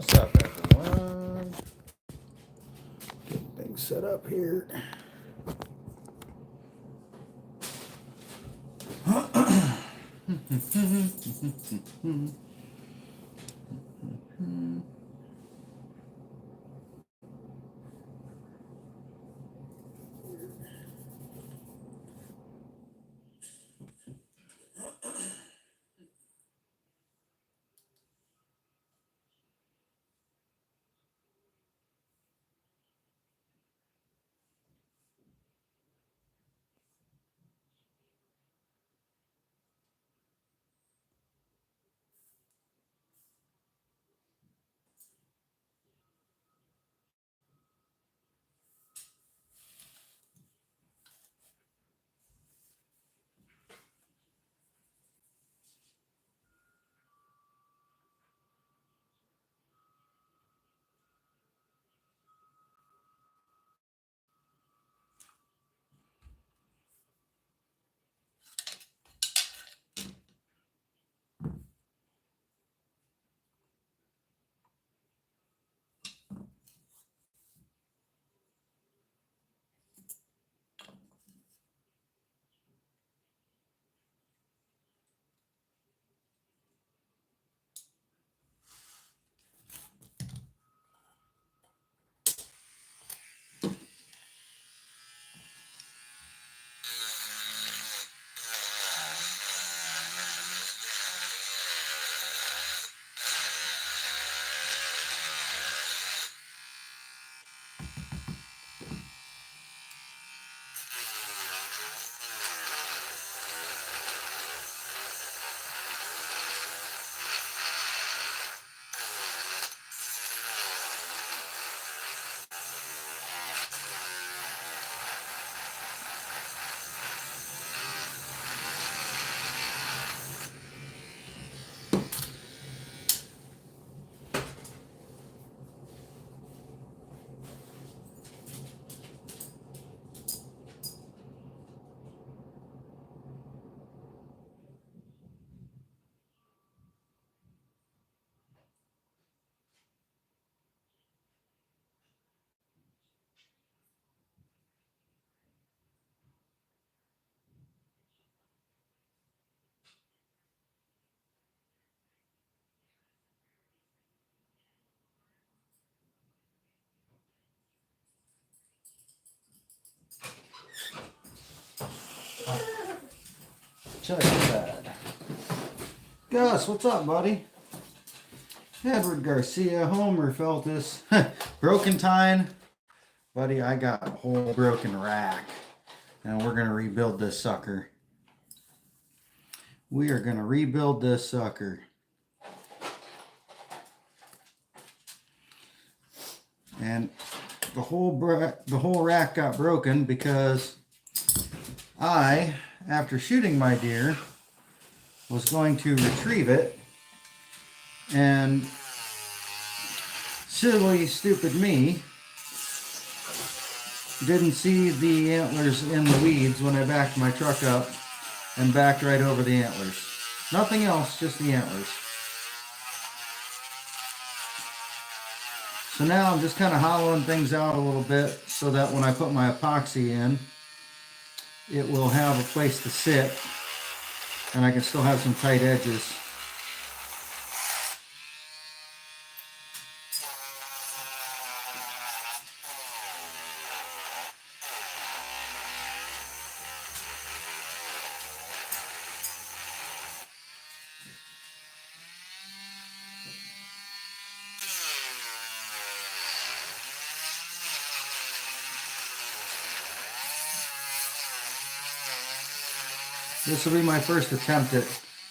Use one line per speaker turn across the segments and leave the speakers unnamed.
What's up, everyone? Get things set up here. Check that. Gus, what's up, buddy? Edward Garcia, Homer Feltus, Broken Tine. Buddy, I got a whole broken rack. And we're going to rebuild this sucker. We are going to rebuild this sucker. And the whole rack got broken because I, after shooting my deer, was going to retrieve it, and silly, stupid me didn't see the antlers in the weeds when I backed my truck up and backed right over the antlers. Nothing else, just the antlers. So now I'm just kind of hollowing things out a little bit so that when I put my epoxy in, it will have a place to sit and I can still have some tight edges. This will be my first attempt at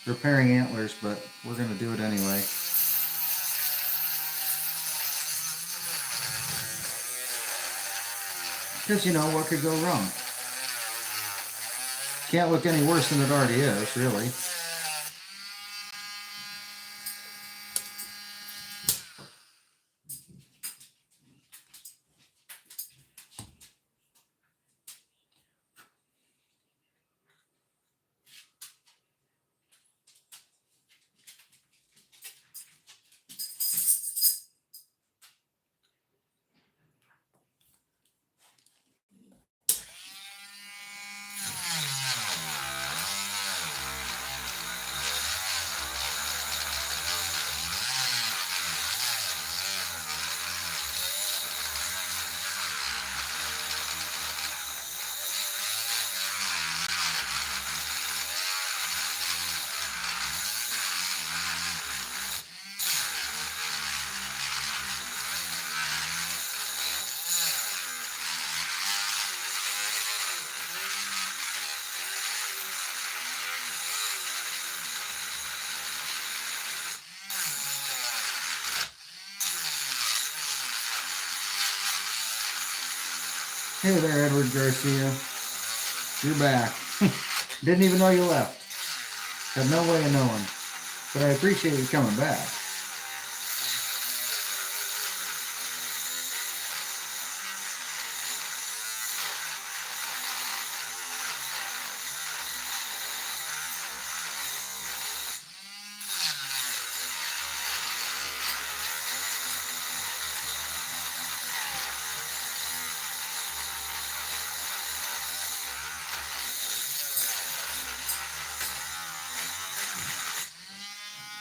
repairing antlers, but we're going to do it anyway. Because, you know, what could go wrong? Can't look any worse than it already is, really. Hey there, Edward Garcia. You're back. Didn't even know you left. Had no way of knowing. But I appreciate you coming back.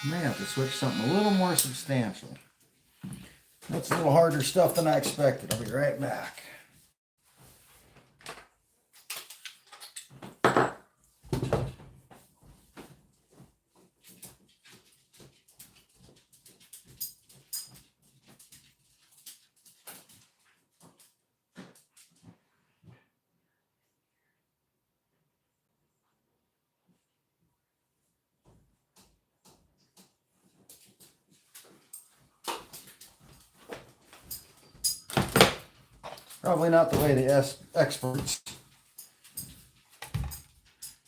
May have to switch something a little more substantial. That's a little harder stuff than I expected. I'll be right back. Probably not the way the experts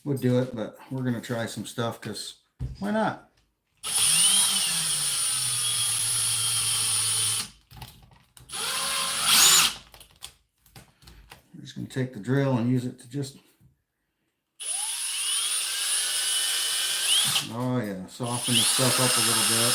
would do it, but we're going to try some stuff because why not? I'm just going to take the drill and use it to just, oh yeah, soften the stuff up a little bit.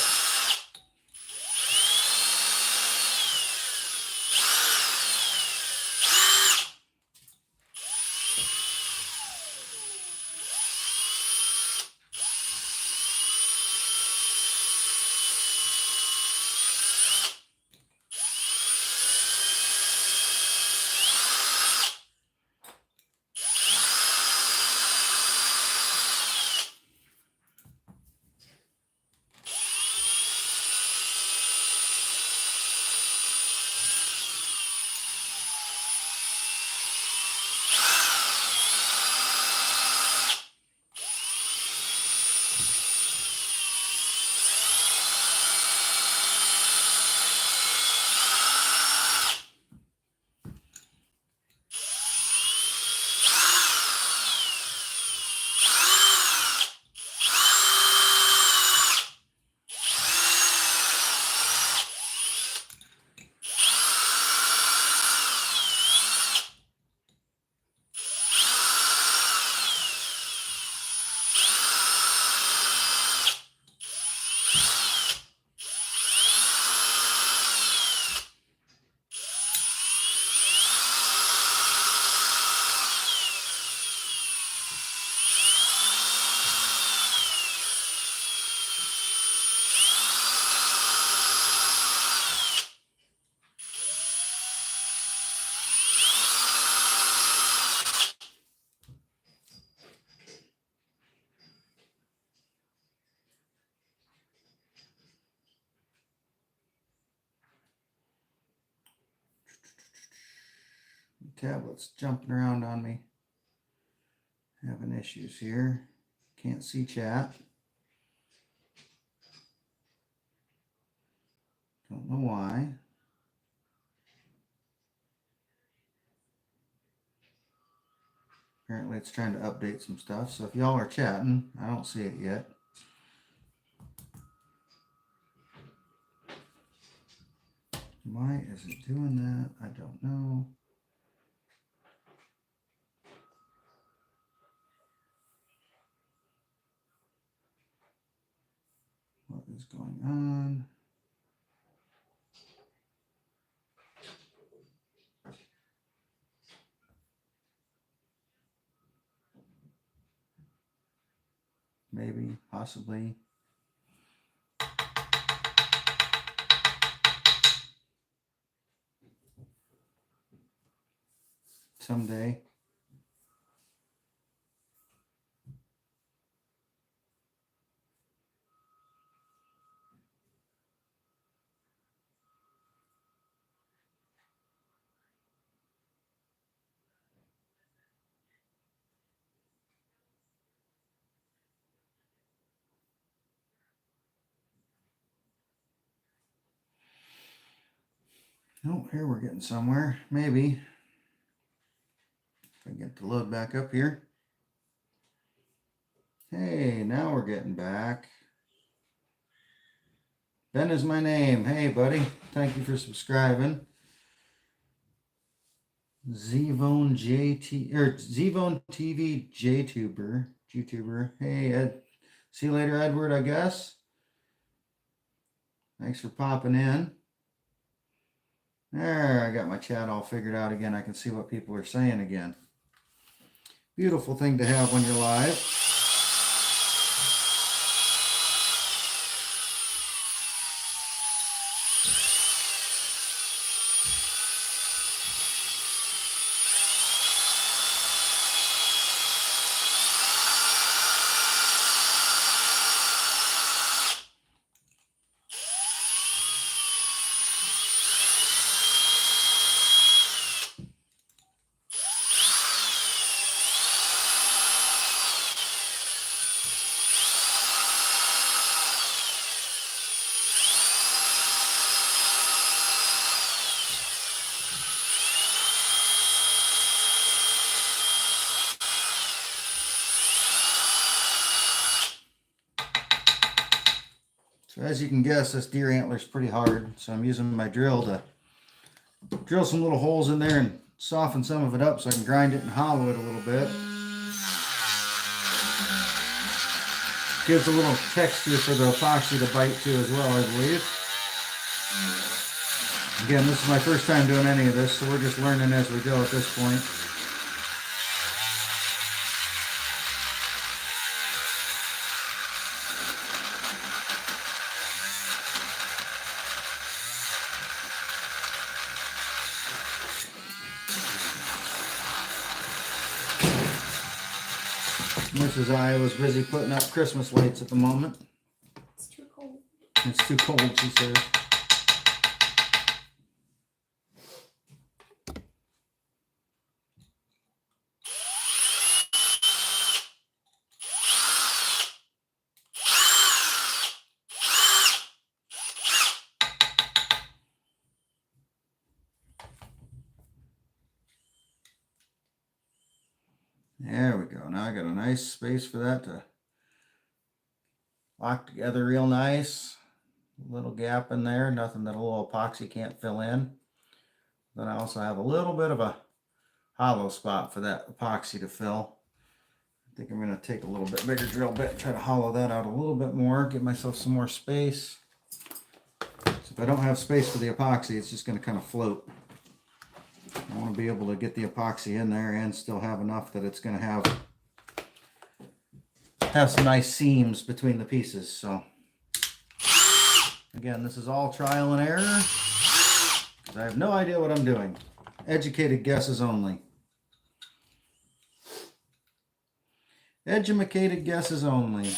Tablet's jumping around on me. Having issues here. Can't see chat. Don't know why. Apparently it's trying to update some stuff. So if y'all are chatting, I don't see it yet. Why is it doing that? I don't know. What is going on? Maybe, possibly. Someday. Oh, here we're getting somewhere. Maybe. Get the load back up here. Hey, now we're getting back. Ben is my name. Hey, buddy. Thank you for subscribing. Zvone JT or Zvone TV YouTuber. Hey, Ed. See you later, Edward, I guess. Thanks for popping in. There, I got my chat all figured out again. I can see what people are saying again. Beautiful thing to have when you're live. So as you can guess, this deer antler is pretty hard. So I'm using my drill to drill some little holes in there and soften some of it up so I can grind it and hollow it a little bit. Gives a little texture for the epoxy to bite to as well, I believe. Again, this is my first time doing any of this, so we're just learning as we go at this point. Mrs. Iowa's busy putting up Christmas lights at the moment.
It's too cold.
It's too cold, she says. There we go. Now I got a nice space for that to lock together real nice. A little gap in there, nothing that a little epoxy can't fill in. Then I also have a little bit of a hollow spot for that epoxy to fill. I think I'm going to take a little bit bigger drill bit and try to hollow that out a little bit more, give myself some more space. So if I don't have space for the epoxy, it's just going to kind of float. I want to be able to get the epoxy in there and still have enough that it's going to have some nice seams between the pieces. So again, this is all trial and error because I have no idea what I'm doing. Educated guesses only. Educated guesses only.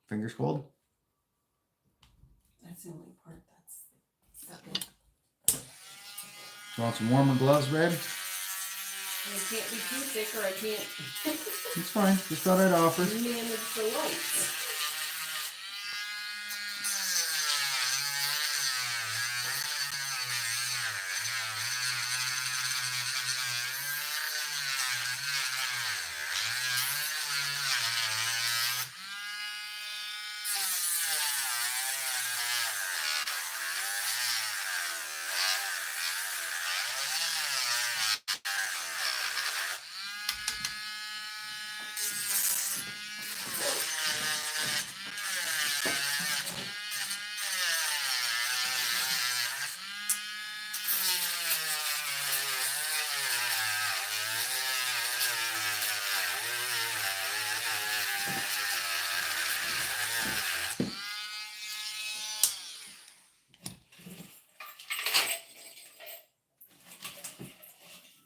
Fingers cold?
That's the only part that's stuck in.
You want some warmer gloves, babe?
It can't be too thick or I can't
It's fine. Just thought I'd offer.
manage the light.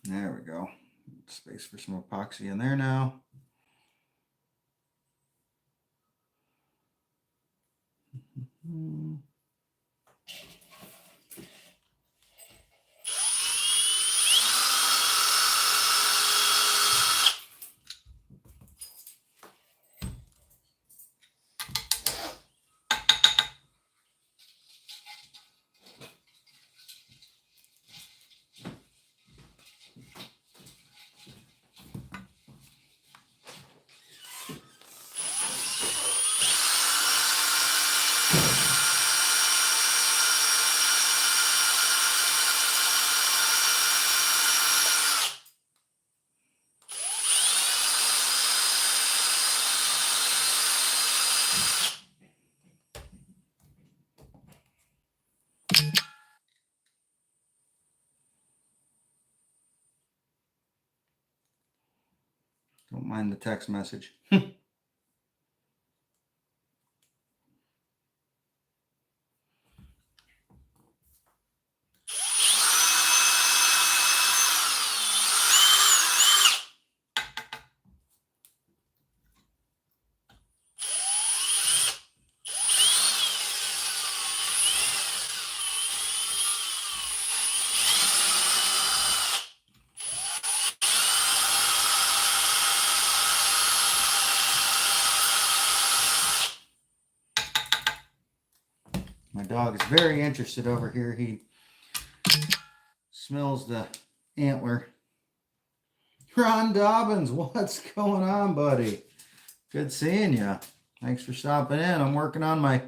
There we go. Space for some epoxy in there now. mind the text message. My dog is very interested over here. He smells the antler. Ron Dobbins, what's going on, buddy? Good seeing you. Thanks for stopping in. I'm working on my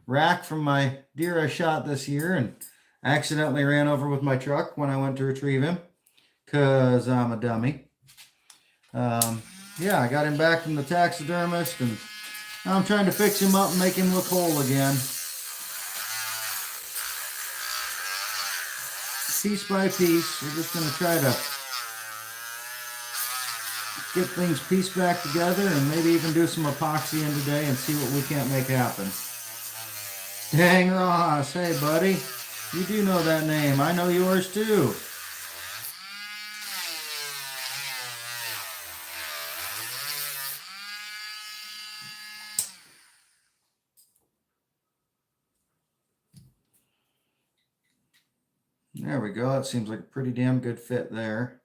rack from my deer I shot this year and accidentally ran over with my truck when I went to retrieve him because I'm a dummy. Yeah, I got him back from the taxidermist and now I'm trying to fix him up and make him look whole again. Piece by piece, we're just going to try to get things pieced back together and maybe even do some epoxy in today and see what we can't make happen. Dang Ross, hey buddy, you do know that name. I know yours too. There we go. It seems like a pretty damn good fit there.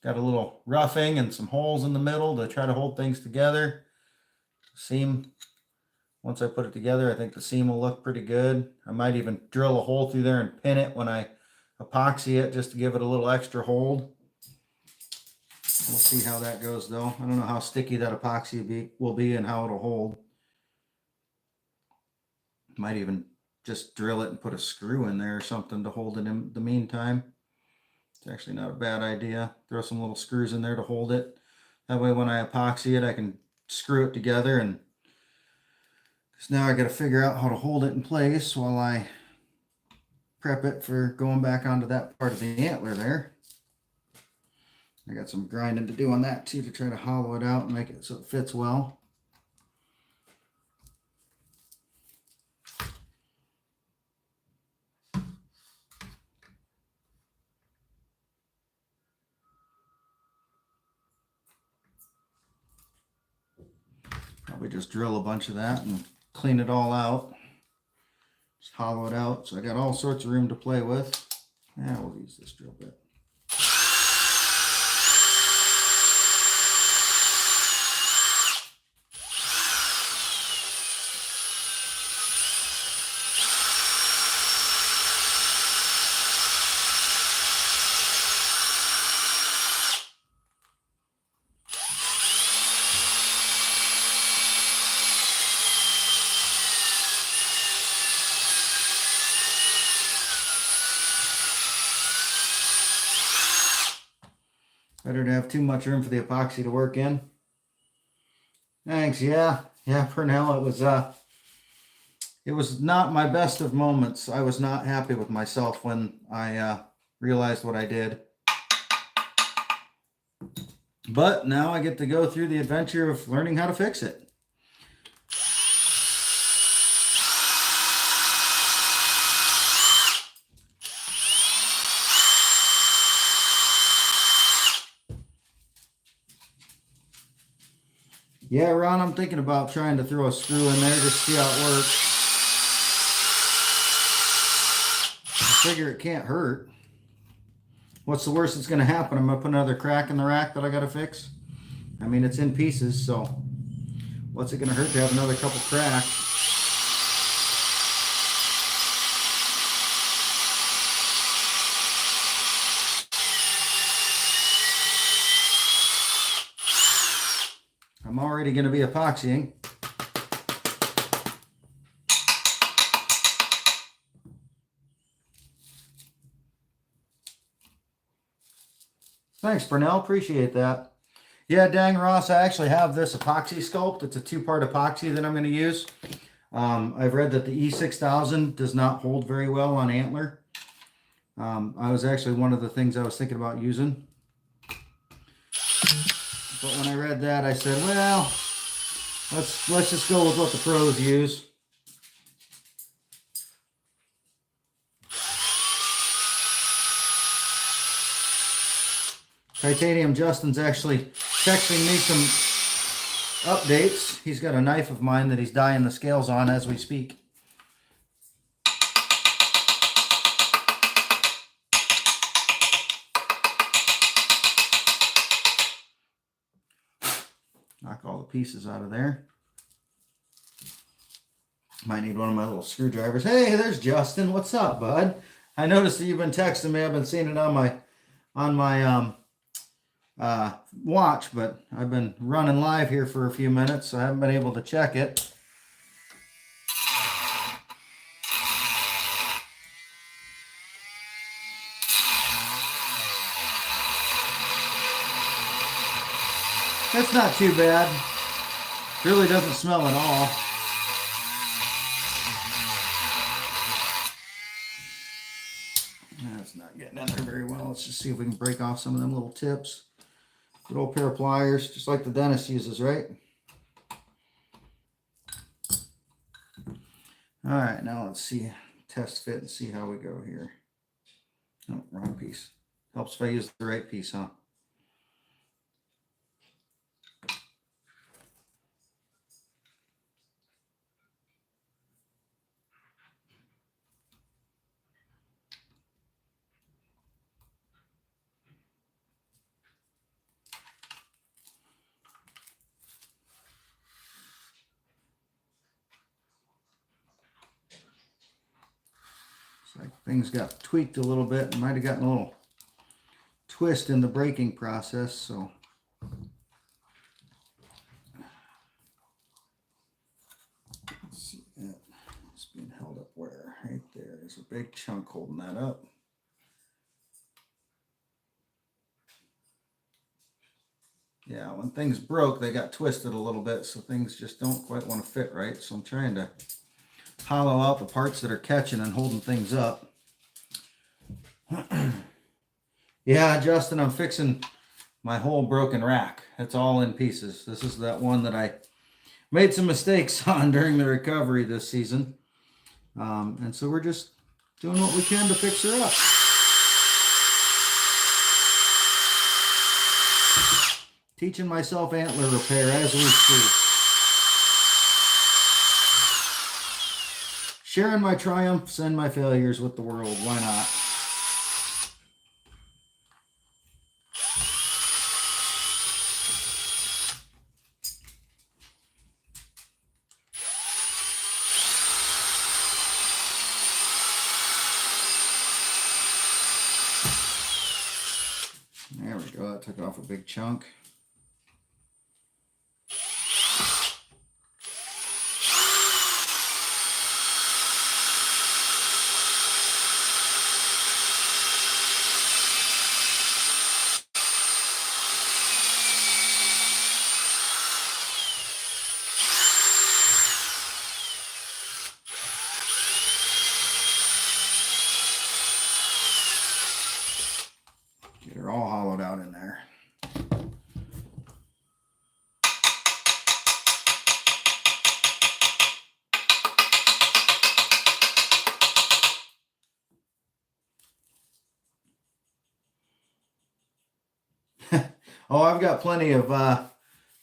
Got a little roughing and some holes in the middle to try to hold things together. Seam, once I put it together, I think the seam will look pretty good. I might even drill a hole through there and pin it when I epoxy it just to give it a little extra hold. We'll see how that goes though. I don't know how sticky that epoxy will be and how it'll hold. Might even just drill it and put a screw in there or something to hold it in the meantime. It's actually not a bad idea. Throw some little screws in there to hold it. That way when I epoxy it, I can screw it together. And because now I got to figure out how to hold it in place while I prep it for going back onto that part of the antler there. I got some grinding to do on that too to try to hollow it out and make it so it fits well. Probably just drill a bunch of that and clean it all out. Just hollow it out. So I got all sorts of room to play with. Yeah, we'll use this drill bit. Better to have too much room for the epoxy to work in. Thanks, yeah, Purnell, it was not my best of moments. I was not happy with myself when I realized what I did. But now I get to go through the adventure of learning how to fix it. Yeah, Ron, I'm thinking about trying to throw a screw in there just to see how it works. I figure it can't hurt. What's the worst that's going to happen? I'm going to put another crack in the rack that I got to fix. I mean, it's in pieces, so what's it going to hurt to have another couple cracks? I'm already going to be epoxying. Thanks, Purnell. Appreciate that. Yeah, dang, Ross, I actually have this epoxy sculpt. It's a two-part epoxy that I'm going to use. I've read that the E6000 does not hold very well on antler. I was actually one of the things I was thinking about using. But when I read that, I said, well, let's just go with what the pros use. Titanium Justin's actually texting me some updates. He's got a knife of mine that he's dyeing the scales on as we speak. Knock all the pieces out of there. Might need one of my little screwdrivers. Hey, there's Justin. What's up, bud? I noticed that you've been texting me. I've been seeing it on my watch, but I've been running live here for a few minutes, so I haven't been able to check it. That's not too bad. Really doesn't smell at all. That's not getting in there very well. Let's just see if we can break off some of them little tips. Good old pair of pliers, just like the dentist uses, right? All right, now let's see, test fit and see how we go here. Oh, wrong piece. Helps if I use the right piece, huh? Like things got tweaked a little bit and might have gotten a little twist in the braking process, so let's see that. It's being held up where? Right there. There's a big chunk holding that up. Yeah, when things broke, they got twisted a little bit, so things just don't quite want to fit right. So I'm trying to hollow out the parts that are catching and holding things up. Yeah, Justin, I'm fixing my whole broken rack. It's all in pieces. This is that one that I made some mistakes on during the recovery this season. And so we're just doing what we can to fix her up. Teaching myself antler repair as we speak. Sharing my triumphs and my failures with the world. Why not? There we go. That took off a big chunk. Get her all hollowed out in there. Oh, I've got plenty of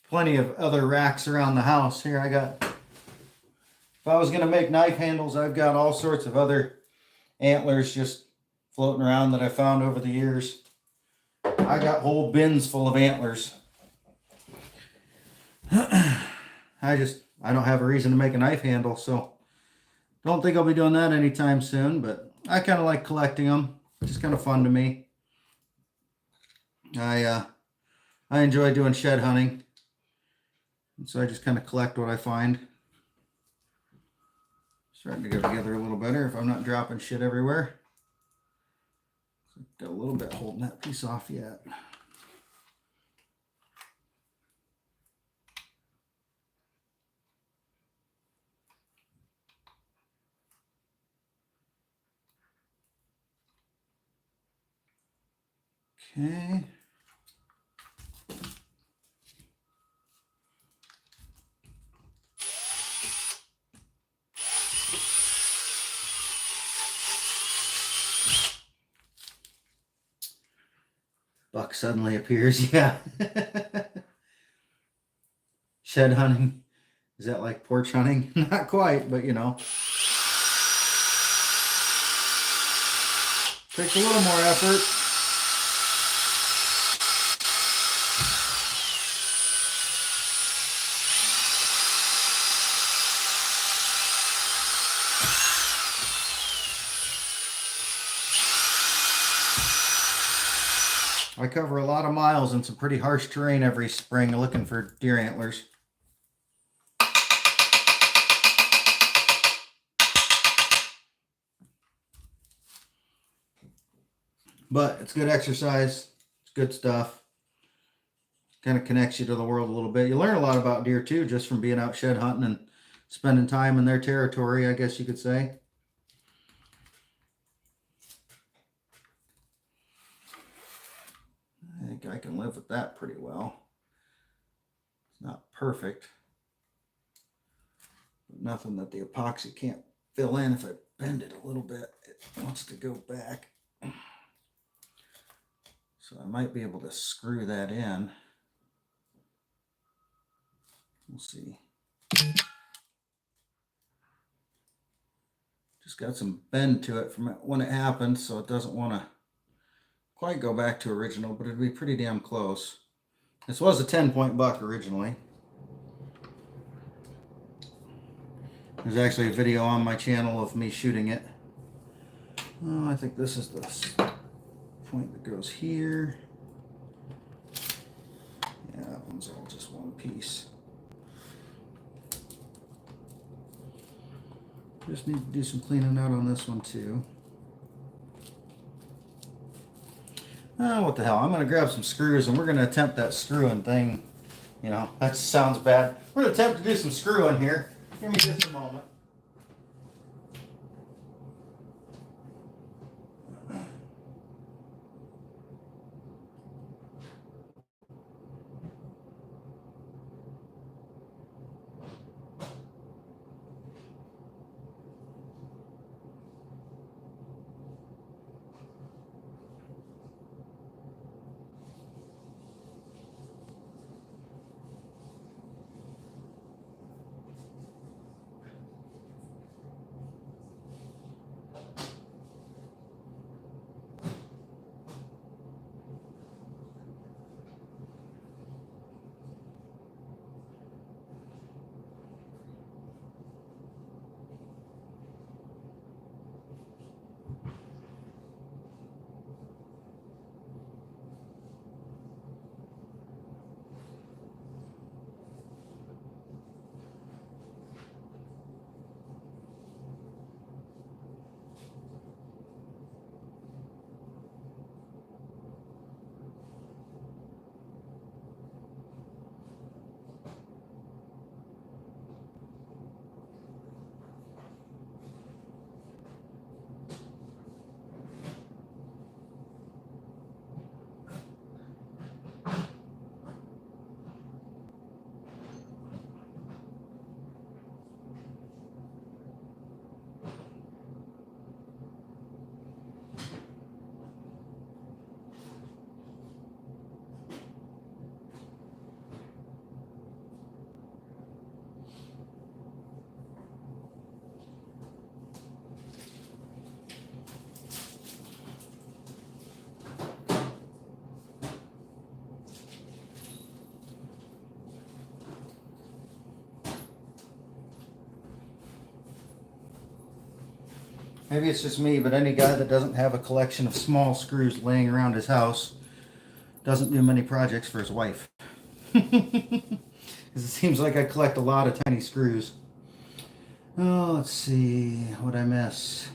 other racks around the house. Here I got, if I was going to make knife handles, I've got all sorts of other antlers just floating around that I found over the years. I got whole bins full of antlers. I don't have a reason to make a knife handle, so don't think I'll be doing that anytime soon, but I kind of like collecting them. It's just kind of fun to me. I enjoy doing shed hunting, and so I just kind of collect what I find. Starting to go together a little better if I'm not dropping shit everywhere. Got a little bit holding that piece off yet. Okay. suddenly appears. Yeah. Shed hunting. Is that like porch hunting? Not quite, but you know. Takes a little more effort. I cover a lot of miles in some pretty harsh terrain every spring looking for deer antlers. But it's good exercise. It's good stuff. Kind of connects you to the world a little bit. You learn a lot about deer too, just from being out shed hunting and spending time in their territory, I guess you could say. I think I can live with that pretty well. It's not perfect, but nothing that the epoxy can't fill in. If I bend it a little bit, it wants to go back. So I might be able to screw that in. We'll see. Just got some bend to it from when it happened, so it doesn't want to quite go back to original, but it'd be pretty damn close. This was a 10-point buck originally. There's actually a video on my channel of me shooting it. Oh, I think this is the point that goes here. Yeah, that one's all just one piece. Just need to do some cleaning out on this one too. Oh, what the hell. I'm going to grab some screws and we're going to attempt that screwing thing. You know, that sounds bad. We're going to attempt to do some screwing here. Give me just a moment. Maybe it's just me, but any guy that doesn't have a collection of small screws laying around his house doesn't do many projects for his wife. Because it seems like I collect a lot of tiny screws. Oh, let's see what I miss.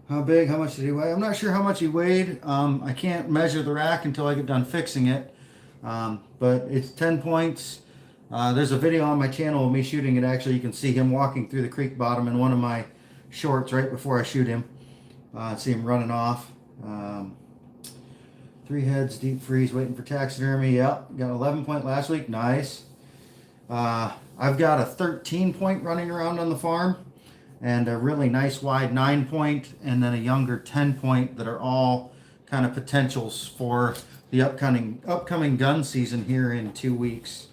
How big? How much did he weigh? I'm not sure how much he weighed. I can't measure the rack until I get done fixing it. But it's 10 points. There's a video on my channel of me shooting it. Actually, you can see him walking through the creek bottom in one of my shorts right before I shoot him. See him running off. 3 heads, deep freeze, waiting for taxidermy. Yep, got 11 point last week. Nice. I've got a 13 point running around on the farm, and a really nice wide 9 point, and then a younger 10 point that are all kind of potentials for the upcoming gun season here in 2 weeks.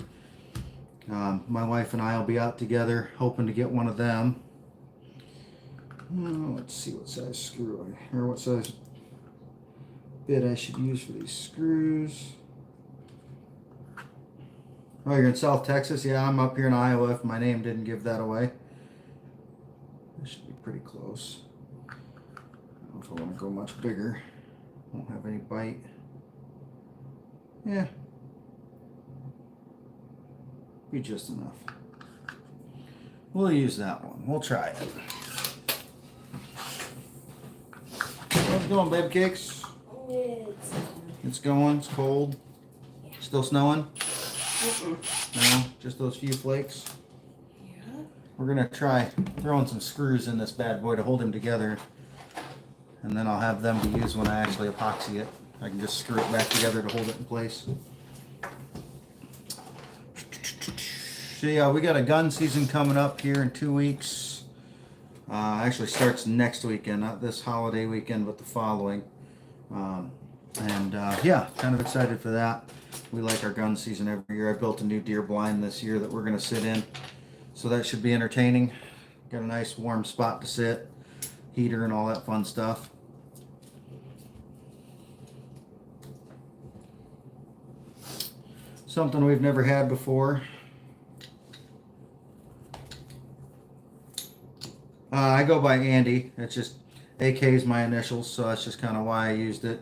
My wife and I will be out together, hoping to get one of them. Let's see what size screw or what size bit I should use for these screws. Oh, you're in South Texas? Yeah, I'm up here in Iowa, if my name didn't give that away. This should be pretty close. I don't know if I want to go much bigger. Won't have any bite. Yeah. Be just enough. We'll use that one. We'll try it. How's it going, baby cakes? It's going. It's cold.
Yeah.
Still snowing?
Mm-mm.
No, just those few flakes.
Yeah.
We're gonna try throwing some screws in this bad boy to hold him together, and then I'll have them to use when I actually epoxy it. I can just screw it back together to hold it in place. So yeah, we got a gun season coming up here in 2 weeks. Actually starts next weekend, not this holiday weekend, but the following. Yeah, kind of excited for that. We like our gun season every year. I built a new deer blind this year that we're going to sit in, so that should be entertaining. Got a nice warm spot to sit, heater and all that fun stuff. Something we've never had before. I go by Andy. It's just AK is my initials, so that's just kind of why I used it.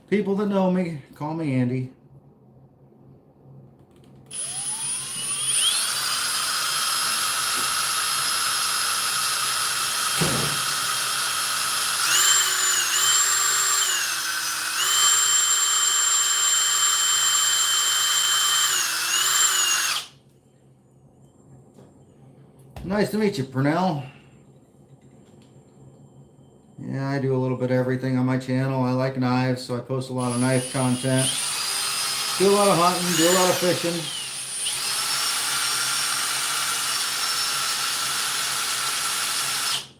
People that know me call me Andy. Nice to meet you, Purnell. Yeah, I do a little bit of everything on my channel. I like knives, so I post a lot of knife content. Do a lot of hunting, do a lot of fishing.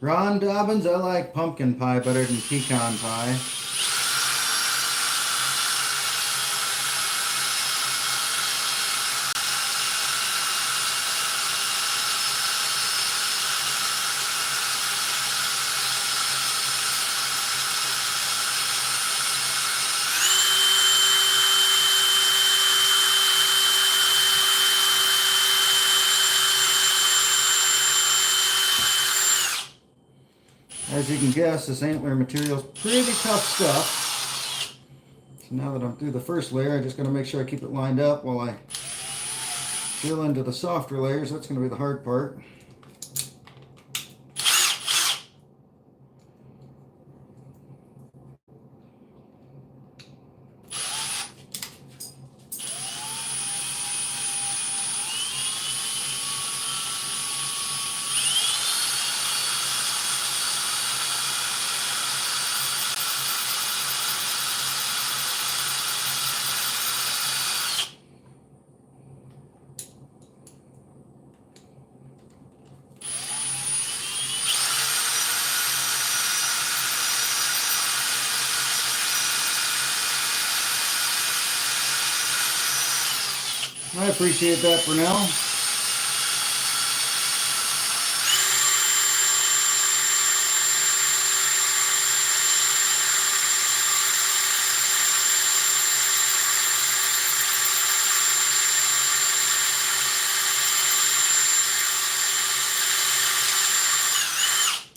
Ron Dobbins, I like pumpkin pie better than pecan pie. As you can guess, this antler material is pretty tough stuff. So now that I'm through the first layer, I just got to make sure I keep it lined up while I drill into the softer layers. That's going to be the hard part. I appreciate that for now.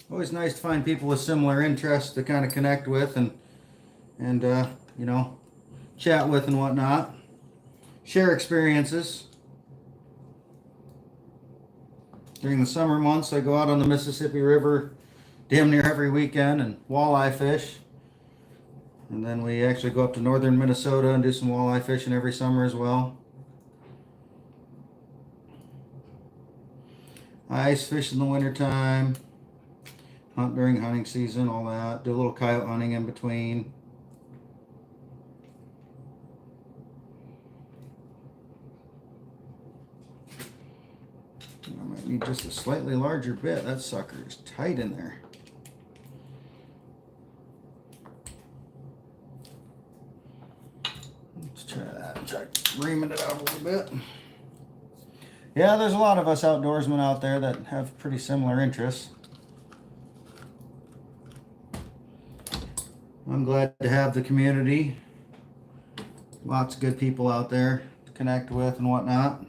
Always nice to find people with similar interests to kind of connect with and you know, chat with and whatnot. Share experiences. During the summer months, I go out on the Mississippi River damn near every weekend and walleye fish. And then we actually go up to northern Minnesota and do some walleye fishing every summer as well. Ice fish in the wintertime. Hunt during hunting season, all that. Do a little coyote hunting in between. I might need just a slightly larger bit. That sucker is tight in there. Let's try that. Try reaming it out a little bit. Yeah, there's a lot of us outdoorsmen out there that have pretty similar interests. I'm glad to have the community. Lots of good people out there to connect with and whatnot.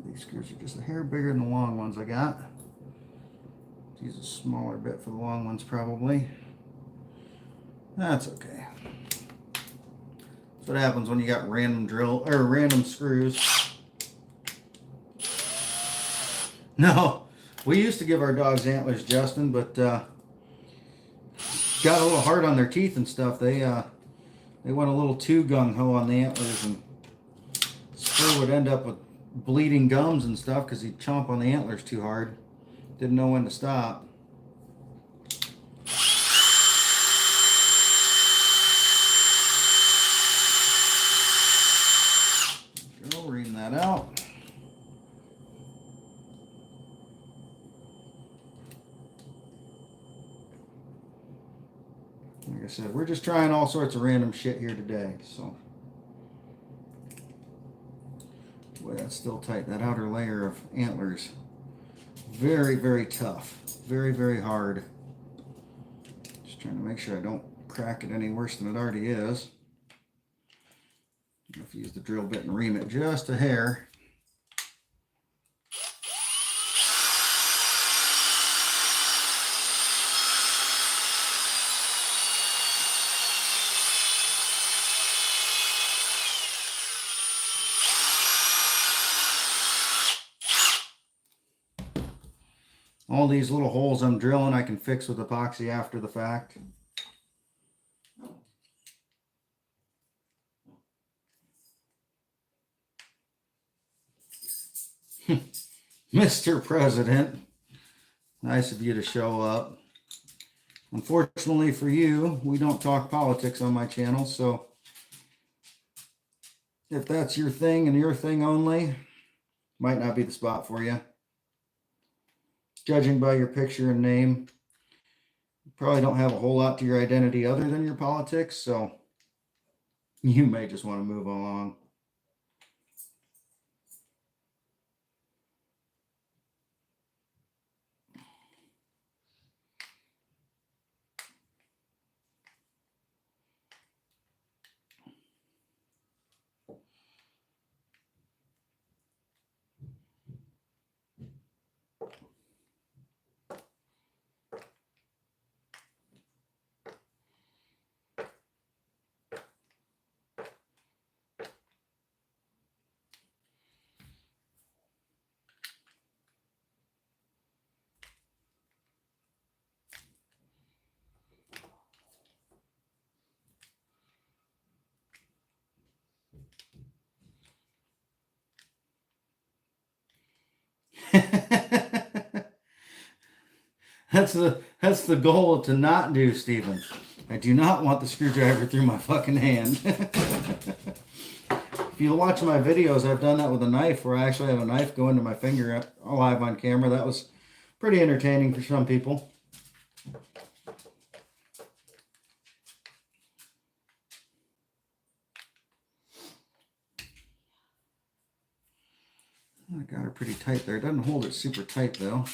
These screws are just a hair bigger than the long ones I got. Use a smaller bit for the long ones probably. That's okay. That's what happens when you got random random screws. No, we used to give our dogs antlers, Justin, but got a little hard on their teeth and stuff. They went a little too gung-ho on the antlers, and Spur would end up with bleeding gums and stuff because he'd chomp on the antlers too hard. Didn't know when to stop. Go, reading that out. Like I said, we're just trying all sorts of random shit here today, so. Boy, that's still tight. That outer layer of antlers. Very, very tough. Very, very hard. Just trying to make sure I don't crack it any worse than it already is. I'll have to use the drill bit and ream it just a hair. All these little holes I'm drilling I can fix with epoxy after the fact. Mr. President, nice of you to show up. Unfortunately for you, we don't talk politics on my channel, so if that's your thing and your thing only, might not be the spot for you. Judging by your picture and name, you probably don't have a whole lot to your identity other than your politics, so you may just want to move along. That's the goal to not do, Stephen. I do not want the screwdriver through my fucking hand. If you watch my videos, I've done that with a knife, where I actually have a knife go into my finger live on camera. That was pretty entertaining for some people. I got her pretty tight there. It doesn't hold it super tight though.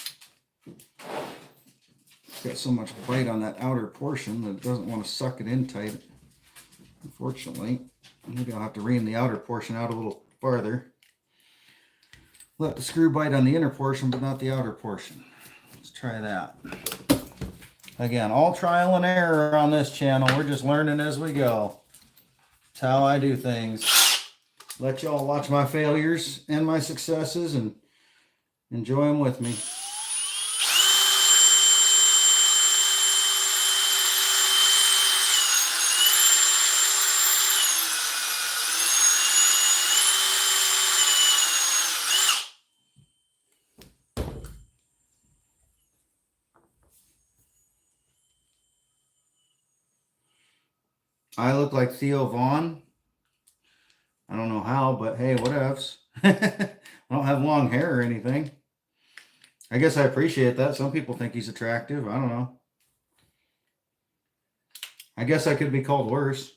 It's got so much bite on that outer portion that it doesn't want to suck it in tight. Unfortunately, maybe I'll have to ream the outer portion out a little farther. Let the screw bite on the inner portion, but not the outer portion. Let's try that. Again, all trial and error on this channel. We're just learning as we go. It's how I do things. Let y'all watch my failures and my successes and enjoy them with me. I look like Theo Vaughn. I don't know how, but hey, whatevs. I don't have long hair or anything. I guess I appreciate that. Some people think he's attractive. I don't know. I guess I could be called worse.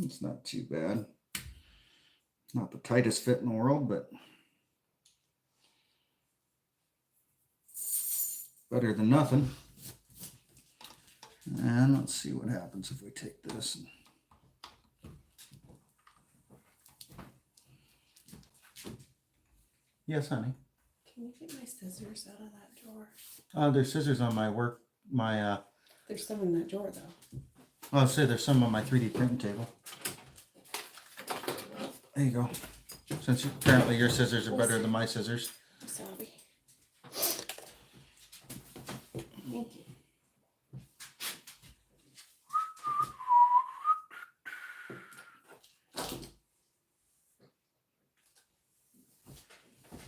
It's not too bad. Not the tightest fit in the world, but better than nothing. And let's see what happens if we take this. Yes, honey.
Can you get my scissors out of that drawer?
There's scissors on my work.
There's some in that drawer though.
I'll say there's some on my 3D printing table. There you go. Since apparently your scissors are better than my scissors.
Sorry. Thank you.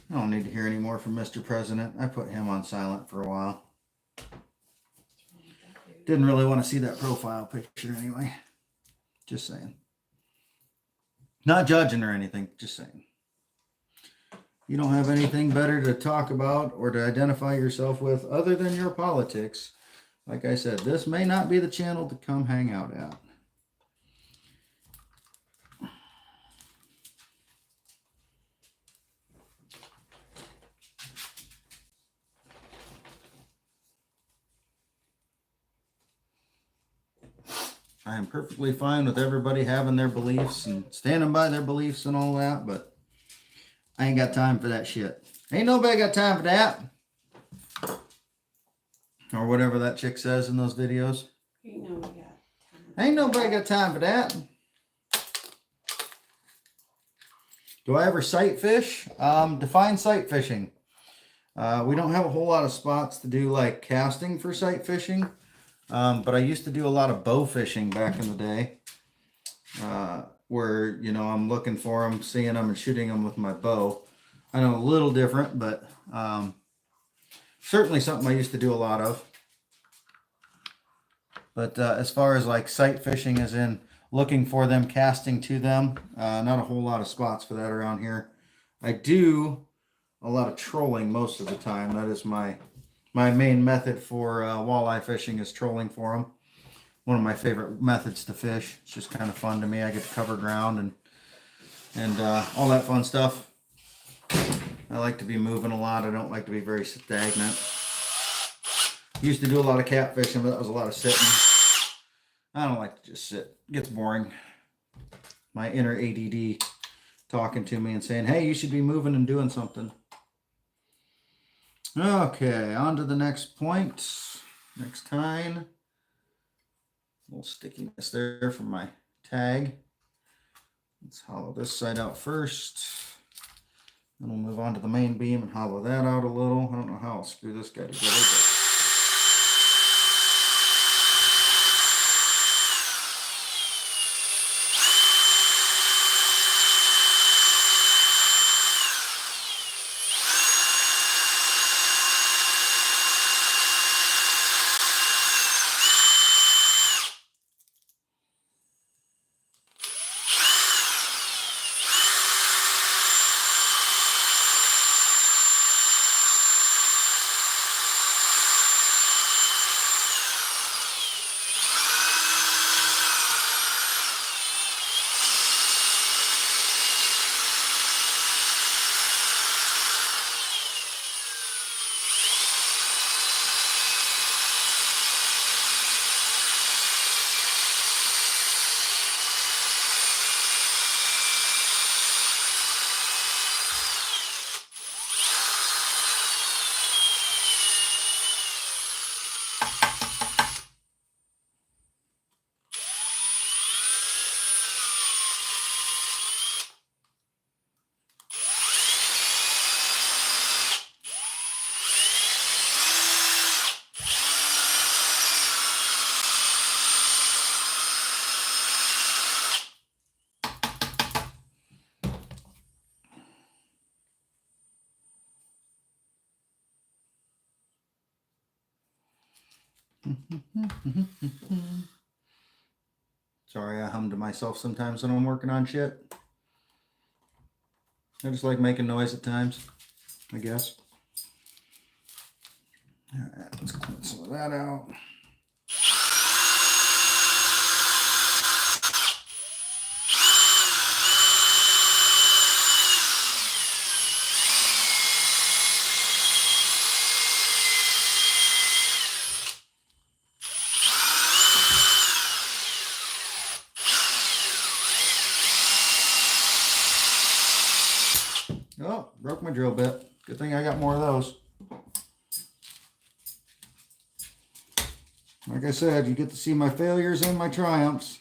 I don't need to hear any more from Mr. President. I put him on silent for a while. Didn't really want to see that profile picture anyway. Just saying. Not judging or anything, just saying. You don't have anything better to talk about or to identify yourself with other than your politics. Like I said, this may not be the channel to come hang out at. I am perfectly fine with everybody having their beliefs and standing by their beliefs and all that, but I ain't got time for that shit. Ain't nobody got time for that. Or whatever that chick says in those videos.
Ain't nobody got time.
Ain't nobody got time for that. Do I ever sight fish? Define sight fishing. We don't have a whole lot of spots to do like casting for sight fishing. But I used to do a lot of bow fishing back in the day, where, you know, I'm looking for them, seeing them, and shooting them with my bow. I know a little different, but certainly something I used to do a lot of. But as far as like sight fishing, as in looking for them, casting to them, not a whole lot of spots for that around here. I do a lot of trolling most of the time. That is my main method for walleye fishing, is trolling for them. One of my favorite methods to fish. It's just kind of fun to me. I get to cover ground and all that fun stuff. I like to be moving a lot. I don't like to be very stagnant. Used to do a lot of catfishing, but that was a lot of sitting. I don't like to just sit. It gets boring. My inner ADD talking to me and saying, hey, you should be moving and doing something. Okay, on to the next point. Next tine. A little stickiness there from my tag. Let's hollow this side out first. Then we'll move on to the main beam and hollow that out a little. I don't know how I'll screw this guy together, but Sorry, I hum to myself sometimes when I'm working on shit. I just like making noise at times, I guess. All right, let's clean some of that out. Oh, broke my drill bit. Good thing I got more of those. Like I said, you get to see my failures and my triumphs.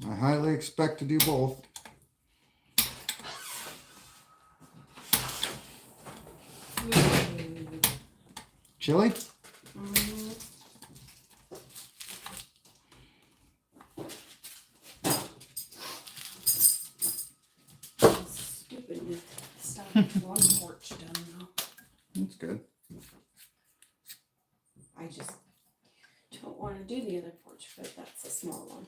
I highly expect to do both. Chili?
Stupid stuff. One porch done now.
That's good.
I just don't want to do the other porch, but that's a small one.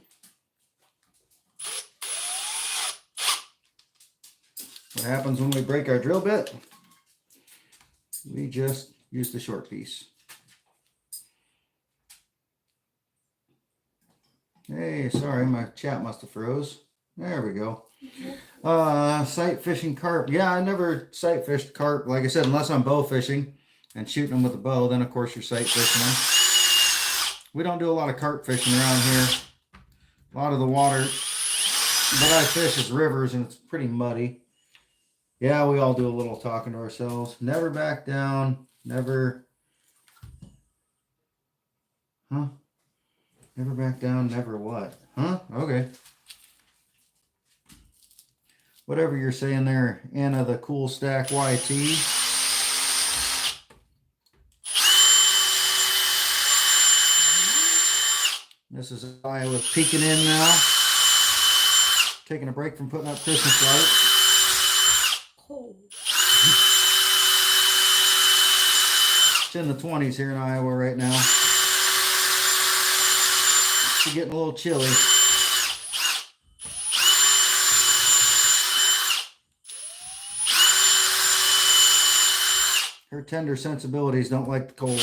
What happens when we break our drill bit? We just use the short piece. Hey, sorry, my chat must have froze. There we go. Sight fishing carp. Yeah, I never sight fished carp. Like I said, unless I'm bow fishing and shooting them with a bow, then of course you're sight fishing them. We don't do a lot of carp fishing around here. A lot of the water that I fish is rivers and it's pretty muddy. Yeah, we all do a little talking to ourselves. Never back down. Never. Huh? Never back down. Never what? Huh? Okay. Whatever you're saying there, Anna the Cool Stack YT. This is Iowa peeking in now. Taking a break from putting up Christmas lights.
Cold.
It's in the 20s here in Iowa right now. It's getting a little chilly. Her tender sensibilities don't like the cold.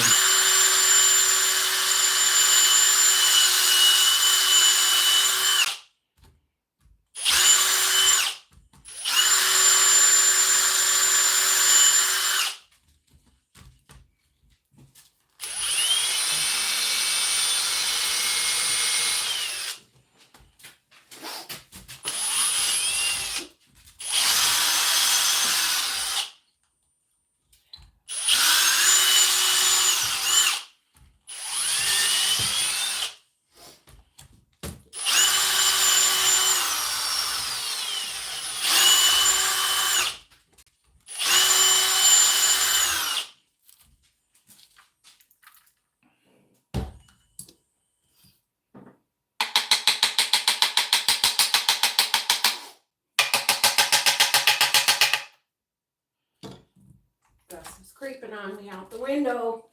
Gus was creeping on me out the window.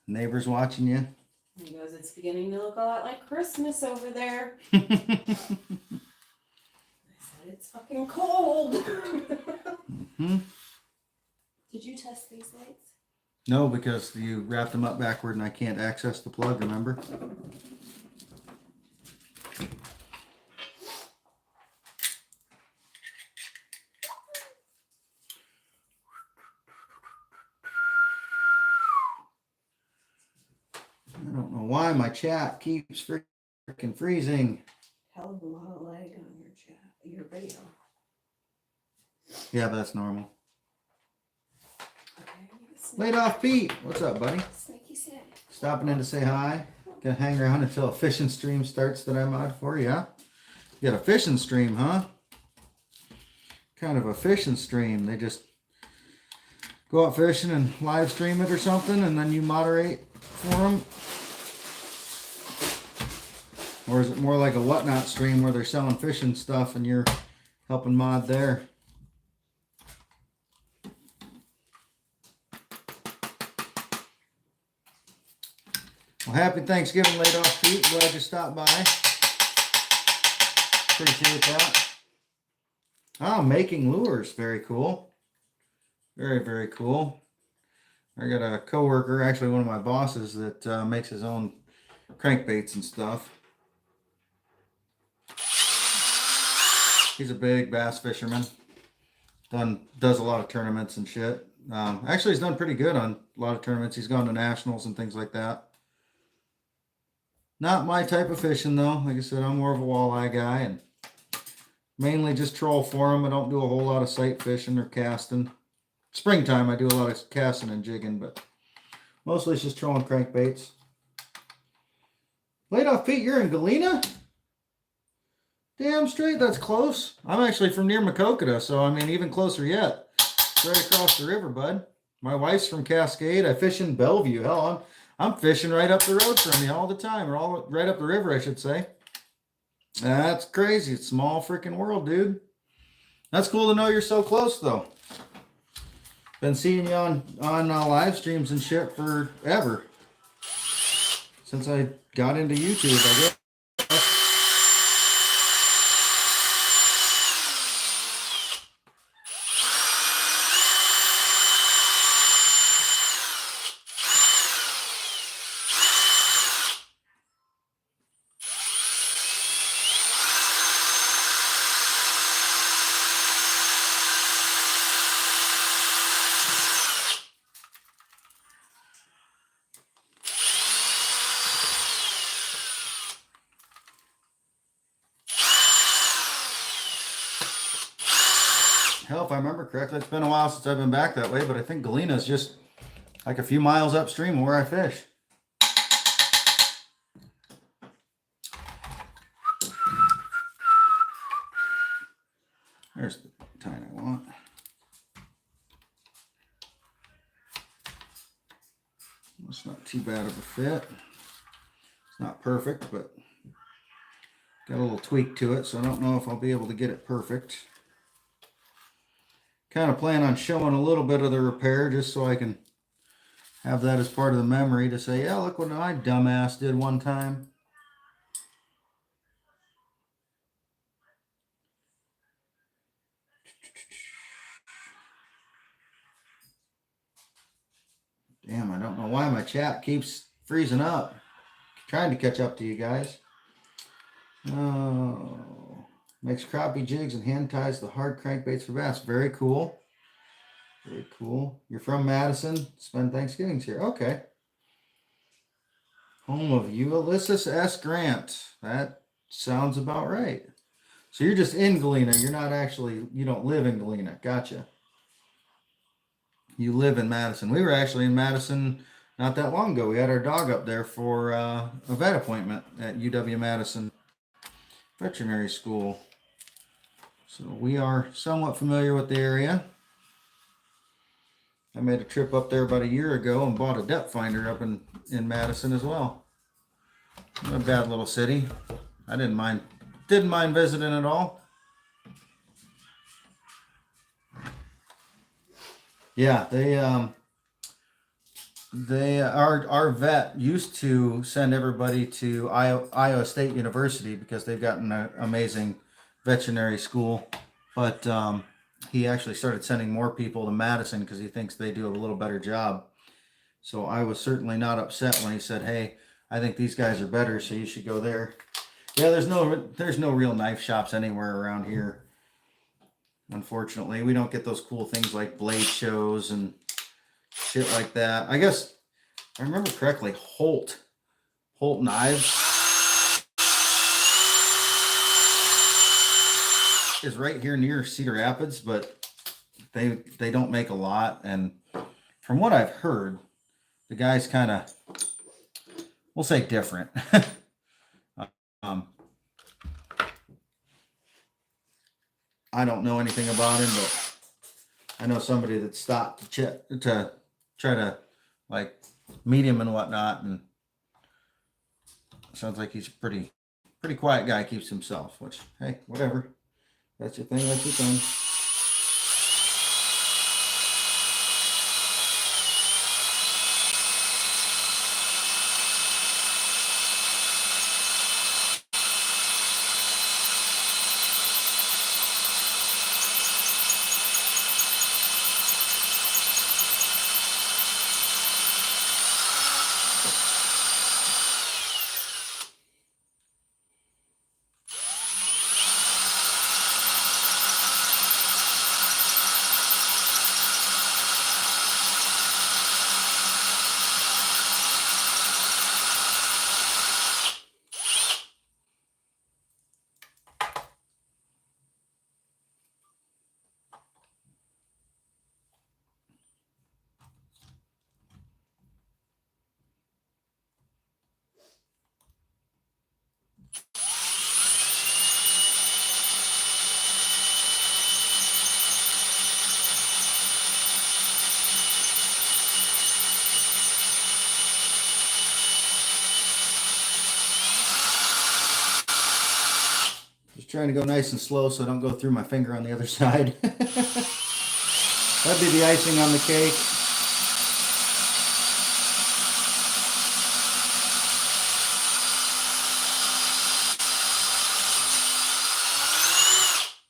Neighbors watching you.
He goes, it's beginning to look a lot like Christmas over there. I said, it's fucking cold.
Mm-hmm.
Did you test these lights?
No, because you wrapped them up backward and I can't access the plug, remember? I don't know why my chat keeps freaking freezing.
Hell of a lot of lag on your chat, your video.
Yeah, but that's normal.
Okay,
Laid off Pete. What's up, buddy?
Snaky snack.
Stopping in to say hi. Gonna hang around until a fishing stream starts that I'm out for, yeah? You got a fishing stream, huh? Kind of a fishing stream. They just go out fishing and live stream it or something, and then you moderate for them? Or is it more like a whatnot stream where they're selling fishing stuff and you're helping mod there? Well, happy Thanksgiving, Laid Off Pete. Glad you stopped by. Appreciate that. Oh, making lures. Very cool. Very, very cool. I got a coworker, actually one of my bosses, that makes his own crankbaits and stuff. He's a big bass fisherman. Does a lot of tournaments and shit. Actually, he's done pretty good on a lot of tournaments. He's gone to nationals and things like that. Not my type of fishing though. Like I said, I'm more of a walleye guy and mainly just troll for him. I don't do a whole lot of sight fishing or casting. Springtime, I do a lot of casting and jigging, but mostly it's just trolling crankbaits. Laid Off Pete, you're in Galena? Damn straight, that's close. I'm actually from near Maquoketa, so I mean, even closer yet. Right across the river, bud. My wife's from Cascade. I fish in Bellevue. Hell, I'm fishing right up the road from you all the time, or all right up the river, I should say. That's crazy. It's a small freaking world, dude. That's cool to know you're so close, though. Been seeing you on live streams and shit forever. Since I got into YouTube, I guess. Hell, if I remember correctly, it's been a while since I've been back that way, but I think Galena's just like a few miles upstream of where I fish. There's the tine I want. It's not too bad of a fit. It's not perfect, but got a little tweak to it, so I don't know if I'll be able to get it perfect. Kind of plan on showing a little bit of the repair just so I can have that as part of the memory to say, yeah, look what my dumbass did one time. Damn, I don't know why my chat keeps freezing up. Trying to catch up to you guys. Oh, makes crappie jigs and hand ties the hard crankbaits for bass. Very cool. Very cool. You're from Madison. Spend Thanksgivings here. Okay. Home of Ulysses S. Grant. That sounds about right. So you're just in Galena. You're not actually, you don't live in Galena. Gotcha. You live in Madison. We were actually in Madison not that long ago. We had our dog up there for a vet appointment at UW-Madison Veterinary School. So we are somewhat familiar with the area. I made a trip up there about a year ago and bought a depth finder up in Madison as well. Not a bad little city. I didn't mind visiting at all. Yeah, our vet used to send everybody to Iowa State University because they've got an amazing veterinary school, but he actually started sending more people to Madison because he thinks they do a little better job. So I was certainly not upset when he said, hey, I think these guys are better, so you should go there. Yeah, there's no real knife shops anywhere around here. Unfortunately, we don't get those cool things like blade shows and shit like that. I guess if I remember correctly, Holt Knives is right here near Cedar Rapids, but they don't make a lot. And from what I've heard, the guy's kind of, we'll say, different. I don't know anything about him, but I know somebody that stopped to try to like meet him and whatnot, and sounds like he's a pretty quiet guy, keeps himself, which, hey, whatever. That's your thing, that's your thing. trying to go nice and slow so I don't go through my finger on the other side. That'd be the icing on the cake.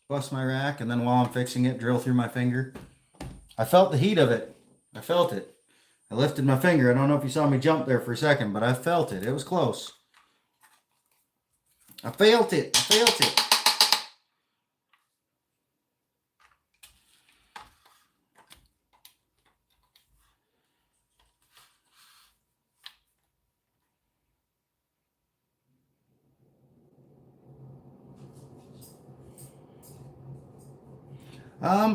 Bust my rack, and then while I'm fixing it, drill through my finger. I felt the heat of it. I felt it. I lifted my finger. I don't know if you saw me jump there for a second, but I felt it. It was close. I felt it. I felt it.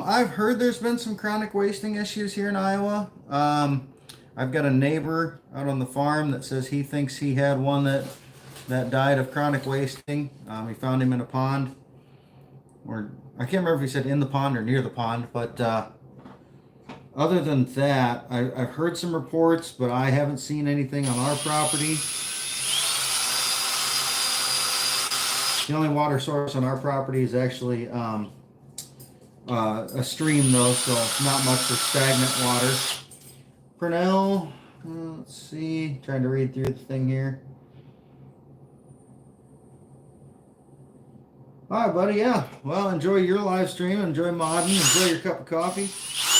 I've heard there's been some chronic wasting issues here in Iowa. I've got a neighbor out on the farm that says he thinks he had one that died of chronic wasting. He found him in a pond, or I can't remember if he said in the pond or near the pond, but other than that, I've heard some reports, but I haven't seen anything on our property. The only water source on our property is actually a stream, though, so not much for stagnant water. Purnell, let's see, trying to read through the thing here. All right, buddy, yeah. Well, enjoy your live stream, enjoy modding, enjoy your cup of coffee.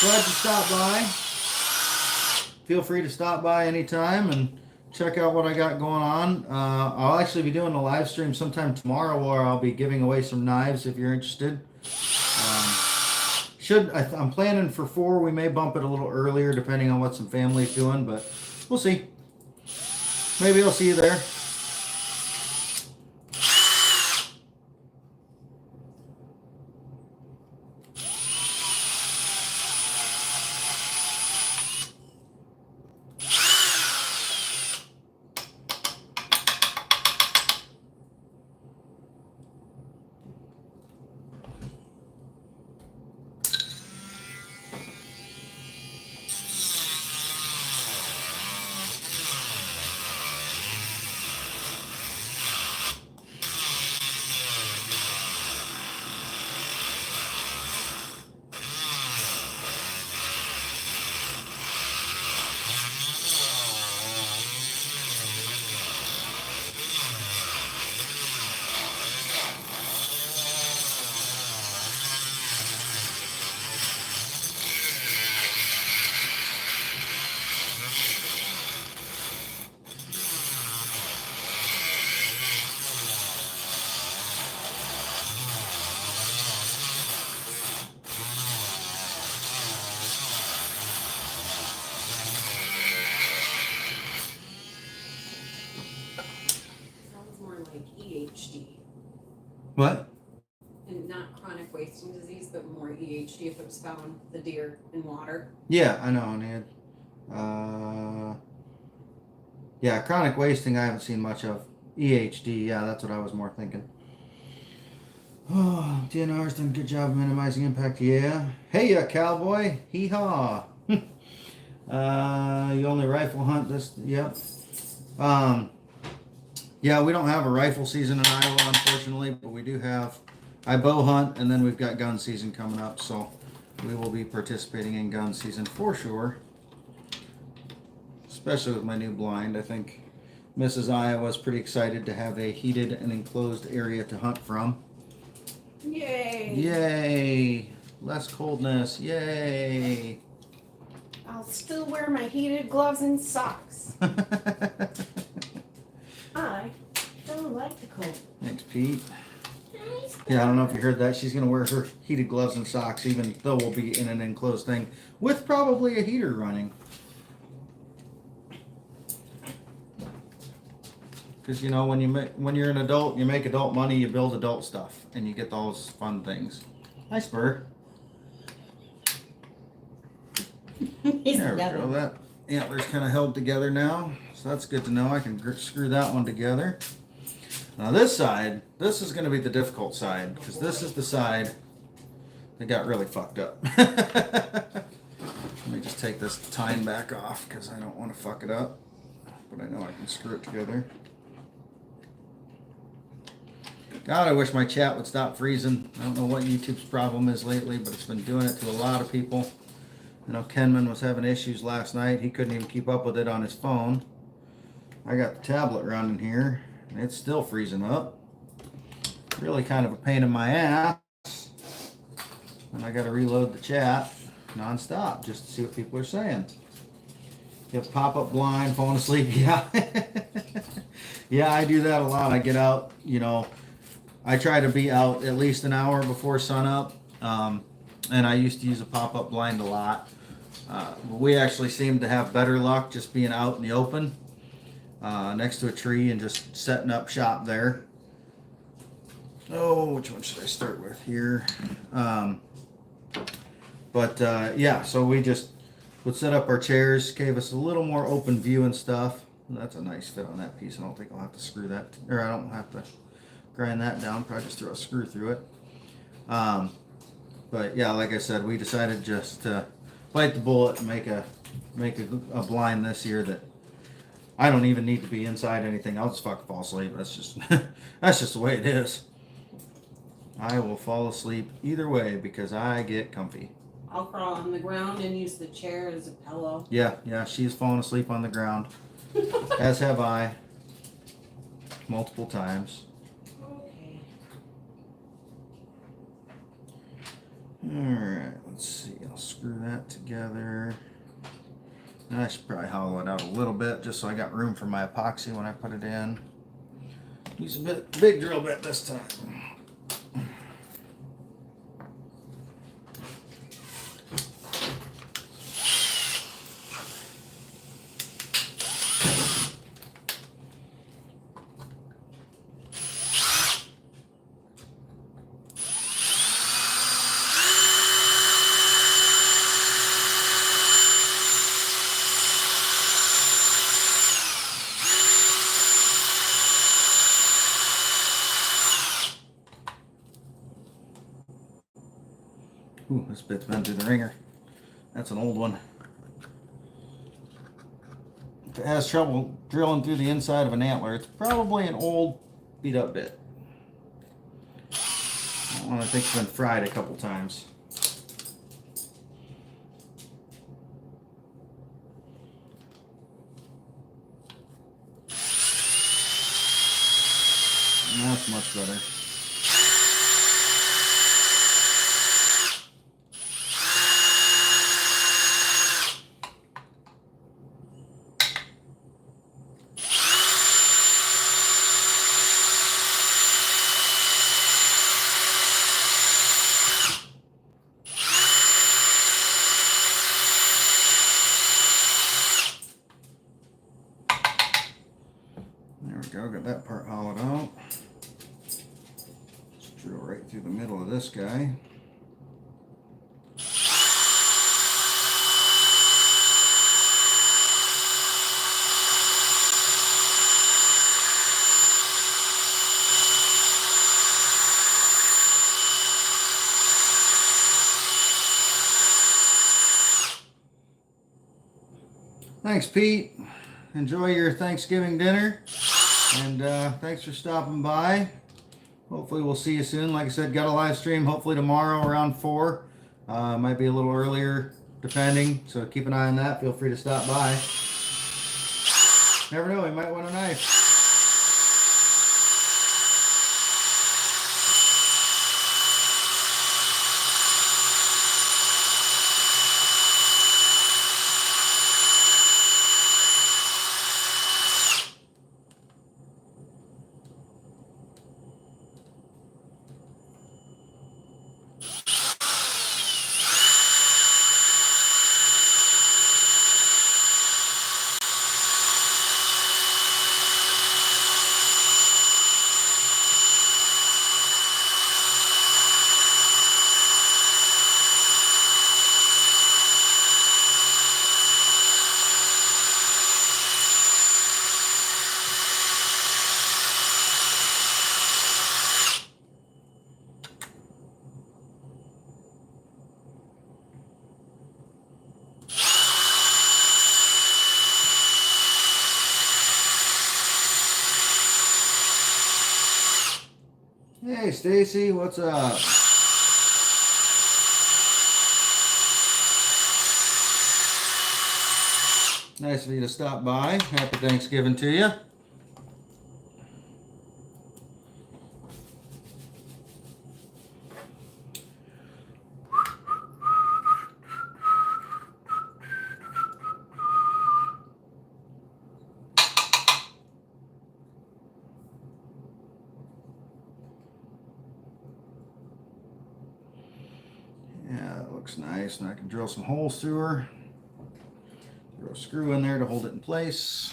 Glad you stopped by. Feel free to stop by anytime and check out what I got going on. I'll actually be doing a live stream sometime tomorrow where I'll be giving away some knives if you're interested. I'm planning for 4. We may bump it a little earlier depending on what some family's doing, but we'll see. Maybe I'll see you there. What?
And not chronic wasting disease, but more EHD if it was found the deer in water.
Yeah, I know. And he had, yeah, chronic wasting I haven't seen much of. EHD, yeah, that's what I was more thinking. Oh, DNR's done a good job of minimizing impact. Yeah. Hey, cowboy. Hee-haw. You only rifle hunt this. Yep. Yeah, we don't have a rifle season in Iowa, unfortunately, but we do have. I bow hunt, and then we've got gun season coming up, so we will be participating in gun season for sure. Especially with my new blind. I think Mrs. Iowa is pretty excited to have a heated and enclosed area to hunt from.
Yay!
Yay! Less coldness. Yay!
I'll still wear my heated gloves and socks. I don't like the cold.
Thanks, Pete. Yeah, I don't know if you heard that. She's going to wear her heated gloves and socks, even though we'll be in an enclosed thing, with probably a heater running. Because, you know, when you're an adult, you make adult money, you build adult stuff, and you get those fun things. Hi, Spur. There we go. That antler's kind of held together now, so that's good to know. I can screw that one together. Now this side, this is going to be the difficult side, because this is the side that got really fucked up. Let me just take this tine back off, because I don't want to fuck it up, but I know I can screw it together. God, I wish my chat would stop freezing. I don't know what YouTube's problem is lately, but it's been doing it to a lot of people. I know Kenman was having issues last night. He couldn't even keep up with it on his phone. I got the tablet running here, and it's still freezing up. Really kind of a pain in my ass. And I got to reload the chat nonstop just to see what people are saying. You have pop-up blind, falling asleep. Yeah. Yeah, I do that a lot. I get out, you know, I try to be out at least an hour before sunup. And I used to use a pop-up blind a lot. We actually seem to have better luck just being out in the open, next to a tree and just setting up shop there. Oh, which one should I start with here? Yeah, so we just would set up our chairs, gave us a little more open view and stuff. That's a nice fit on that piece. I don't think I'll have to screw that, or I don't have to grind that down. Probably just throw a screw through it. But yeah, like I said, we decided just to bite the bullet and make a blind this year that I don't even need to be inside anything. I'll just fucking fall asleep. That's just that's just the way it is. I will fall asleep either way because I get comfy.
I'll crawl on the ground and use the chair as a pillow.
Yeah, she's fallen asleep on the ground. As have I. Multiple times.
Okay.
Alright, let's see. I'll screw that together. I should probably hollow it out a little bit just so I got room for my epoxy when I put it in. Use a big drill bit this time. Ooh, this bit's been through the ringer. That's an old one. If it has trouble drilling through the inside of an antler, it's probably an old beat up bit. That one I think it's been fried a couple times. That's much better. There we go, got that part hollowed out. Just drill right through the middle of this guy. Thanks, Pete. Enjoy your Thanksgiving dinner. And thanks for stopping by. Hopefully we'll see you soon. Like I said, got a live stream hopefully tomorrow around 4. Might be a little earlier depending. So keep an eye on that. Feel free to stop by. Never know, we might want a knife. Hey Stacy, what's up? Nice of you to stop by. Happy Thanksgiving to you. Yeah, that looks nice. And I can drill some holes through her. Throw a screw in there to hold it in place.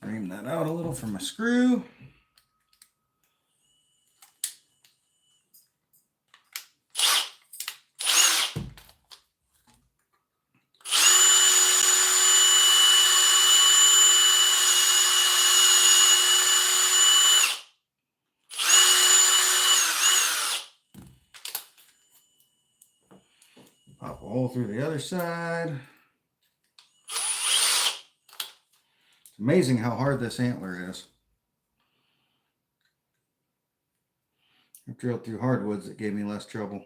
Ream that out a little from my screw. Pop a hole through the other side. It's amazing how hard this antler is. I've drilled through hardwoods that gave me less trouble.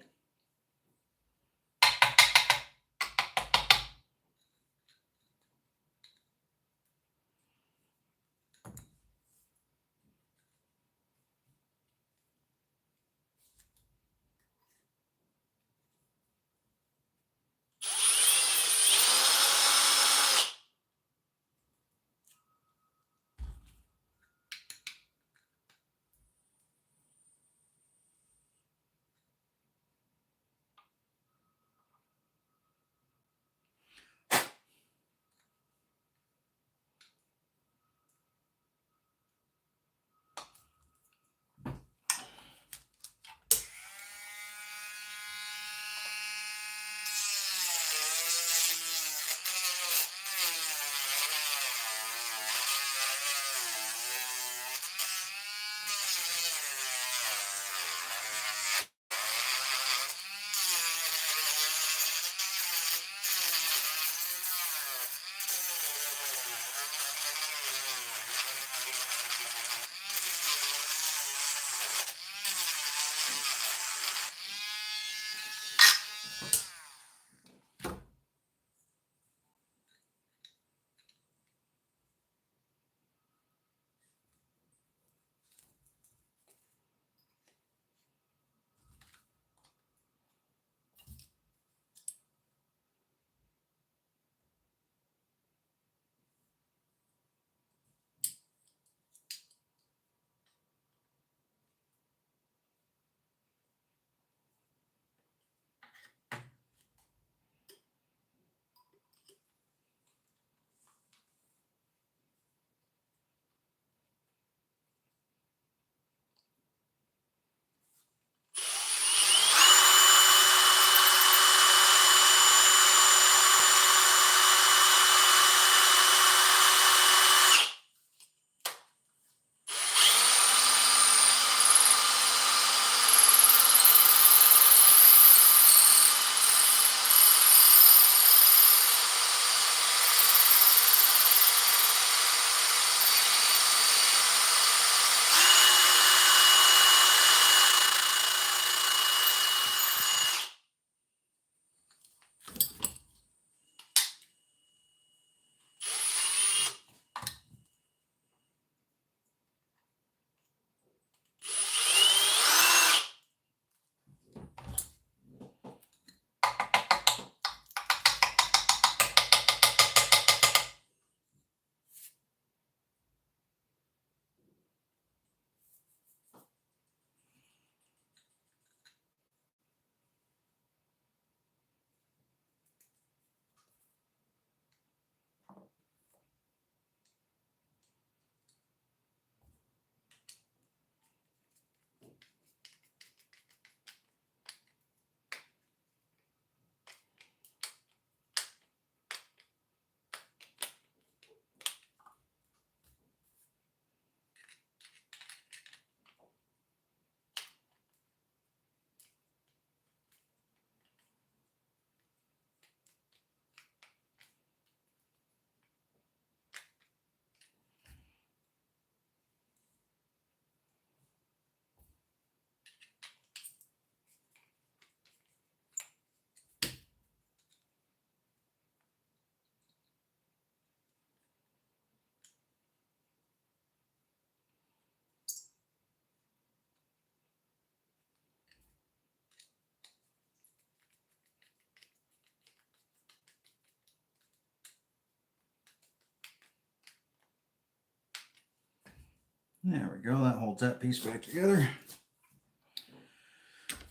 There we go. That holds that piece back together.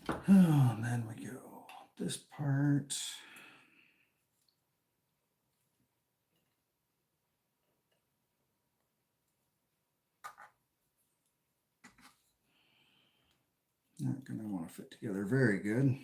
Oh, and then we go this part. Not going to want to fit together very good.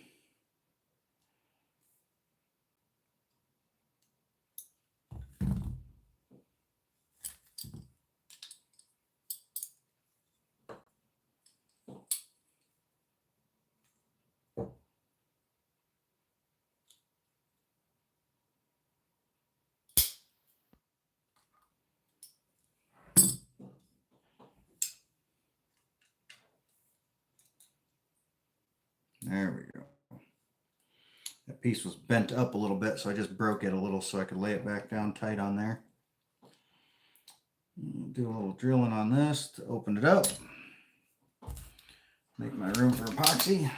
There we go. That piece was bent up a little bit, so I just broke it a little so I could lay it back down tight on there. Do a little drilling on this to open it up. Make my room for epoxy.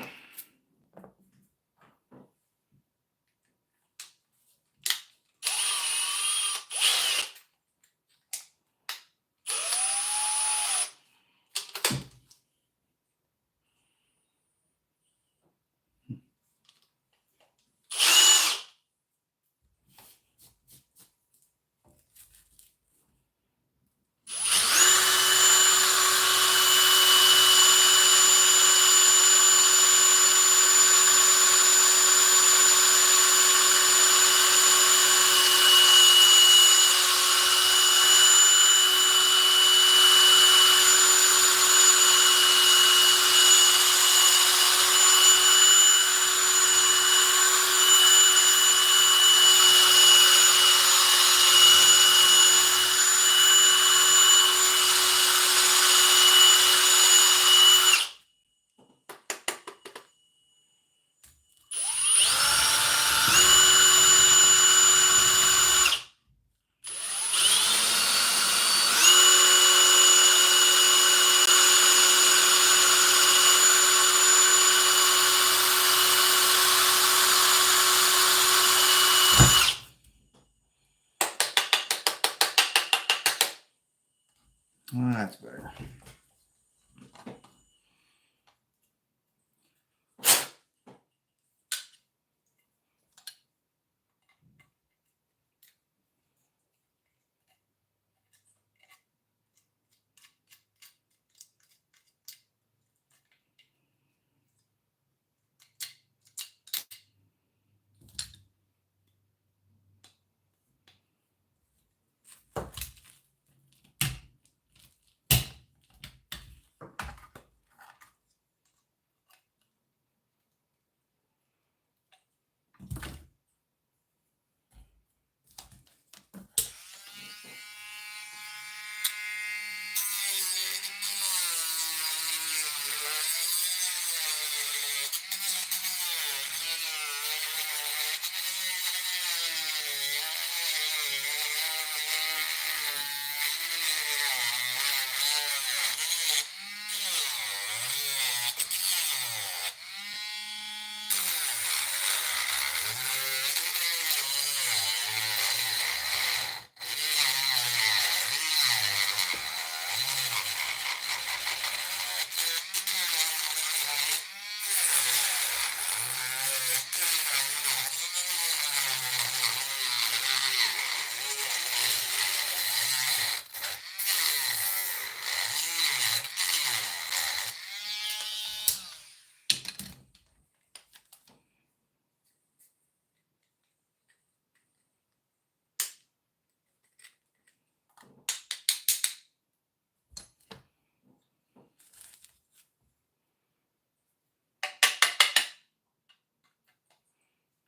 Well, that's better.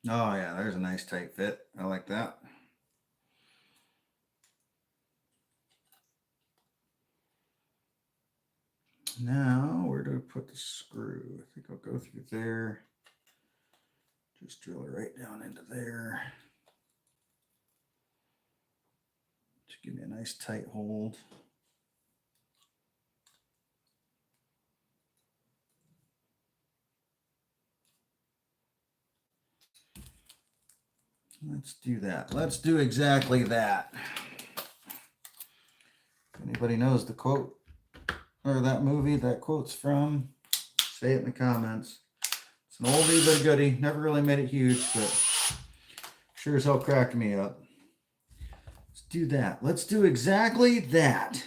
Oh yeah, there's a nice tight fit. I like that. Now, where do I put the screw? I think I'll go through there. Just drill it right down into there. Just give me a nice tight hold. Let's do that. Let's do exactly that. If anybody knows the quote, or that movie that quote's from? Say it in the comments. It's an oldie but a goodie. Never really made it huge, but sure as hell cracked me up. Let's do that. Let's do exactly that.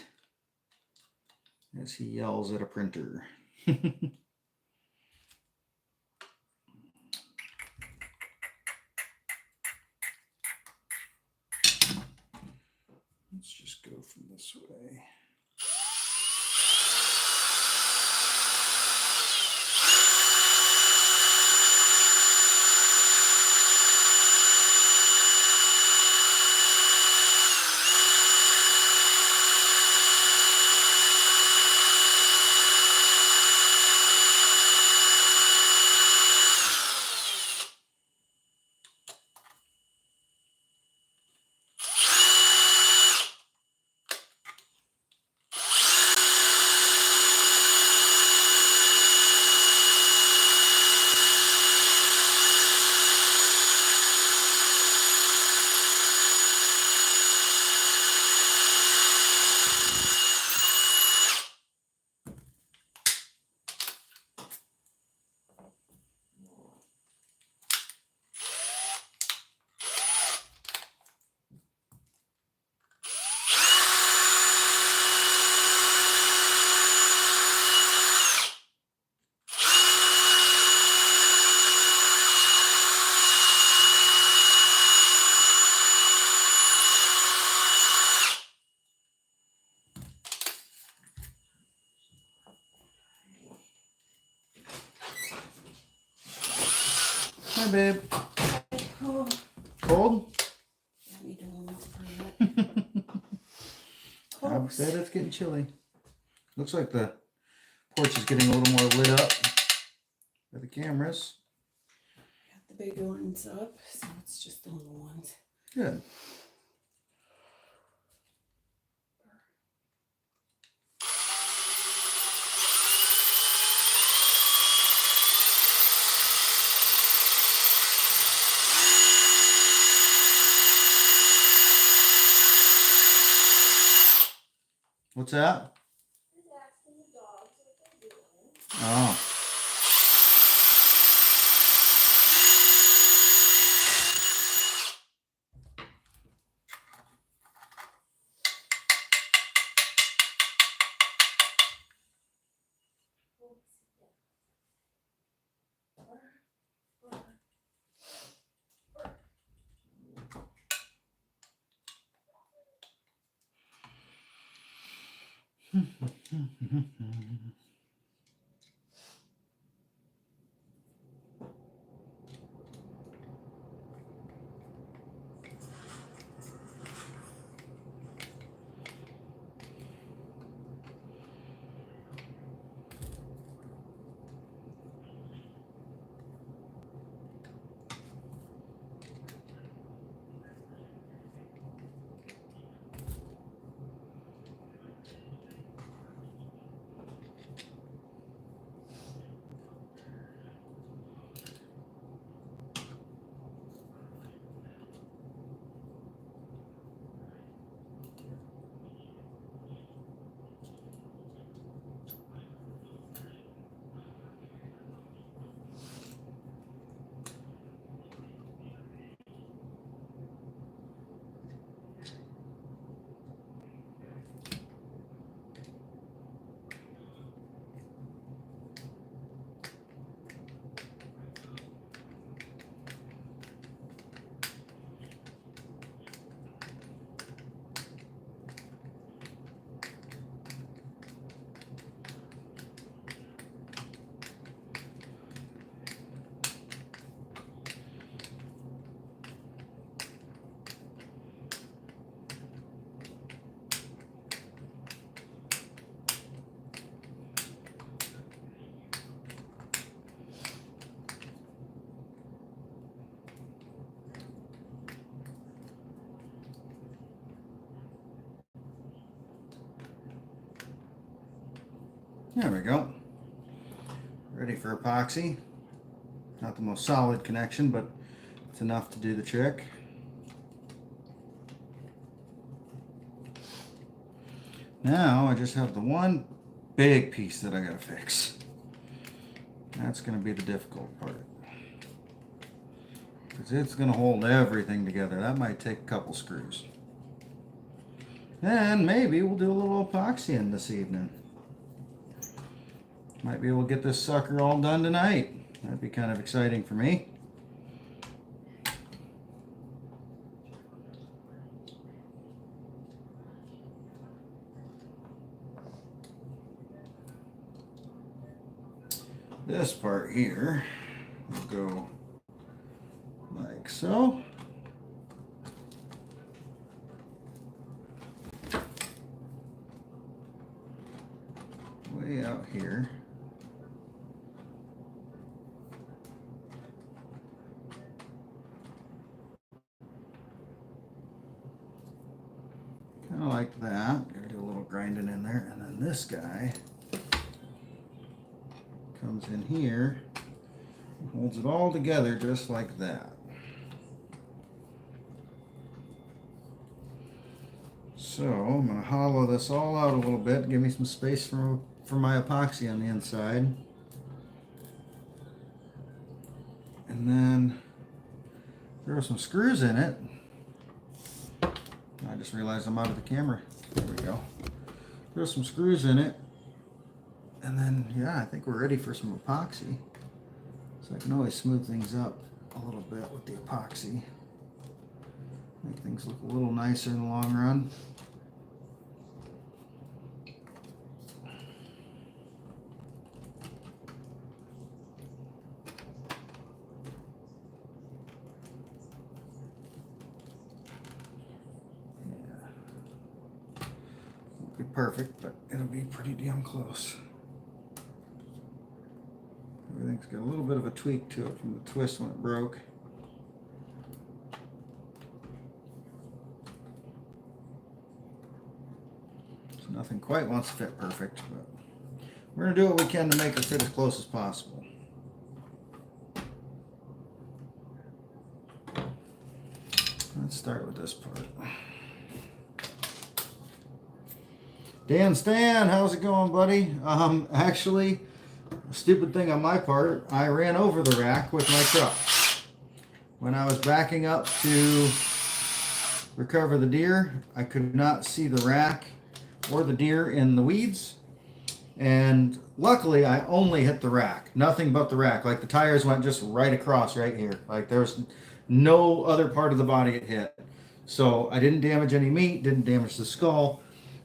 As he yells at a printer. Let's just go from this way. Hi, babe.
Oh,
Cold?
let me do one for
I
that.
bet it's getting chilly. Looks like the porch is getting a little more lit up by the cameras.
Got the big ones up, so it's just the little ones.
Good. What's that? Oh. There we go. Ready for epoxy. Not the most solid connection, but it's enough to do the trick. Now I just have the one big piece that I gotta fix. That's gonna be the difficult part. Because it's gonna hold everything together. That might take a couple screws. And maybe we'll do a little epoxy in this evening. Might be able to get this sucker all done tonight. That'd be kind of exciting for me. This part here will go like so. Way out here. Kind of like that. Gotta do a little grinding in there. And then this guy comes in here and holds it all together just like that. So I'm going to hollow this all out a little bit, give me some space for my epoxy on the inside. And then throw some screws in it. I just realized I'm out of the camera. There we go. Throw some screws in it. And then, yeah, I think we're ready for some epoxy. So I can always smooth things up a little bit with the epoxy. Make things look a little nicer in the long run. Yeah. Won't be perfect, but it'll be pretty damn close. Everything's got a little bit of a tweak to it from the twist when it broke. So nothing quite wants to fit perfect, but we're going to do what we can to make it fit as close as possible. Let's start with this part. Dan Stan, how's it going, buddy? Actually, a stupid thing on my part, I ran over the rack with my truck. When I was backing up to recover the deer, I could not see the rack or the deer in the weeds. And luckily, I only hit the rack. Nothing but the rack. Like the tires went just right across right here. Like there was no other part of the body it hit. So I didn't damage any meat, didn't damage the skull.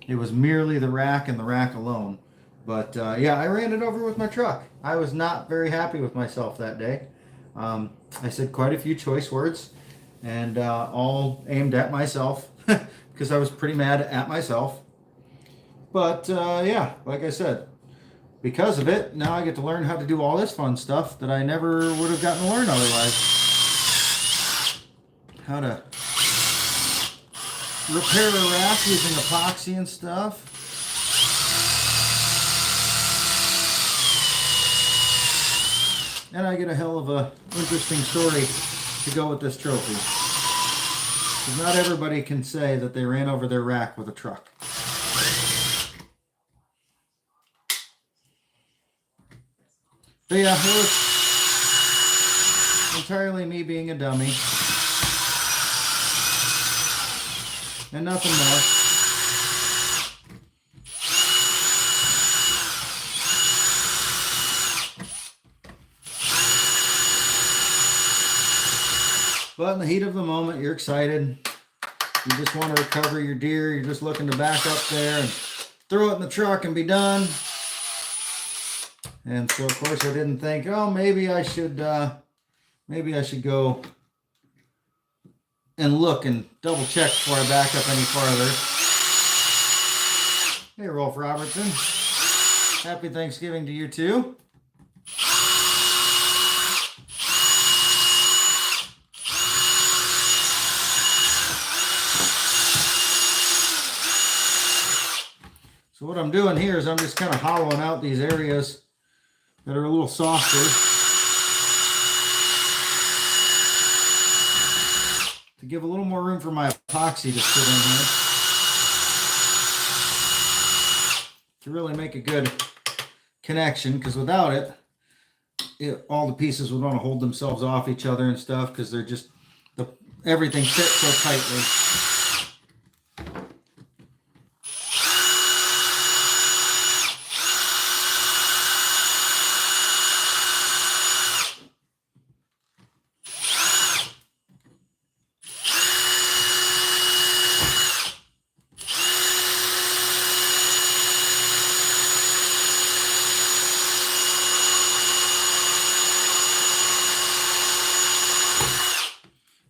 It was merely the rack and the rack alone. But yeah, I ran it over with my truck. I was not very happy with myself that day. I said quite a few choice words, and all aimed at myself because I was pretty mad at myself. But yeah, like I said, because of it, now I get to learn how to do all this fun stuff that I never would have gotten to learn otherwise. How to repair a rack using epoxy and stuff. And I get a hell of a interesting story to go with this trophy. Because not everybody can say that they ran over their rack with a truck. But yeah, it was entirely me being a dummy. And nothing more. But in the heat of the moment, you're excited. You just want to recover your deer. You're just looking to back up there and throw it in the truck and be done. And so, of course, I didn't think, oh, maybe I should go and look and double check before I back up any farther. Hey, Rolf Robertson. Happy Thanksgiving to you too. So what I'm doing here is I'm just kind of hollowing out these areas that are a little softer to give a little more room for my epoxy to sit in here. to really make a good connection, because without it, all the pieces would want to hold themselves off each other and stuff, because they're just, everything fits so tightly.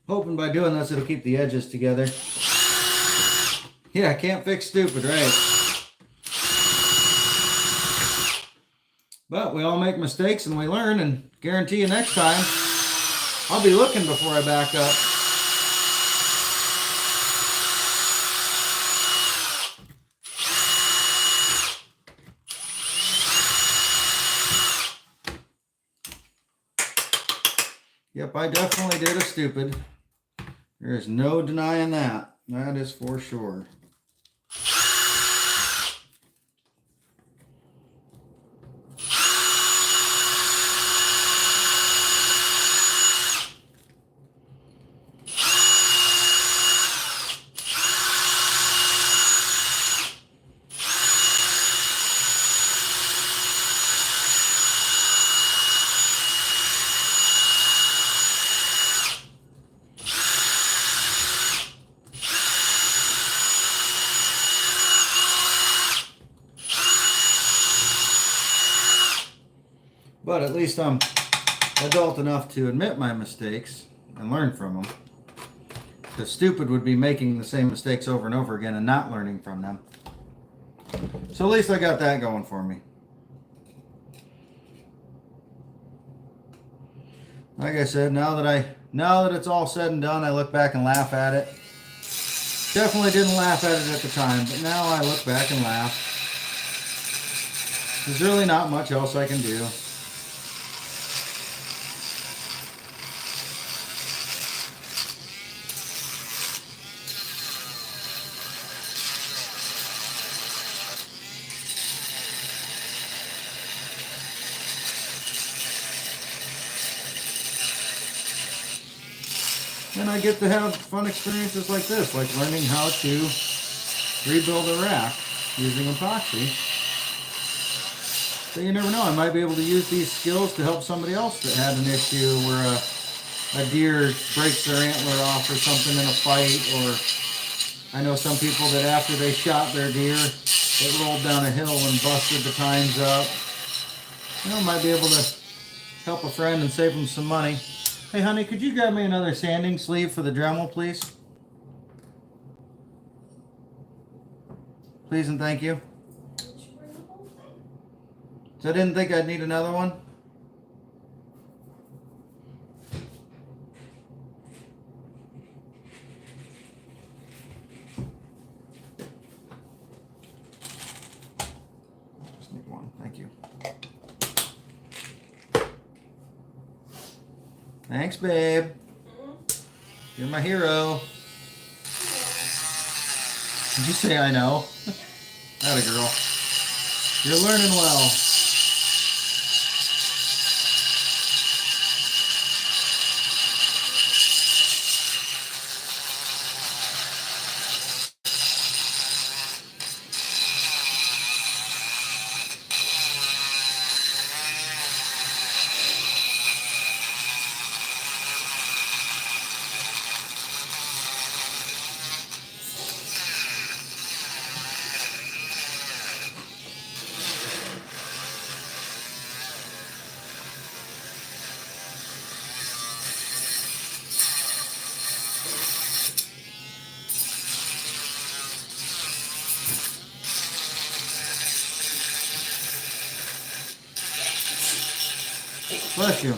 Hoping by doing this it'll keep the edges together. Yeah, can't fix stupid, right? But we all make mistakes and we learn, and guarantee you next time I'll be looking before I back up. Yep, I definitely did a stupid. There is no denying that. That is for sure. But at least I'm adult enough to admit my mistakes and learn from them. Because stupid would be making the same mistakes over and over again and not learning from them. So at least I got that going for me. Like I said, now that it's all said and done, I look back and laugh at it. Definitely didn't laugh at it at the time, but now I look back and laugh. There's really not much else I can do. And I get to have fun experiences like this, like learning how to rebuild a rack using epoxy. So you never know, I might be able to use these skills to help somebody else that had an issue where a deer breaks their antler off or something in a fight, or I know some people that after they shot their deer, it rolled down a hill and busted the tines up. You know, might be able to help a friend and save them some money. Hey honey, could you grab me another sanding sleeve for the Dremel, please? Please and thank you. So I didn't think I'd need another one. Just need one, thank you. Thanks, babe. You're my hero. Did you say I know? Atta girl. You're learning well. Bless you.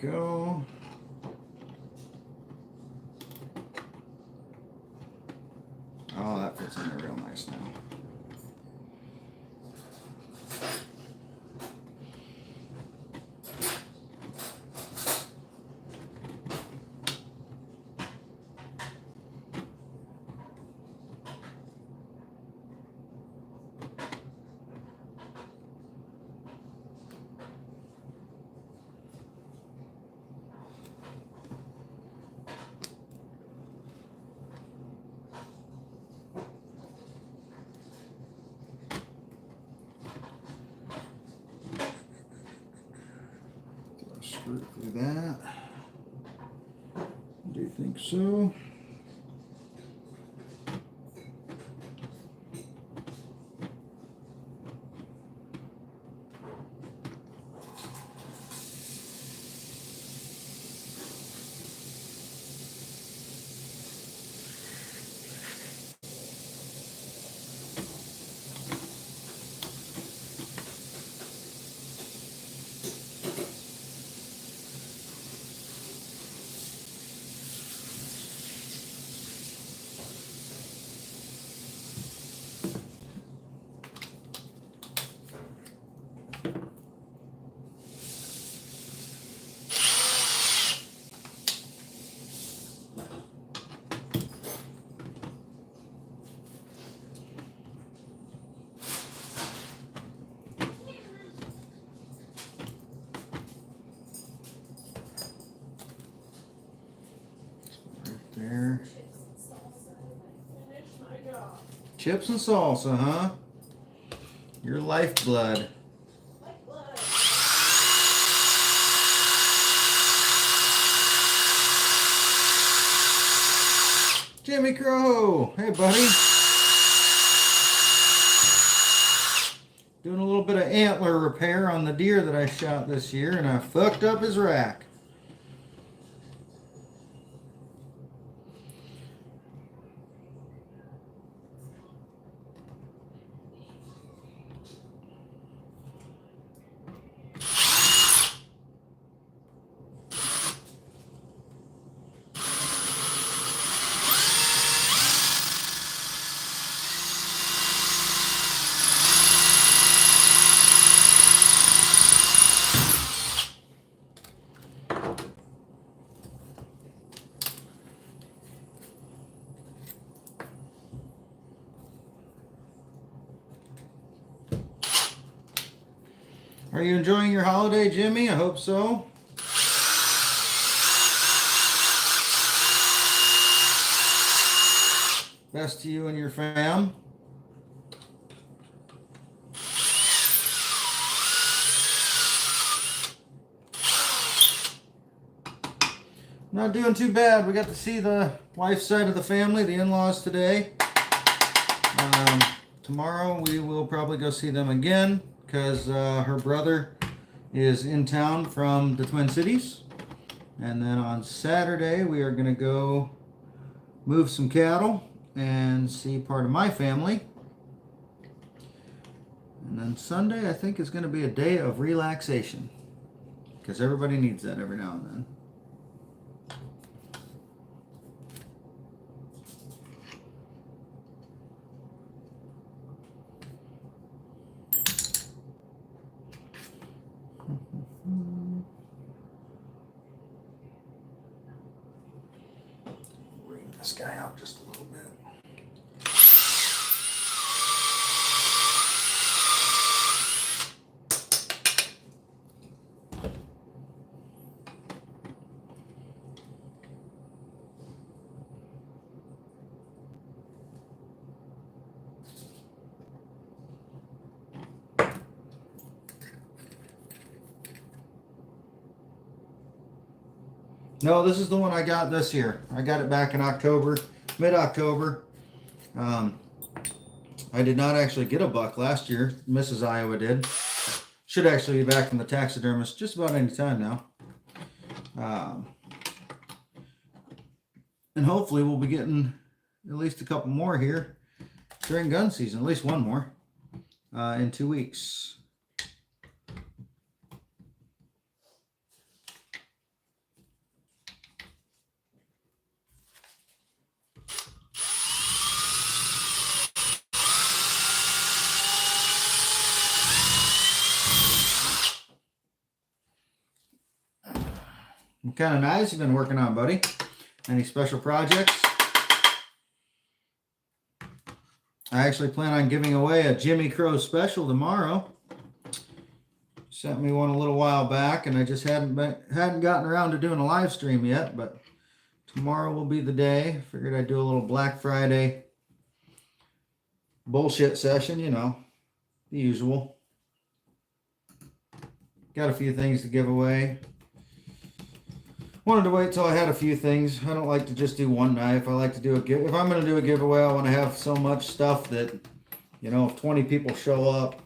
Go. Oh, that fits in there real nice now. for that. Do you think so? There. Chips and salsa, huh? Your lifeblood. Jimmy Crow! Hey, buddy. Doing a little bit of antler repair on the deer that I shot this year, and I fucked up his rack. Are you enjoying your holiday, Jimmy? I hope so. Best to you and your fam. Not doing too bad. We got to see the wife's side of the family, the in-laws today. Tomorrow we will probably go see them again because her brother is in town from the Twin Cities. And then on Saturday we are going to go move some cattle and see part of my family. And then Sunday I think is going to be a day of relaxation because everybody needs that every now and then. Bring this guy out just a little bit. No, this is the one I got this year. I got it back in October, mid-October. I did not actually get a buck last year. Mrs. Iowa did. Should actually be back from the taxidermist just about any time now. And hopefully we'll be getting at least a couple more here during gun season. At least one more in 2 weeks. What kind of knives you been working on, buddy? Any special projects? I actually plan on giving away a Jimmy Crow special tomorrow. Sent me one a little while back, and I just hadn't gotten around to doing a live stream yet. But tomorrow will be the day. Figured I'd do a little Black Friday bullshit session. You know, the usual. Got a few things to give away. Wanted to wait till I had a few things. I don't like to just do one knife. I like to do a give. If I'm going to do a giveaway, I want to have so much stuff that, you know, if 20 people show up,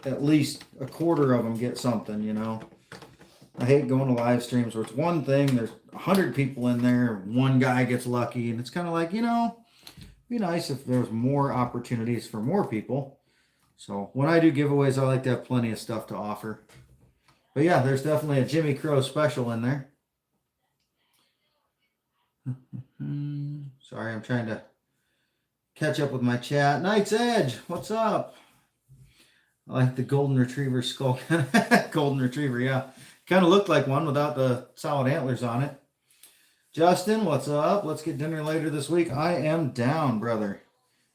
at least a quarter of them get something, you know. I hate going to live streams where it's one thing, there's 100 people in there, one guy gets lucky, and it's kind of like, you know, it'd be nice if there was more opportunities for more people. So when I do giveaways, I like to have plenty of stuff to offer. But yeah, there's definitely a Jimmy Crow special in there. Sorry, I'm trying to catch up with my chat. Knight's Edge, what's up? I like the golden retriever skull. Golden retriever, yeah. Kind of looked like one without the solid antlers on it. Justin, what's up? Let's get dinner later this week. I am down, brother.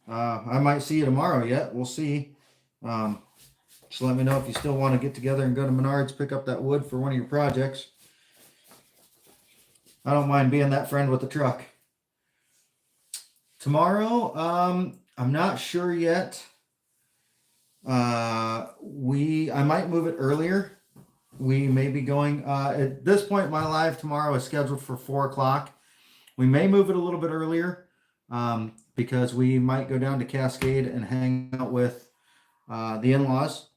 I might see you tomorrow yet. We'll see. Just let me know if you still want to get together and go to Menards, pick up that wood for one of your projects. I don't mind being that friend with the truck. Tomorrow, I'm not sure yet. I might move it earlier. We may be going, at this point, my live tomorrow is scheduled for 4 o'clock. We may move it a little bit earlier because we might go down to Cascade and hang out with the in-laws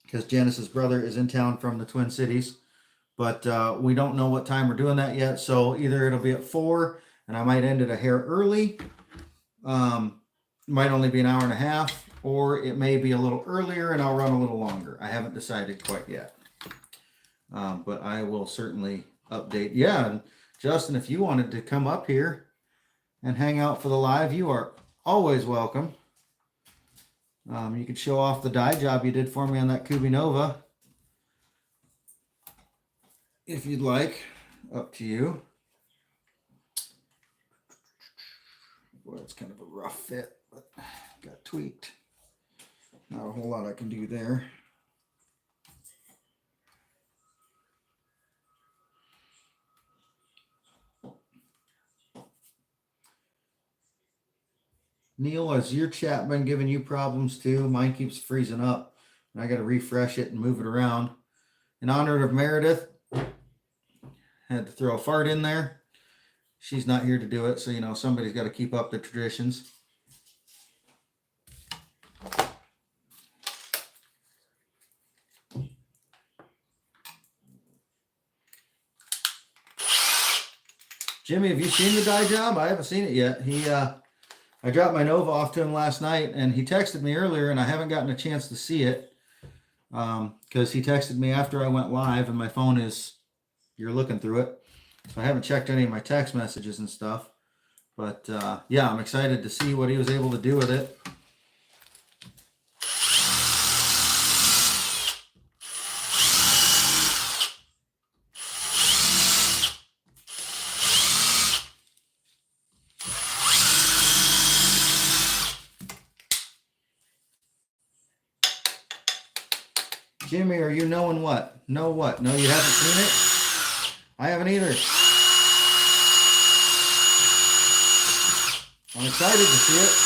because Janice's brother is in town from the Twin Cities. But we don't know what time we're doing that yet. So either it'll be at 4 and I might end it a hair early. Might only be an hour and a half, or it may be a little earlier and I'll run a little longer. I haven't decided quite yet. But I will certainly update. Yeah, and Justin, if you wanted to come up here and hang out for the live, you are always welcome. You could show off the dye job you did for me on that Kubinova. If you'd like, up to you. Boy, it's kind of a rough fit, but got tweaked. Not a whole lot I can do there. Neil, has your chat been giving you problems too? Mine keeps freezing up, and I got to refresh it and move it around. In honor of Meredith, had to throw a fart in there. She's not here to do it, so you know somebody's got to keep up the traditions. Jimmy, have you seen the dye job? I haven't seen it yet. I dropped my Nova off to him last night, and he texted me earlier, and I haven't gotten a chance to see it because he texted me after I went live, and my phone is, you're looking through it. So I haven't checked any of my text messages and stuff. But yeah, I'm excited to see what he was able to do with it. Jimmy, are you knowing what? Know what? No, you haven't seen it? I haven't either. I'm excited to see it.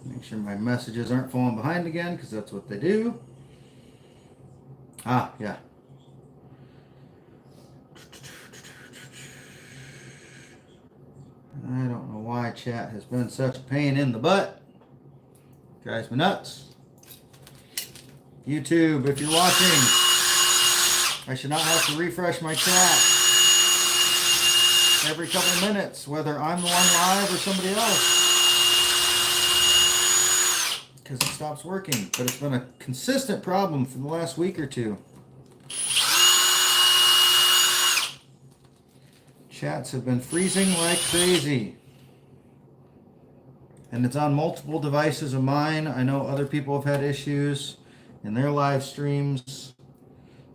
Make sure my messages aren't falling behind again, because that's what they do. Ah, yeah. I don't know why chat has been such a pain in the butt. Drives me nuts. YouTube, if you're watching, I should not have to refresh my chat. every couple minutes, whether I'm the one live or somebody else, because it stops working. But it's been a consistent problem for the last week or two. Chats have been freezing like crazy. And it's on multiple devices of mine. I know other people have had issues in their live streams.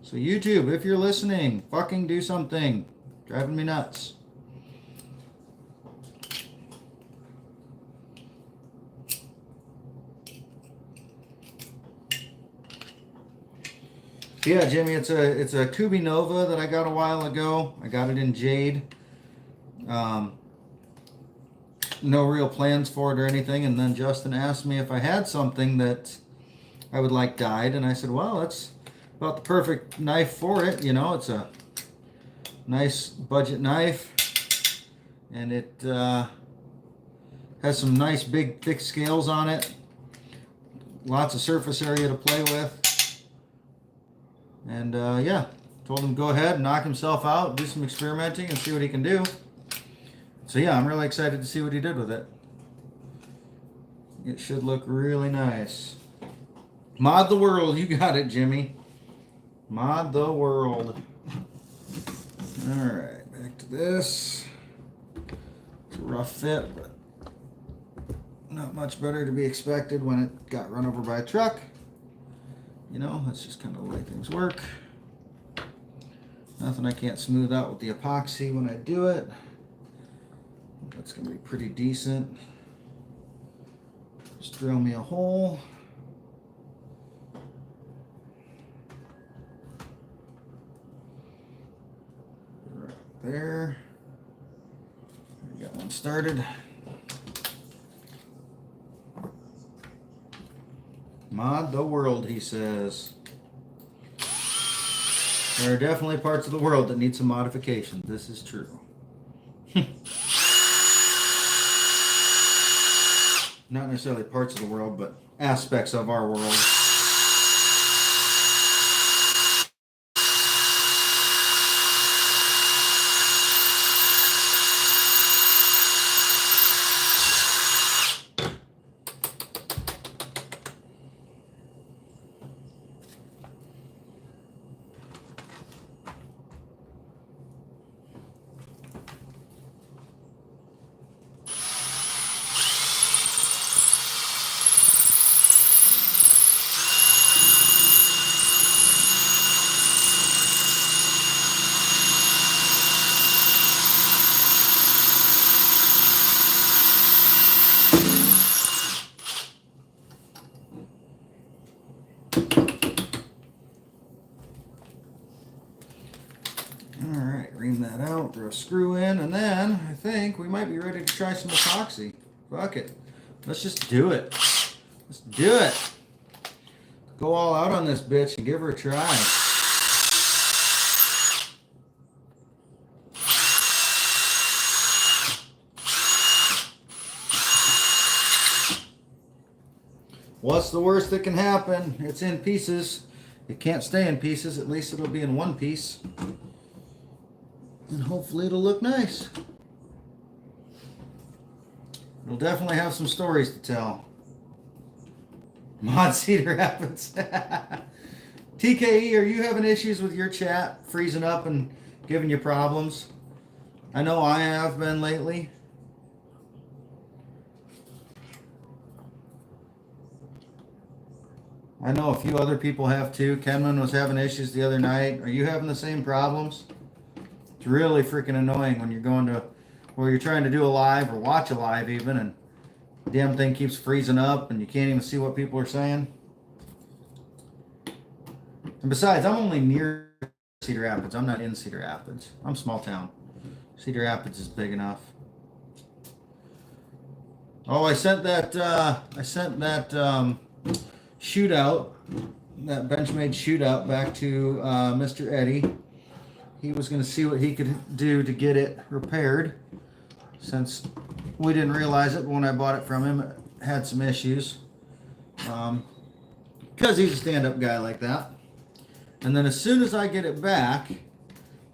So YouTube, if you're listening, fucking do something. Driving me nuts. Yeah, Jimmy, it's a Kubi Nova that I got a while ago. I got it in jade. No real plans for it or anything. And then Justin asked me if I had something that I would like dyed, and I said, well, that's about the perfect knife for it. You know, it's a nice budget knife, and it has some nice big thick scales on it, lots of surface area to play with. And yeah, told him to go ahead and knock himself out, do some experimenting and see what he can do. So yeah, I'm really excited to see what he did with it. It should look really nice. Mod the world, you got it, Jimmy. Mod the world. Alright, back to this. It's a rough fit, but not much better to be expected when it got run over by a truck. You know, that's just kind of the way things work. Nothing I can't smooth out with the epoxy when I do it. That's going to be pretty decent. Just drill me a hole. Right there. I got one started. Mod the world, he says. There are definitely parts of the world that need some modification. This is true. Not necessarily parts of the world, but aspects of our world. Ream that out, throw a screw in, and then I think we might be ready to try some epoxy. Fuck it. Let's just do it. Let's do it. Go all out on this bitch and give her a try. What's the worst that can happen? It's in pieces. It can't stay in pieces. At least it'll be in one piece. And hopefully it'll look nice. It'll definitely have some stories to tell. Mod Cedar Rapids. TKE, are you having issues with your chat freezing up and giving you problems? I know I have been lately. I know a few other people have too. Kenman was having issues the other night. Are you having the same problems? It's really freaking annoying when you're going to, or you're trying to do a live or watch a live even, and the damn thing keeps freezing up and you can't even see what people are saying. And besides, I'm only near Cedar Rapids. I'm not in Cedar Rapids. I'm small town. Cedar Rapids is big enough. Oh, I sent that shootout, that Benchmade shootout back to Mr. Eddie. He was going to see what he could do to get it repaired, since we didn't realize it, but when I bought it from him, it had some issues. Because he's a stand-up guy like that. And then as soon as I get it back,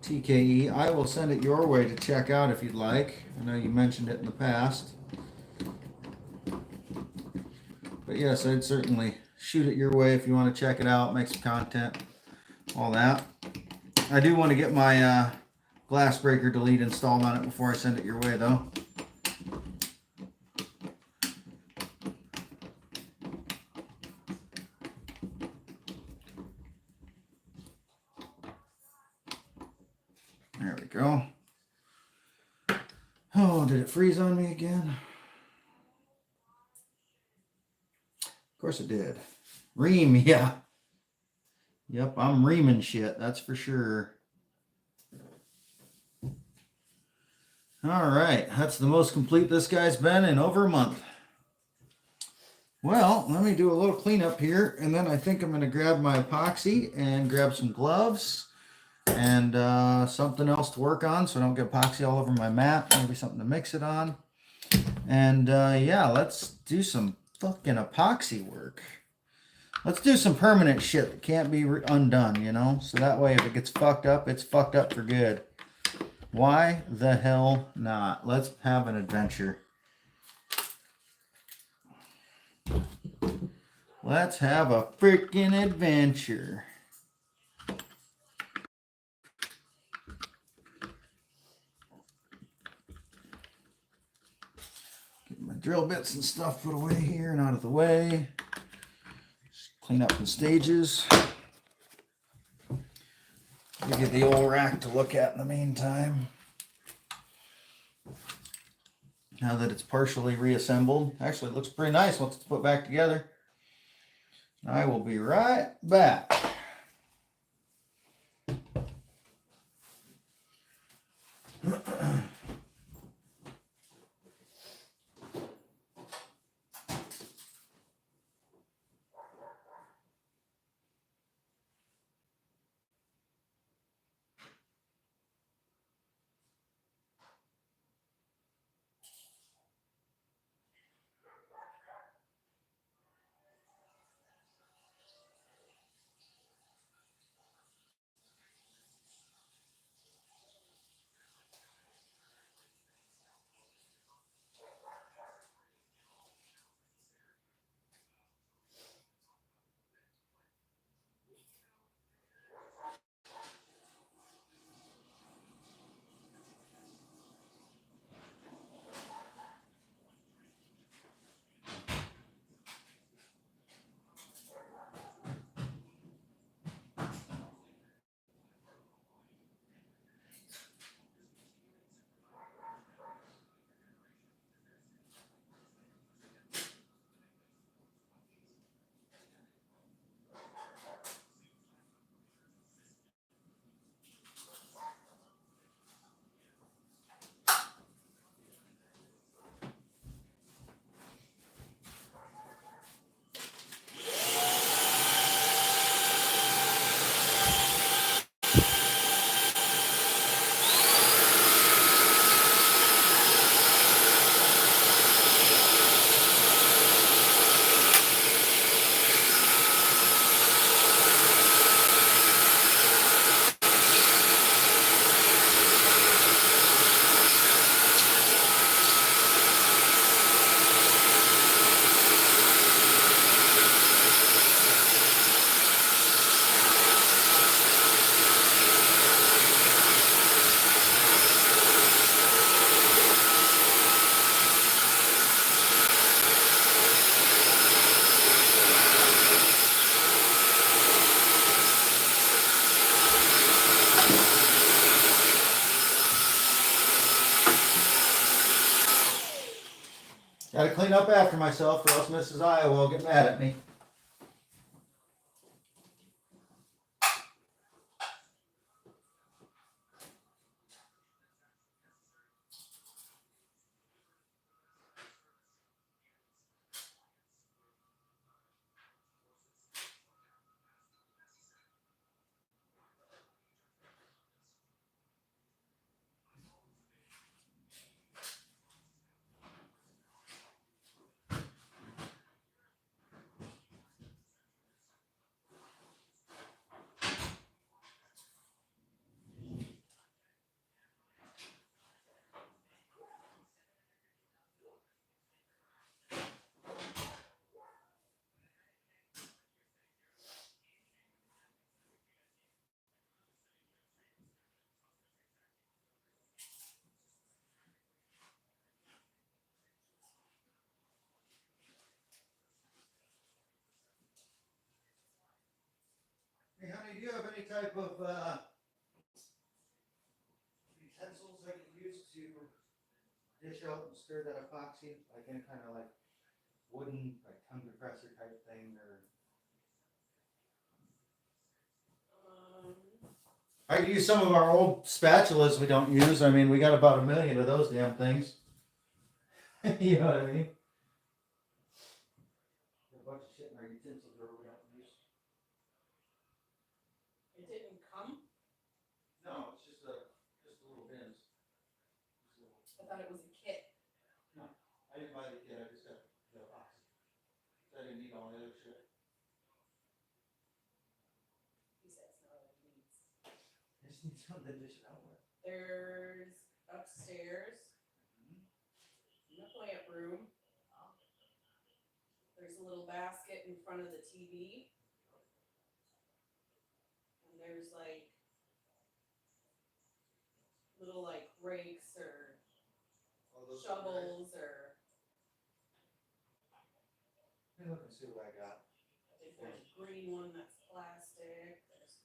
TKE. I will send it your way to check out if you'd like. I know you mentioned it in the past. But yes, I'd certainly shoot it your way if you want to check it out, make some content, all that. I do want to get my glass breaker delete installed on it before I send it your way, though. There we go. Oh, did it freeze on me again? Of course it did. Ream, yeah. Yep, I'm reaming shit, that's for sure. All right, that's the most complete this guy's been in over a month. Well, let me do a little cleanup here, and then I think I'm going to grab my epoxy and grab some gloves and something else to work on so I don't get epoxy all over my mat. Maybe something to mix it on. And yeah, let's do some fucking epoxy work. Let's do some permanent shit that can't be undone, you know? So that way if it gets fucked up, it's fucked up for good. Why the hell not? Let's have an adventure. Let's have a freaking adventure. Get my drill bits and stuff put away here and out of the way. Just clean up the stages. We get the old rack to look at in the meantime. Now that it's partially reassembled. Actually, it looks pretty nice once it's put back together. I will be right back. Gotta clean up after myself or else Mrs. Iowa will get mad at me. you have any type of utensils that you use to dish out and stir that epoxy? Like any kind of like wooden, like tongue depressor type thing, or I could use some of our old spatulas we don't use. I mean, we got about 1 million of those damn things. You know what I mean? A bunch of shit in our utensil drawer we don't use.
It didn't come?
No, it's just little bins.
I thought it was a kit.
No, I didn't buy the kit. I just got the epoxy. I didn't need all the other shit.
He says no, it needs.
I just need something to dish it out with.
There's upstairs in the plant room. There's a little basket in front of the TV. And there's like little like rakes or shovels or.
Let me look and see what I got.
I think there's a green one that's plastic. There's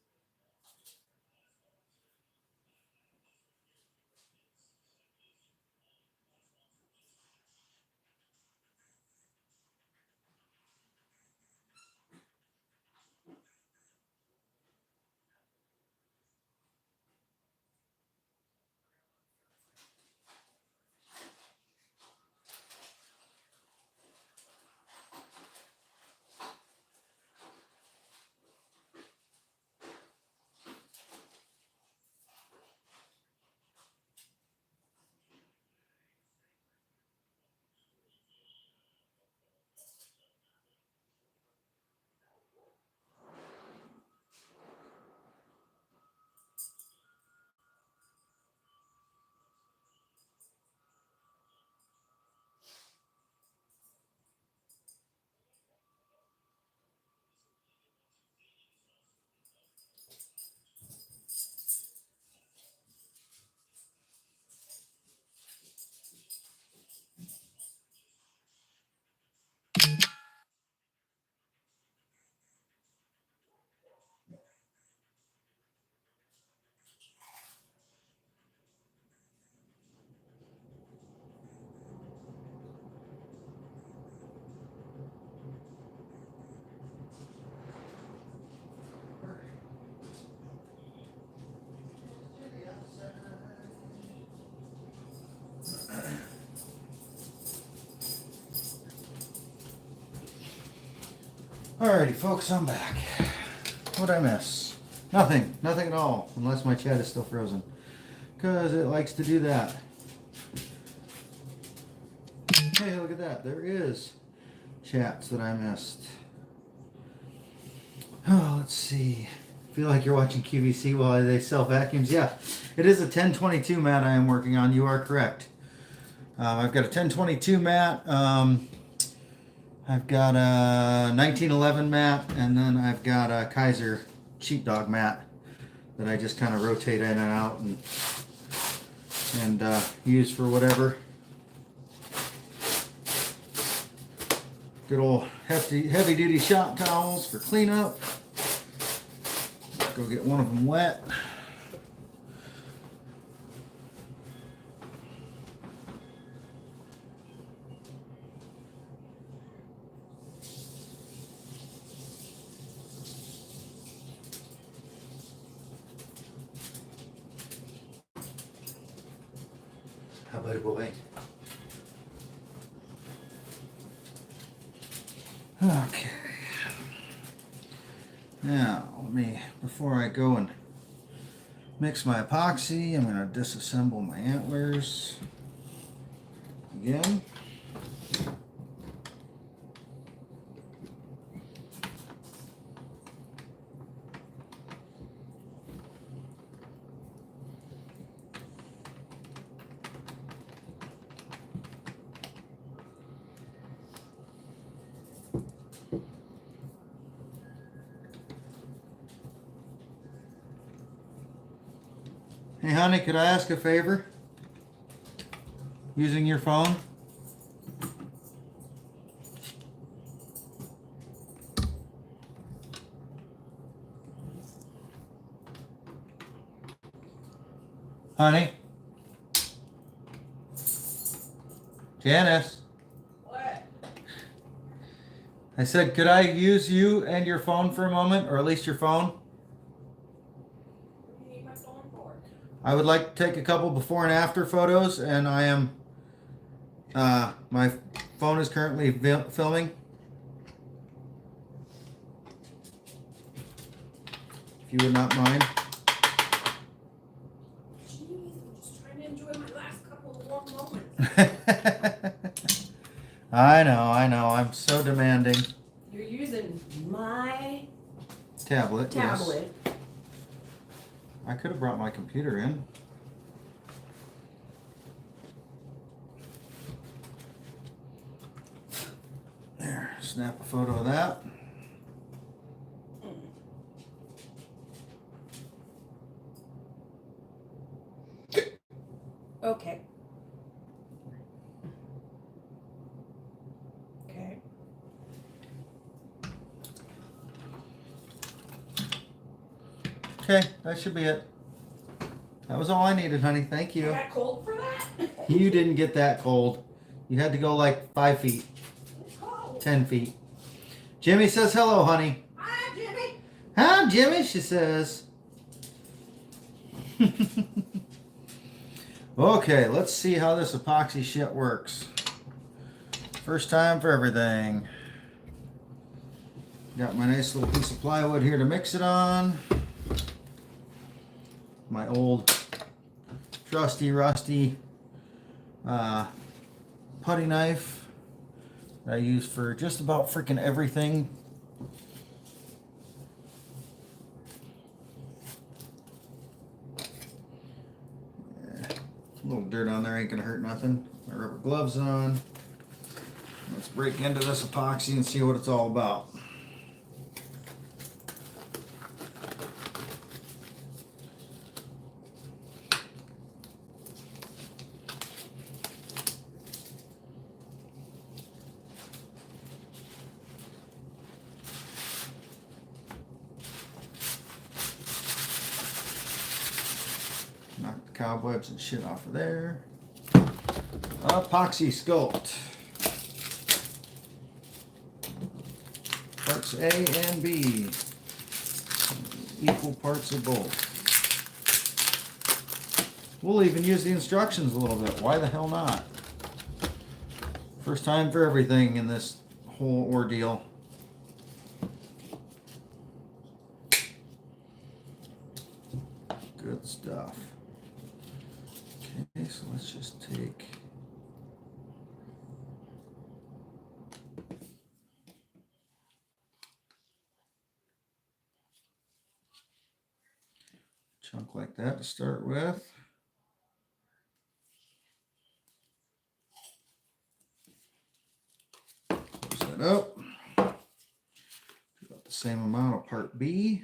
Alrighty, folks, I'm back. What'd I miss? Nothing. Nothing at all. Unless my chat is still frozen. Because it likes to do that. Hey, look at that. There is chats that I missed. Oh, let's see. Feel like you're watching QVC while they sell vacuums? Yeah, it is a 1022 mat I am working on. You are correct. I've got a 1022 mat. I've got a 1911 mat, and then I've got a Kaiser sheepdog mat that I just kind of rotate in and out and use for whatever. Good old heavy duty shop towels for cleanup. Let's go get one of them wet. How about it, boy? Okay. Now, before I go and mix my epoxy, I'm going to disassemble my antlers again. Hey honey, could I ask a favor? Using your phone? Honey? Janice?
What?
I said, could I use you and your phone for a moment, or at least your phone?
What do you need my phone for?
I would like to take a couple before and after photos, and I am, my phone is currently filming. If you would not mind.
Jeez, I'm just trying to enjoy my last couple of warm moments.
I know, I'm so demanding.
You're using my
Tablet, yes.
tablet.
I could have brought my computer in. There, snap a photo of that.
Okay. Okay.
Okay, that should be it. That was all I needed, honey. Thank
I
you.
got cold for that?
You didn't get that cold. You had to go like 5 feet,
It's cold.
10 feet. Jimmy says hello, honey.
Hi, Jimmy.
Hi, Jimmy, she says. Okay, let's see how this epoxy shit works. First time for everything. Got my nice little piece of plywood here to mix it on. My old trusty, rusty putty knife that I use for just about freaking everything. A little dirt on there ain't gonna hurt nothing. My rubber gloves on. Let's break into this epoxy and see what it's all about. Knock the cobwebs and shit off of there. Epoxy sculpt. Parts A and B. Equal parts of both. We'll even use the instructions a little bit. Why the hell not? First time for everything in this whole ordeal. Good stuff. Okay, so let's just take a chunk like that to start with. Close that up. Do about the same amount of part B.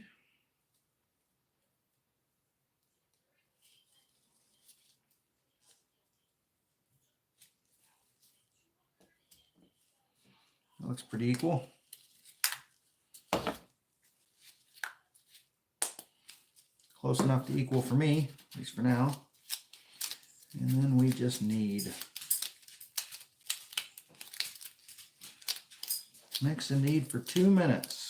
That looks pretty equal. Close enough to equal for me, at least for now. And then we just need mix and knead for 2 minutes.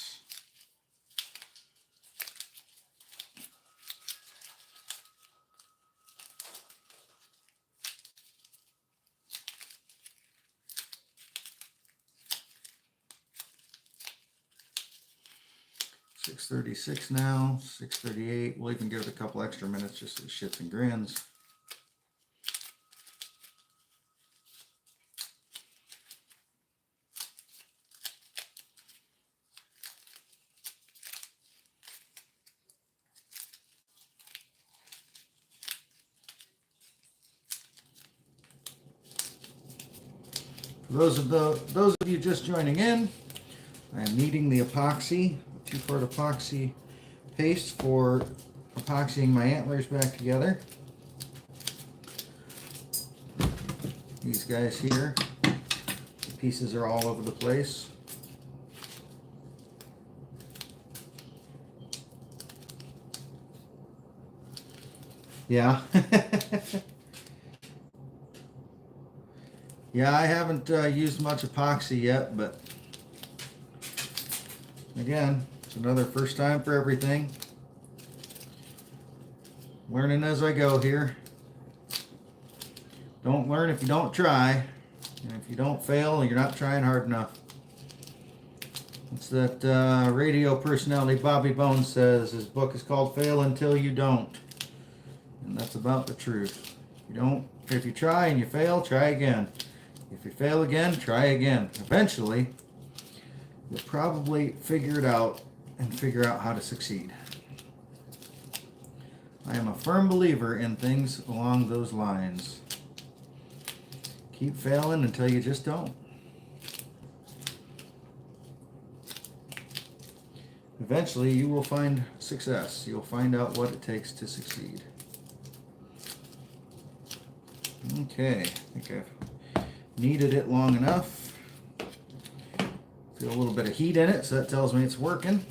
.36 now, 6:38. We'll even give it a couple extra minutes just so it shits and grins. For those of you just joining in, I'm kneading the epoxy, 2-part epoxy paste for epoxying my antlers back together. These guys here, the pieces are all over the place. Yeah. Yeah, I haven't used much epoxy yet, but again, it's another first time for everything. Learning as I go here. Don't learn if you don't try. And if you don't fail, you're not trying hard enough. It's that radio personality Bobby Bones says. His book is called Fail Until You Don't. And that's about the truth. If you try and you fail, try again. If you fail again, try again. Eventually, you'll probably figure it out and figure out how to succeed. I am a firm believer in things along those lines. Keep failing until you just don't. Eventually, you will find success. You'll find out what it takes to succeed. Okay, I think I've kneaded it long enough. Feel a little bit of heat in it, so that tells me it's working.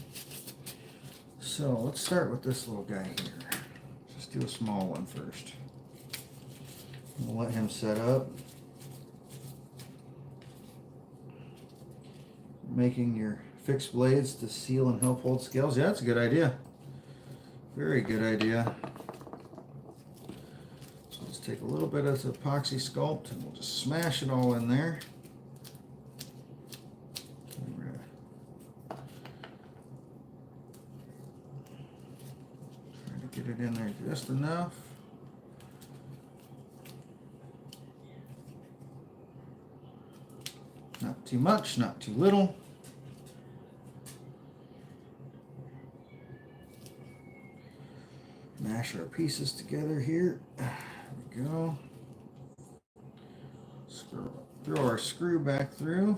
So let's start with this little guy here. Just do a small one first. We'll let him set up. Making your fixed blades to seal and help hold scales. Yeah, that's a good idea. Very good idea. So let's take a little bit of the epoxy sculpt and we'll just smash it all in there. Try to get it in there just enough. Not too much, not too little. Mash our pieces together here. There we go. Throw our screw back through.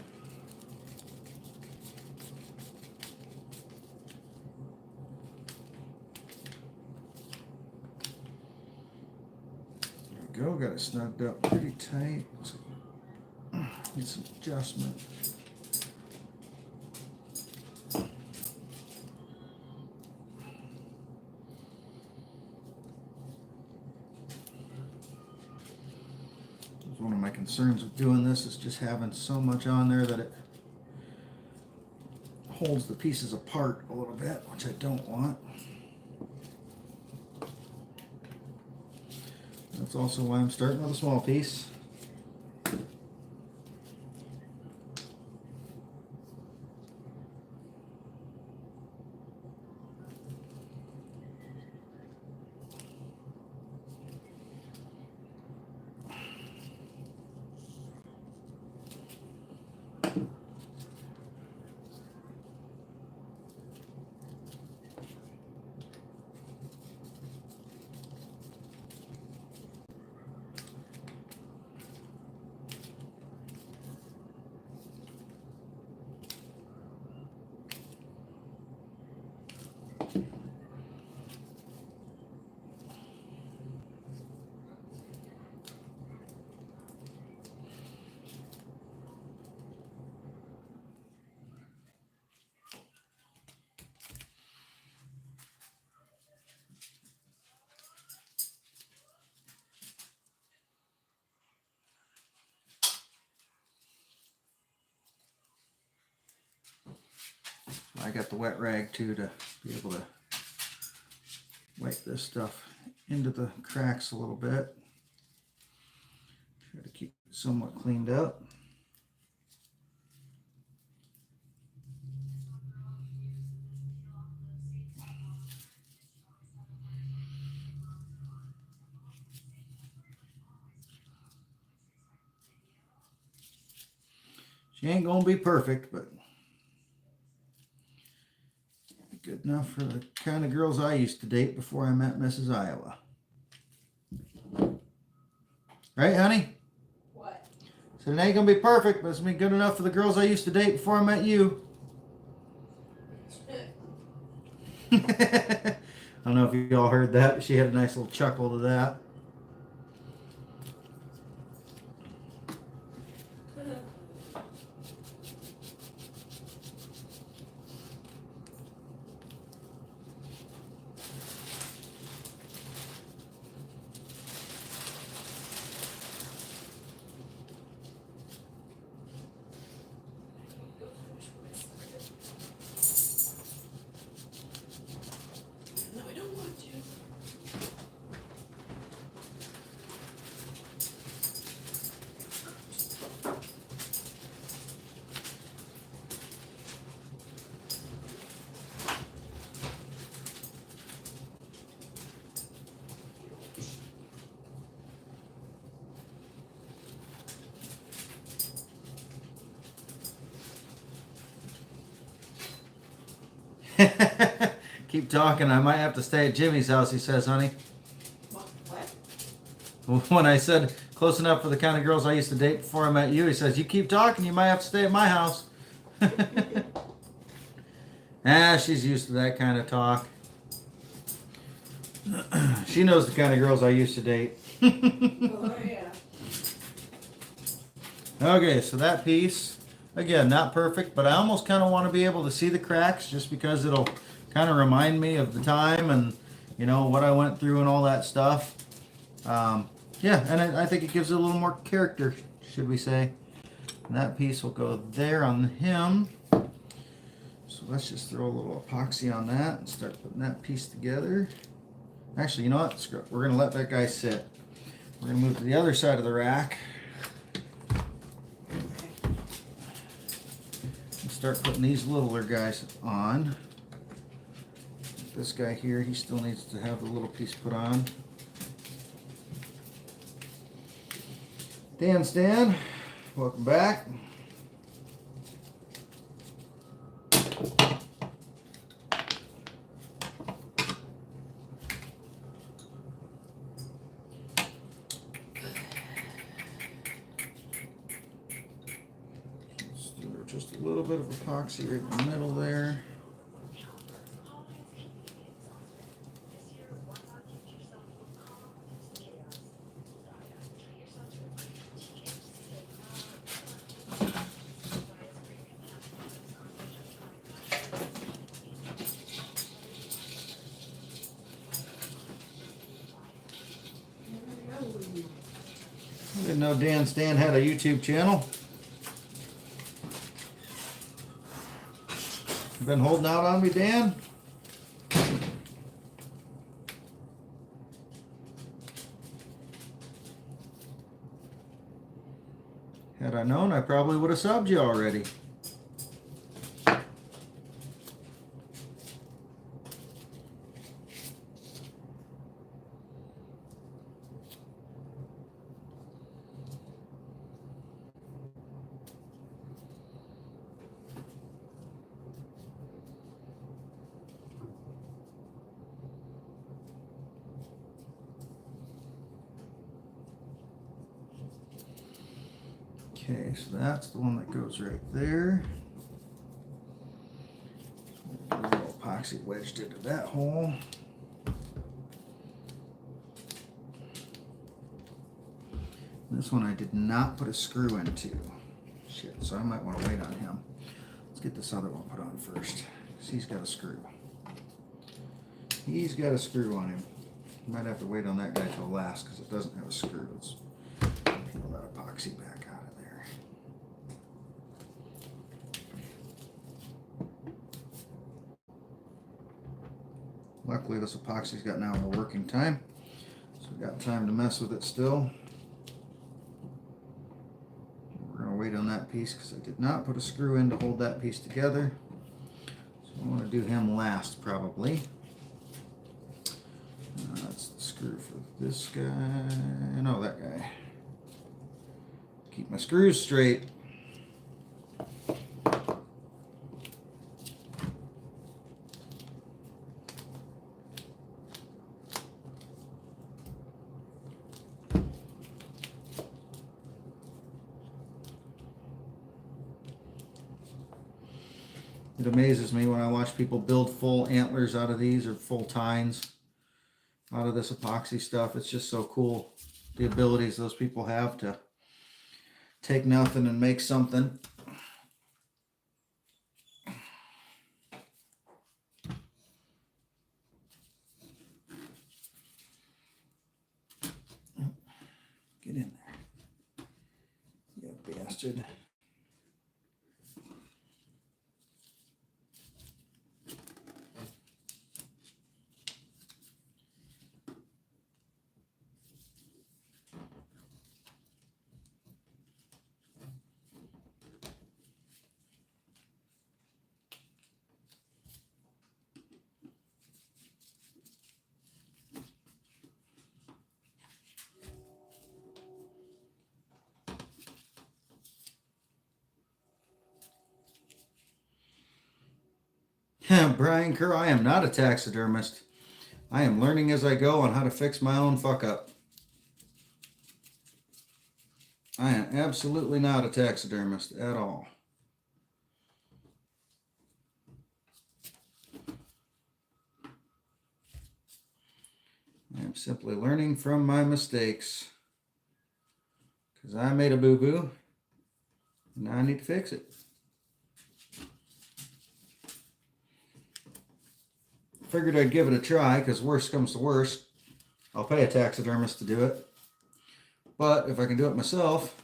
There we go. Got it snugged up pretty tight. Need some adjustment. One of my concerns with doing this is just having so much on there that it holds the pieces apart a little bit, which I don't want. That's also why I'm starting with a small piece. I got the wet rag too to be able to wipe this stuff into the cracks a little bit. Try to keep it somewhat cleaned up. She ain't gonna be perfect, but good enough for the kind of girls I used to date before I met Mrs. Iowa. Right, honey?
What?
So it ain't gonna be perfect, but it's gonna be good enough for the girls I used to date before I met you. I don't know if you all heard that. She had a nice little chuckle to that. Keep talking. I might have to stay at Jimmy's house, he says, honey.
What?
When I said close enough for the kind of girls I used to date before I met you, he says, you keep talking, you might have to stay at my house. She's used to that kind of talk. She knows the kind of girls I used to date.
Oh, yeah.
Okay, so that piece, again, not perfect, but I almost kind of want to be able to see the cracks just because it'll kind of remind me of the time and, you know, what I went through and all that stuff. Yeah, and I think it gives it a little more character, should we say. And that piece will go there on him. So let's just throw a little epoxy on that and start putting that piece together. Actually, you know what? Screw it. We're going to let that guy sit. We're going to move to the other side of the rack. And start putting these littler guys on. This guy here, he still needs to have the little piece put on. Dan Stan, welcome back. Let's do just a little bit of epoxy right in the middle there. I didn't know Dan Stan had a YouTube channel. You been holding out on me, Dan? Had I known, I probably would have subbed you already. Okay, so that's the one that goes right there. A little epoxy wedged into that hole. This one I did not put a screw into. Shit, so I might want to wait on him. Let's get this other one put on first, because he's got a screw. He's got a screw on him. Might have to wait on that guy till last, because it doesn't have a screw. Let's peel that epoxy back out of there. Luckily, this epoxy's got now a working time, so we've got time to mess with it still. We're going to wait on that piece because I did not put a screw in to hold that piece together. So I want to do him last, probably. That's the screw for this guy. No, that guy. Keep my screws straight. It amazes me when I watch people build full antlers out of these, or full tines out of this epoxy stuff. It's just so cool, the abilities those people have to take nothing and make something. Get in there, you bastard. Brian Kerr, I am not a taxidermist. I am learning as I go on how to fix my own fuck up. I am absolutely not a taxidermist at all. I am simply learning from my mistakes. Because I made a boo-boo. Now I need to fix it. Figured I'd give it a try, because worst comes to worst, I'll pay a taxidermist to do it. But if I can do it myself,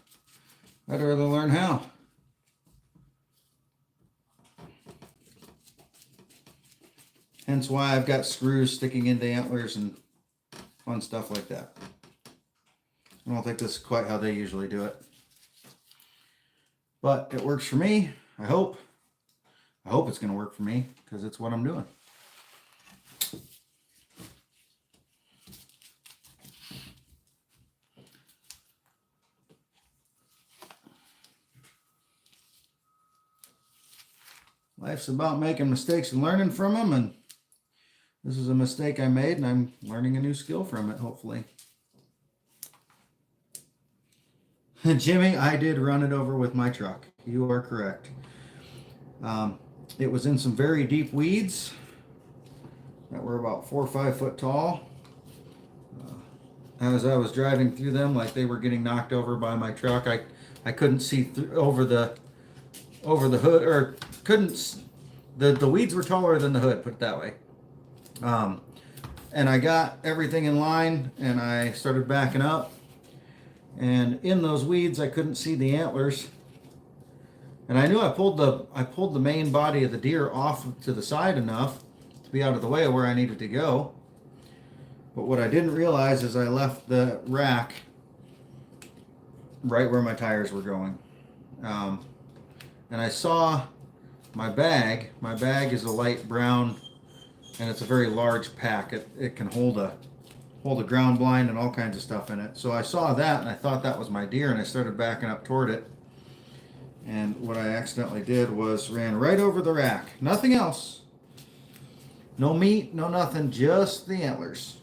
I'd rather learn how. Hence why I've got screws sticking into antlers and fun stuff like that. I don't think this is quite how they usually do it. But it works for me, I hope. I hope it's going to work for me, because it's what I'm doing. Life's about making mistakes and learning from them, and this is a mistake I made, and I'm learning a new skill from it, hopefully. Jimmy, I did run it over with my truck. You are correct. It was in some very deep weeds that were about 4 or 5 foot tall. As I was driving through them, like they were getting knocked over by my truck, I couldn't see over the hood, or couldn't. The weeds were taller than the hood, put it that way. And I got everything in line, and I started backing up. And in those weeds, I couldn't see the antlers. And I knew I pulled the main body of the deer off to the side enough to be out of the way of where I needed to go. But what I didn't realize is I left the rack right where my tires were going. And I saw my bag. My bag is a light brown, and it's a very large pack. It can hold a ground blind and all kinds of stuff in it. So I saw that, and I thought that was my deer, and I started backing up toward it. And what I accidentally did was ran right over the rack. Nothing else. No meat, no nothing, just the antlers.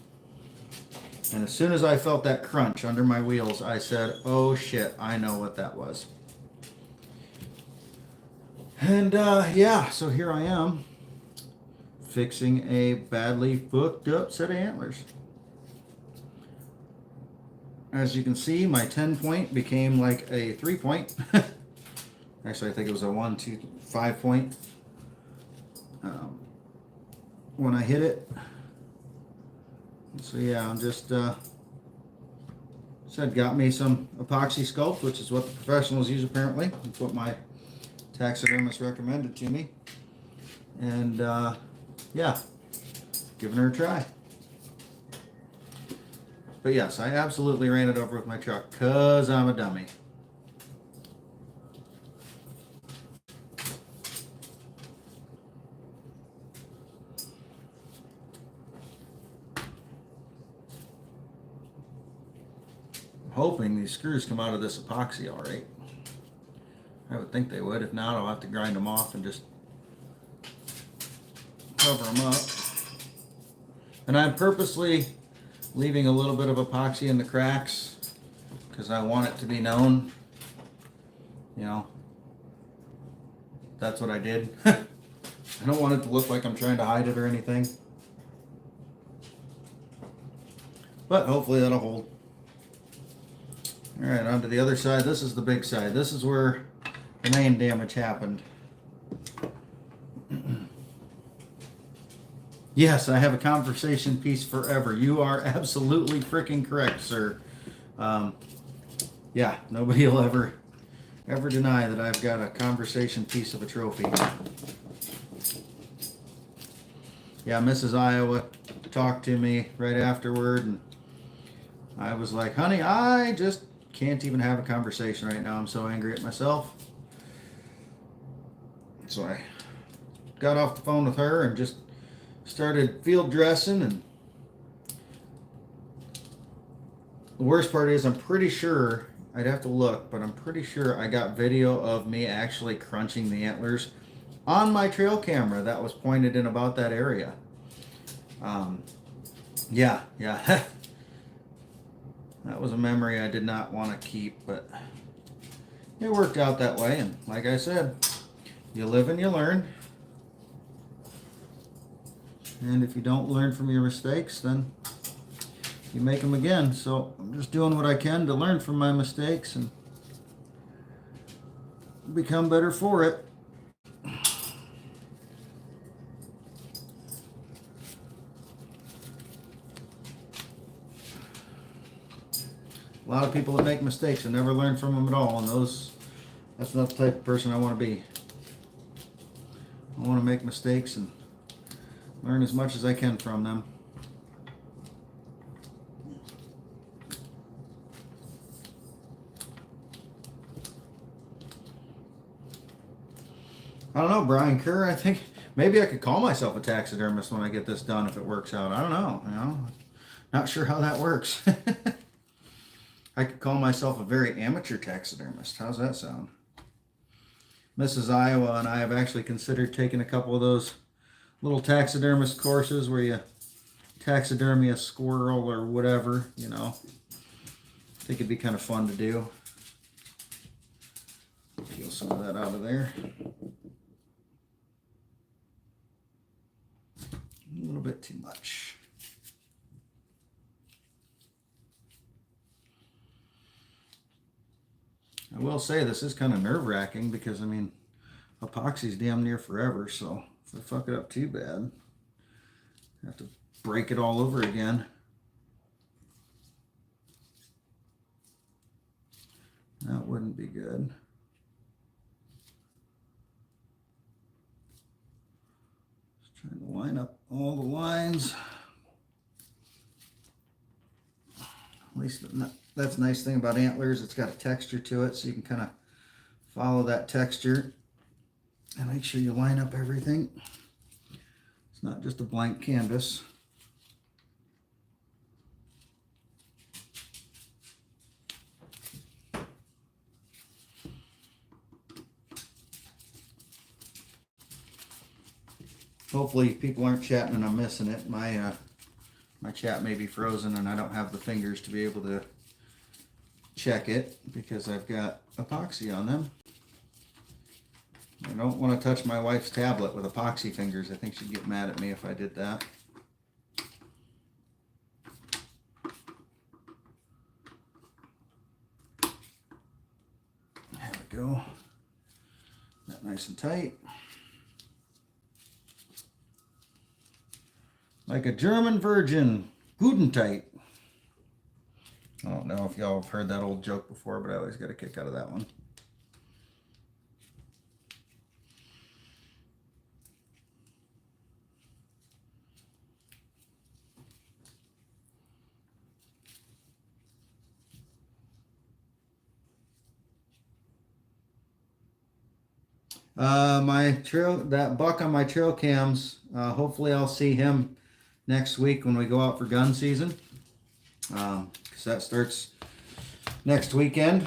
And as soon as I felt that crunch under my wheels, I said, oh shit, I know what that was. And yeah, so here I am fixing a badly fucked up set of antlers. As you can see, my 10-point became like a 3-point. Actually, I think it was a 1, 2, 5-point when I hit it. So yeah, I'm just said got me some epoxy sculpt, which is what the professionals use apparently. That's what my taxidermist recommended to me. And yeah, giving her a try. But yes, I absolutely ran it over with my truck because I'm a dummy. I'm hoping these screws come out of this epoxy all right. I would think they would. If not, I'll have to grind them off and just cover them up. And I'm purposely leaving a little bit of epoxy in the cracks because I want it to be known, you know, that's what I did. I don't want it to look like I'm trying to hide it or anything, but hopefully that'll hold. All right, on to the other side. This is the big side. This is where the main damage happened. Yes, I have a conversation piece forever. You are absolutely freaking correct, sir. Yeah, nobody will ever deny that I've got a conversation piece of a trophy. Yeah, Mrs. Iowa talked to me right afterward, and I was like, honey, I just can't even have a conversation right now. I'm so angry at myself. So I got off the phone with her and just started field dressing. And the worst part is I'm pretty sure, I'd have to look, but I'm pretty sure I got video of me actually crunching the antlers on my trail camera that was pointed in about that area. Yeah. That was a memory I did not want to keep, but it worked out that way. And like I said, you live and you learn. And if you don't learn from your mistakes, then you make them again. So I'm just doing what I can to learn from my mistakes and become better for it. A lot of people that make mistakes and never learn from them at all, and that's not the type of person I want to be. I want to make mistakes and learn as much as I can from them. I don't know, Brian Kerr. I think maybe I could call myself a taxidermist when I get this done if it works out. I don't know. Not sure how that works. I could call myself a very amateur taxidermist. How's that sound? Mrs. Iowa and I have actually considered taking a couple of those little taxidermist courses where you taxidermy a squirrel or whatever, I think it'd be kind of fun to do. Peel some of that out of there. A little bit too much. I will say this is kind of nerve-wracking because, epoxy's damn near forever, so if I fuck it up too bad, I have to break it all over again. That wouldn't be good. Just trying to line up all the lines. At least that's a nice thing about antlers. It's got a texture to it, so you can kind of follow that texture and make sure you line up everything. It's not just a blank canvas. Hopefully people aren't chatting and I'm missing it. My chat may be frozen and I don't have the fingers to be able to check it because I've got epoxy on them. I don't want to touch my wife's tablet with epoxy fingers. I think she'd get mad at me if I did that. There we go. That nice and tight. Like a German virgin, guten tight. I don't know if y'all have heard that old joke before, but I always get a kick out of that one. That buck on my trail cams, hopefully I'll see him next week when we go out for gun season. Because that starts next weekend.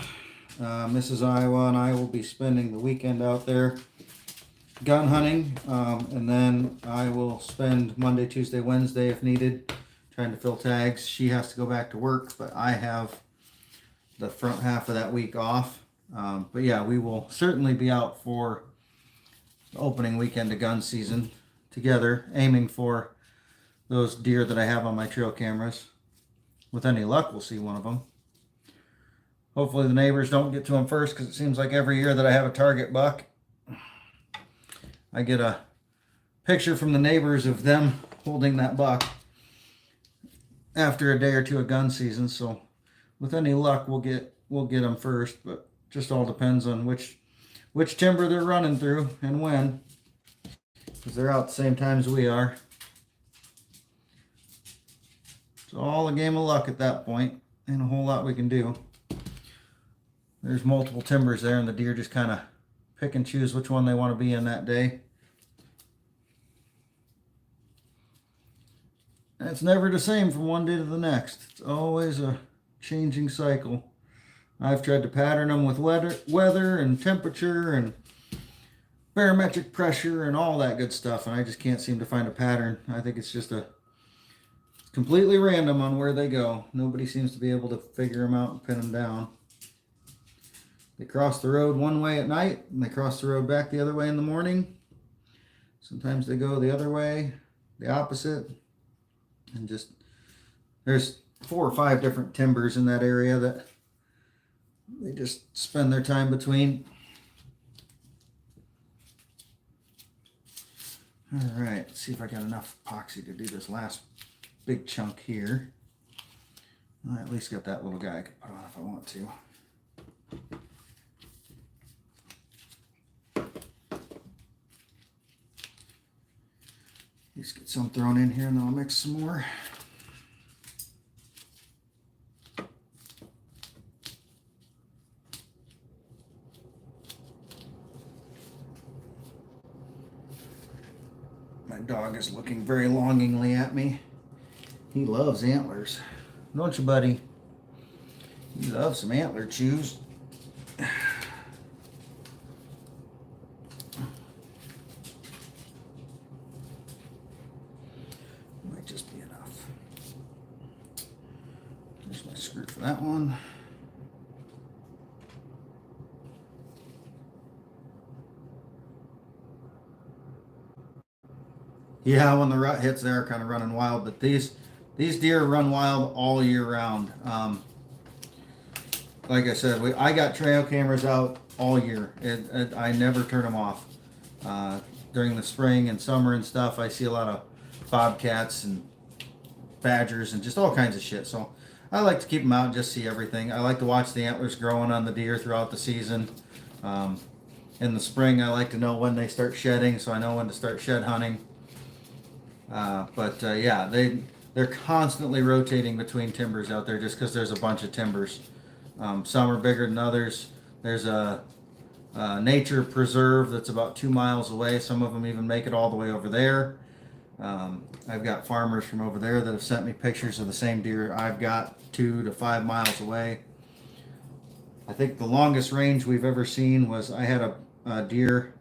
Mrs. Iowa and I will be spending the weekend out there gun hunting. And then I will spend Monday, Tuesday, Wednesday if needed trying to fill tags. She has to go back to work, but I have the front half of that week off. But yeah, we will certainly be out for the opening weekend of gun season together, aiming for those deer that I have on my trail cameras. With any luck, we'll see one of them. Hopefully the neighbors don't get to them first, because it seems like every year that I have a target buck, I get a picture from the neighbors of them holding that buck after a day or two of gun season. So with any luck, we'll get them first, but just all depends on which timber they're running through and when, because they're out the same time as we are. It's all a game of luck at that point. Ain't a whole lot we can do. There's multiple timbers there, and the deer just kind of pick and choose which one they want to be in that day. And it's never the same from one day to the next. It's always a changing cycle. I've tried to pattern them with weather and temperature and barometric pressure and all that good stuff, and I just can't seem to find a pattern. I think it's just completely random on where they go. Nobody seems to be able to figure them out and pin them down. They cross the road one way at night, and they cross the road back the other way in the morning. Sometimes they go the other way, the opposite, and just there's 4 or 5 different timbers in that area that they just spend their time between. All right, let's see if I got enough epoxy to do this last big chunk here. I at least got that little guy I could put on if I want to. Just get some thrown in here and then I'll mix some more. My dog is looking very longingly at me. He loves antlers. Don't you, buddy? He loves some antler chews. Might just be enough. There's my screw for that one. Yeah, when the rut hits, they're kind of running wild, but these deer run wild all year round. Like I said, I got trail cameras out all year. I never turn them off. During the spring and summer and stuff, I see a lot of bobcats and badgers and just all kinds of shit. So I like to keep them out and just see everything. I like to watch the antlers growing on the deer throughout the season. In the spring, I like to know when they start shedding, so I know when to start shed hunting. Yeah, they're constantly rotating between timbers out there just because there's a bunch of timbers. Some are bigger than others. There's a nature preserve that's about 2 miles away. Some of them even make it all the way over there. I've got farmers from over there that have sent me pictures of the same deer I've got 2 to 5 miles away. I think the longest range we've ever seen was I had a deer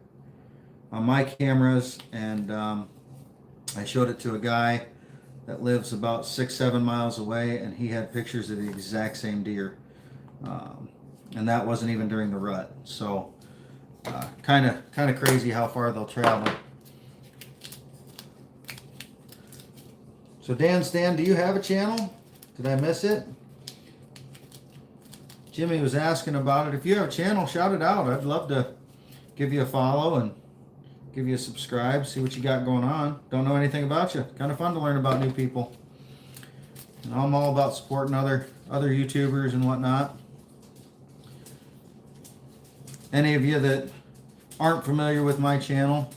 on my cameras, and I showed it to a guy that lives about 6-7 miles away, and he had pictures of the exact same deer. And that wasn't even during the rut. So kind of crazy how far they'll travel. So Dan Stan, do you have a channel? Did I miss it? Jimmy was asking about it. If you have a channel, shout it out. I'd love to give you a follow and give you a subscribe, see what you got going on. Don't know anything about you. Kind of fun to learn about new people. And I'm all about supporting other YouTubers and whatnot. Any of you that aren't familiar with my channel,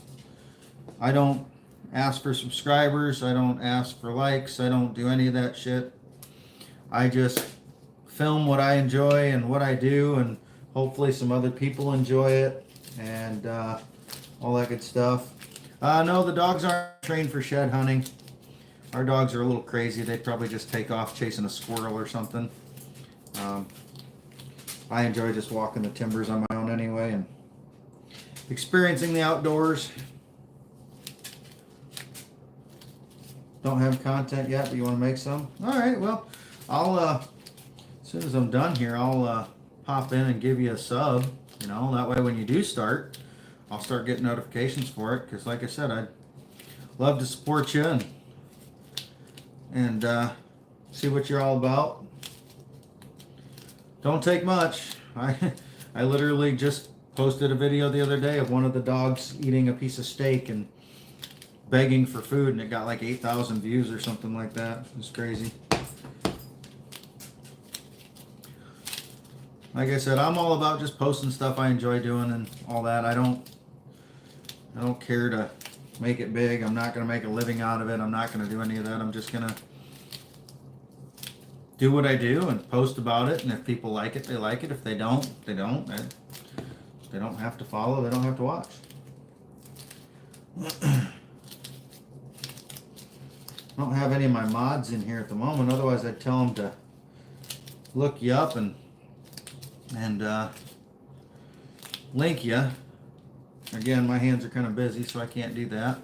I don't ask for subscribers. I don't ask for likes. I don't do any of that shit. I just film what I enjoy and what I do, and hopefully some other people enjoy it, and all that good stuff. No, the dogs aren't trained for shed hunting. Our dogs are a little crazy. They'd probably just take off chasing a squirrel or something. I enjoy just walking the timbers on my own anyway and experiencing the outdoors. Don't have content yet, but you want to make some? All right, well, I'll as soon as I'm done here, I'll pop in and give you a sub. You know, that way when you do start, I'll start getting notifications for it. Because like I said, I'd love to support you and see what you're all about. Don't take much. I literally just posted a video the other day of one of the dogs eating a piece of steak and begging for food, and it got like 8,000 views or something like that. It's crazy. Like I said, I'm all about just posting stuff I enjoy doing and all that. I don't care to make it big. I'm not going to make a living out of it. I'm not going to do any of that. I'm just going to do what I do and post about it. And if people like it, they like it. If they don't, they don't. They don't have to follow. They don't have to watch. I don't have any of my mods in here at the moment. Otherwise, I'd tell them to look you up and link you Again, my hands are kind of busy, so I can't do that.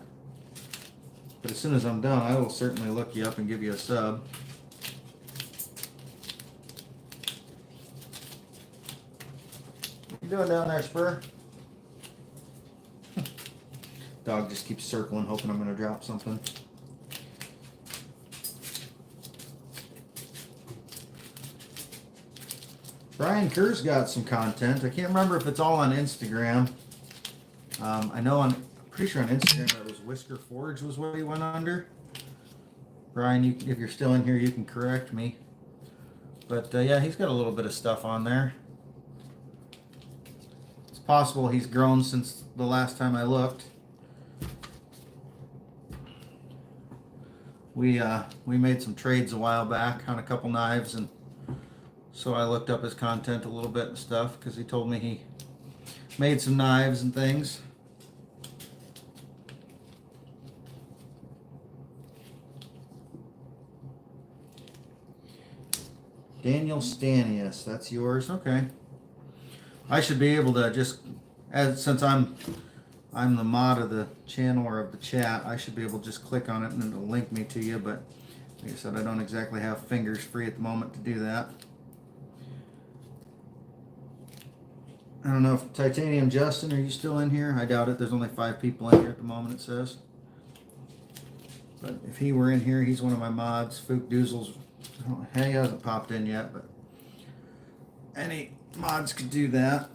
But as soon as I'm done, I will certainly look you up and give you a sub. What you doing down there, Spur? Dog just keeps circling, hoping I'm going to drop something. Brian Kerr's got some content. I can't remember if it's all on Instagram. I know I'm pretty sure on Instagram it was Whisker Forge was what he went under. Brian, if you're still in here, you can correct me. But yeah, he's got a little bit of stuff on there. It's possible he's grown since the last time I looked. We made some trades a while back on a couple knives, and so I looked up his content a little bit and stuff because he told me he made some knives and things. Daniel Stanius, that's yours. Okay. I should be able to just, since I'm the mod of the channel or of the chat, I should be able to just click on it and it'll link me to you, but like I said, I don't exactly have fingers free at the moment to do that. I don't know if Titanium Justin, are you still in here? I doubt it. There's only 5 people in here at the moment, it says. But if he were in here, he's one of my mods. Fook Doozles, he hasn't popped in yet, but any mods could do that.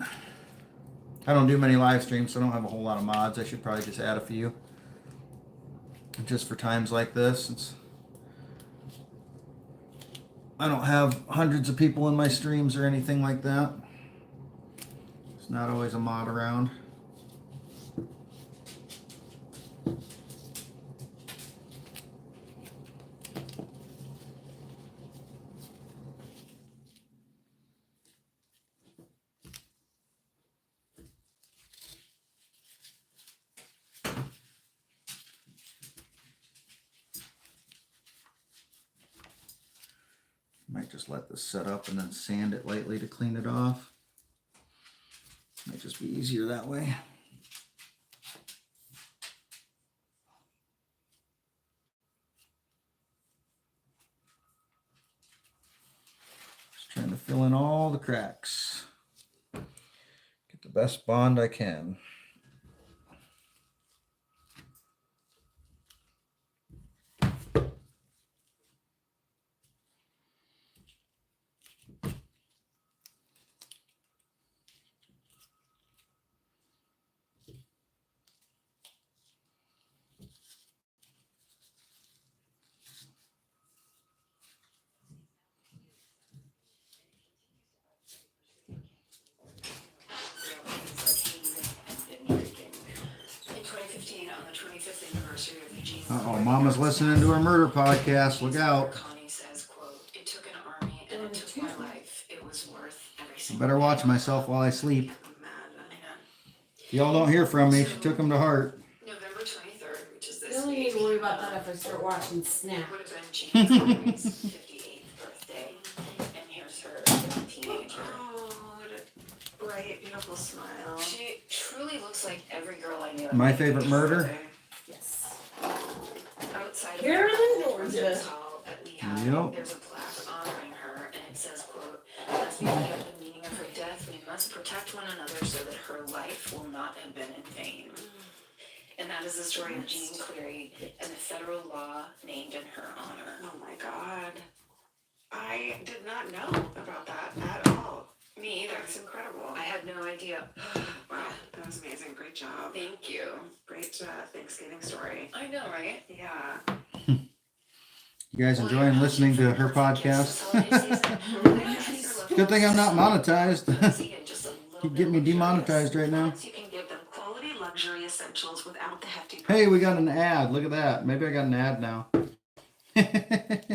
I don't do many live streams, so I don't have a whole lot of mods. I should probably just add a few. Just for times like this, since I don't have hundreds of people in my streams or anything like that. There's not always a mod around. Might just let this set up and then sand it lightly to clean it off. Might just be easier that way. Just trying to fill in all the cracks. Get the best bond I can. Uh-oh, Mama's listening to a murder podcast. Look out.
Connie says, quote, "It took an army and it took my life. It was worth every
I
single
better watch myself while I sleep.
I'm mad. I know.
If y'all don't hear from me, she took them to heart.
November 23rd, which is
I
this
only need
week,
to worry about that if I start watching Snap.
would have been Jean Clary's 58th birthday. And here's her teenager.
Oh, what a bright, beautiful smile.
She truly looks like every girl I knew.
My favorite murder?
Yes.
Outside
Carolyn,
of
Georgia.
Hall at Lehigh,
Yep.
there's a plaque honoring her, and it says, quote, "As we pick up the meaning of her death, we must protect one another so that her life will not have been in vain." And that is the story of Jean Clary and the federal law named in her honor.
Oh my God. I did not know about that at all.
Me either.
That's incredible.
I had no idea.
Wow, that was amazing. Great job.
Thank you.
Great Thanksgiving story.
I know, right?
Yeah.
You guys enjoying listening to her podcast? Good thing I'm not monetized. You'd get me demonetized right now.
You can give them quality luxury essentials without the hefty.
Hey, we got an ad. Look at that. Maybe I got an ad now.
I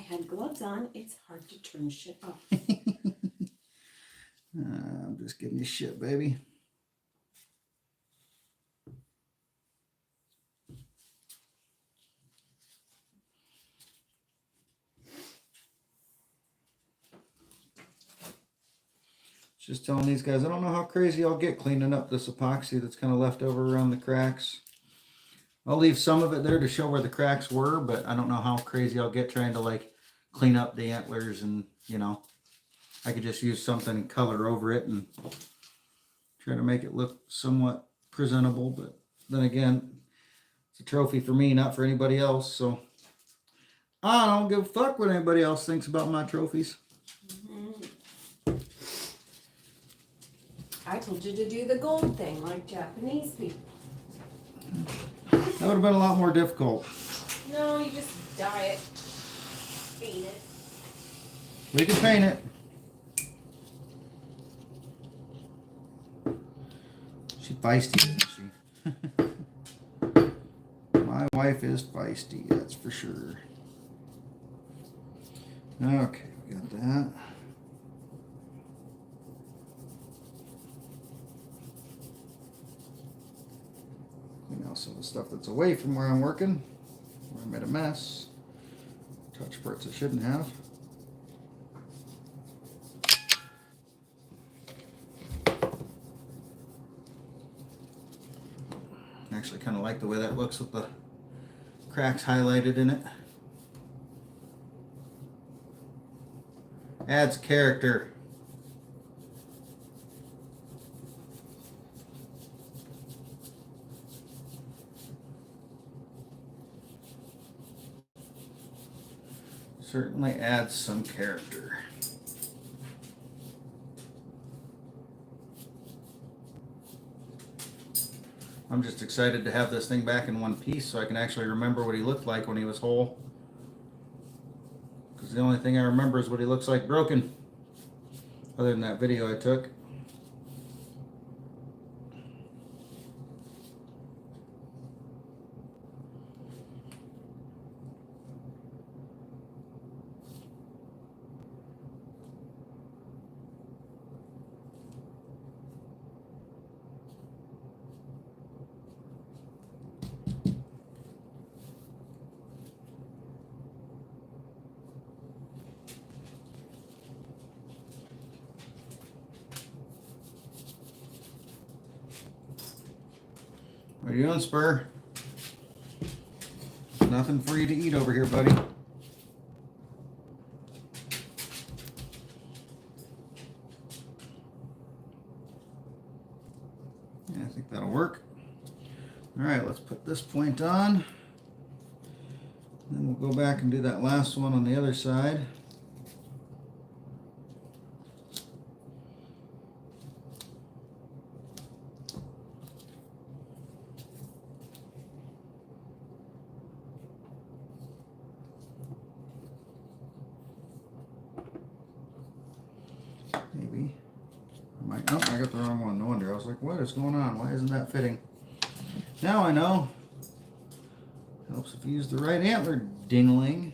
had gloves on. It's hard to turn shit off.
I'm just giving you shit, baby. Just telling these guys, I don't know how crazy I'll get cleaning up this epoxy that's kind of left over around the cracks. I'll leave some of it there to show where the cracks were, but I don't know how crazy I'll get trying to like clean up the antlers, and you know, I could just use something and color over it and try to make it look somewhat presentable. But then again, it's a trophy for me, not for anybody else. So I don't give a fuck what anybody else thinks about my trophies.
I told you to do the gold thing like Japanese people.
That would have been a lot more difficult.
No, you just dye it. Paint it.
We can paint it. She's feisty, isn't she? My wife is feisty, that's for sure. Okay, we got that. Clean out some of the stuff that's away from where I'm working, where I made a mess. Touch parts I shouldn't have. I actually kind of like the way that looks with the cracks highlighted in it. Adds character. Certainly adds some character. I'm just excited to have this thing back in one piece so I can actually remember what he looked like when he was whole. Because the only thing I remember is what he looks like broken. Other than that video I took. What are you doing, Spur? Nothing for you to eat over here, buddy. Yeah, I think that'll work. All right, let's put this point on. Then we'll go back and do that last one on the other side. Maybe. Oh, I got the wrong one. No wonder. I was like, what is going on? Why isn't that fitting? Now I know. Helps if you use the right antler dingling.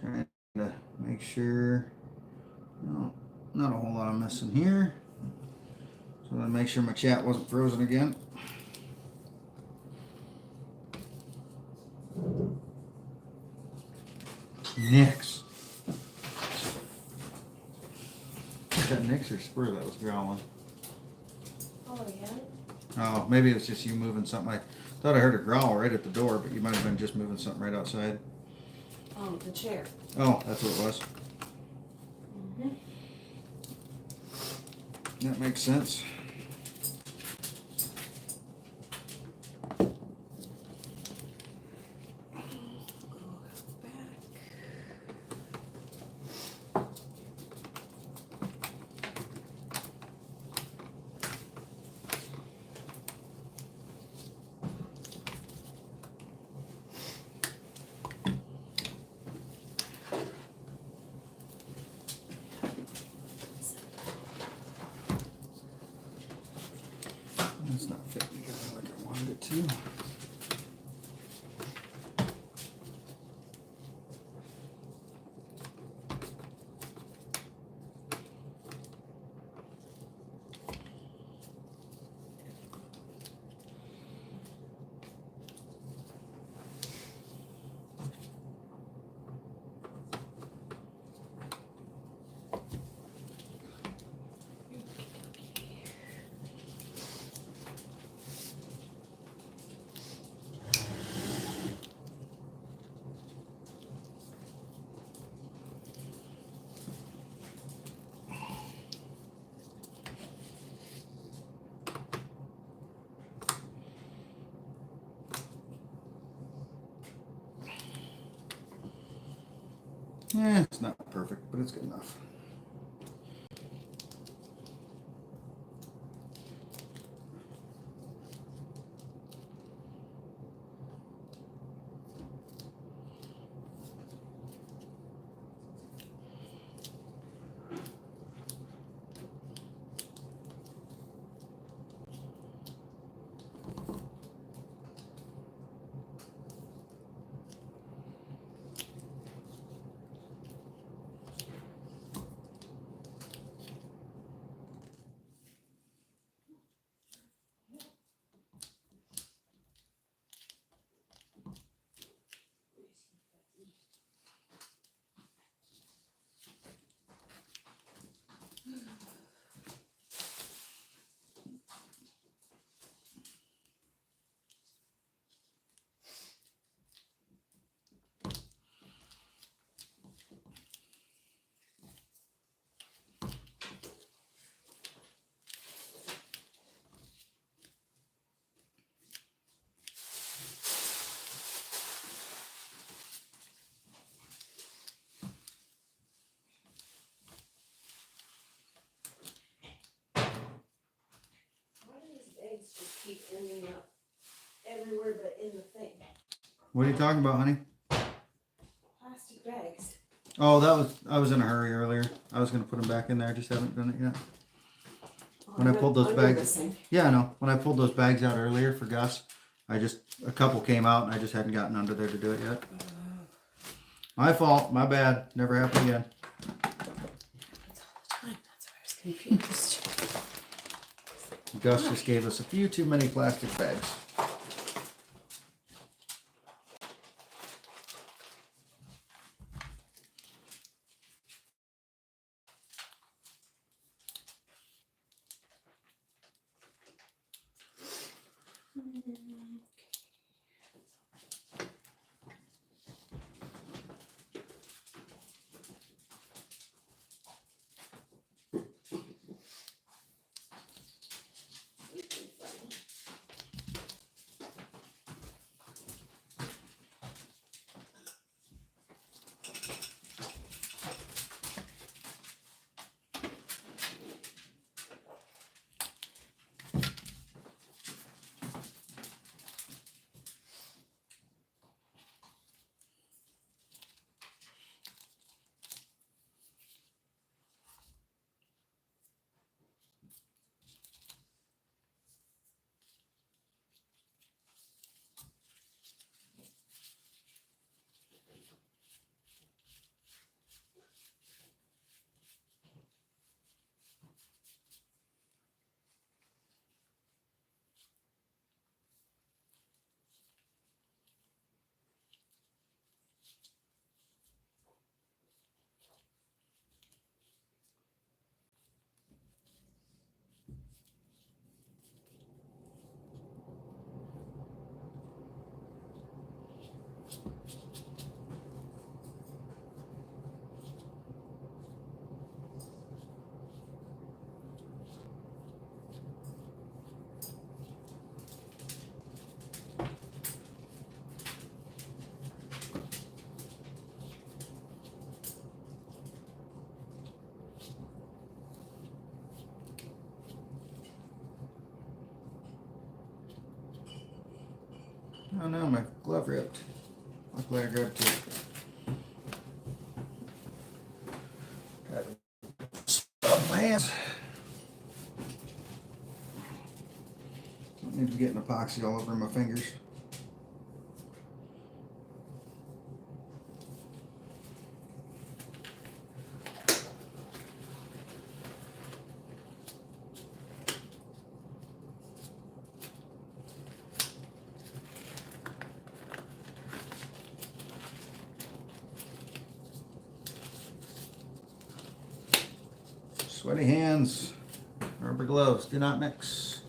Trying to make sure. No, not a whole lot of missing here. So I'm going to make sure my chat wasn't frozen again. Nix. Is that Nix or Spur that was growling?
Oh, yeah?
Oh, maybe it was just you moving something. I thought I heard a growl right at the door, but you might have been just moving something right outside.
Oh, the chair.
Oh, that's what it was.
Mm-hmm.
That makes sense. It's not perfect, but it's good enough.
Just keep ending up everywhere but in the thing.
What are you talking about, honey?
Plastic bags.
Oh, I was in a hurry earlier. I was gonna put them back in there. I just haven't done it yet. When I pulled those bags, yeah, I know. When I pulled those bags out earlier for Gus, a couple came out and I just hadn't gotten under there to do it yet. My fault. My bad. Never happen again.
That's all the time. That's why I was confused.
Gus just gave us a few too many plastic bags. Oh no, my glove ripped. Luckily I grabbed two. Got my hands. Don't need to be getting epoxy all over my fingers. Sweaty hands, rubber gloves, do not mix.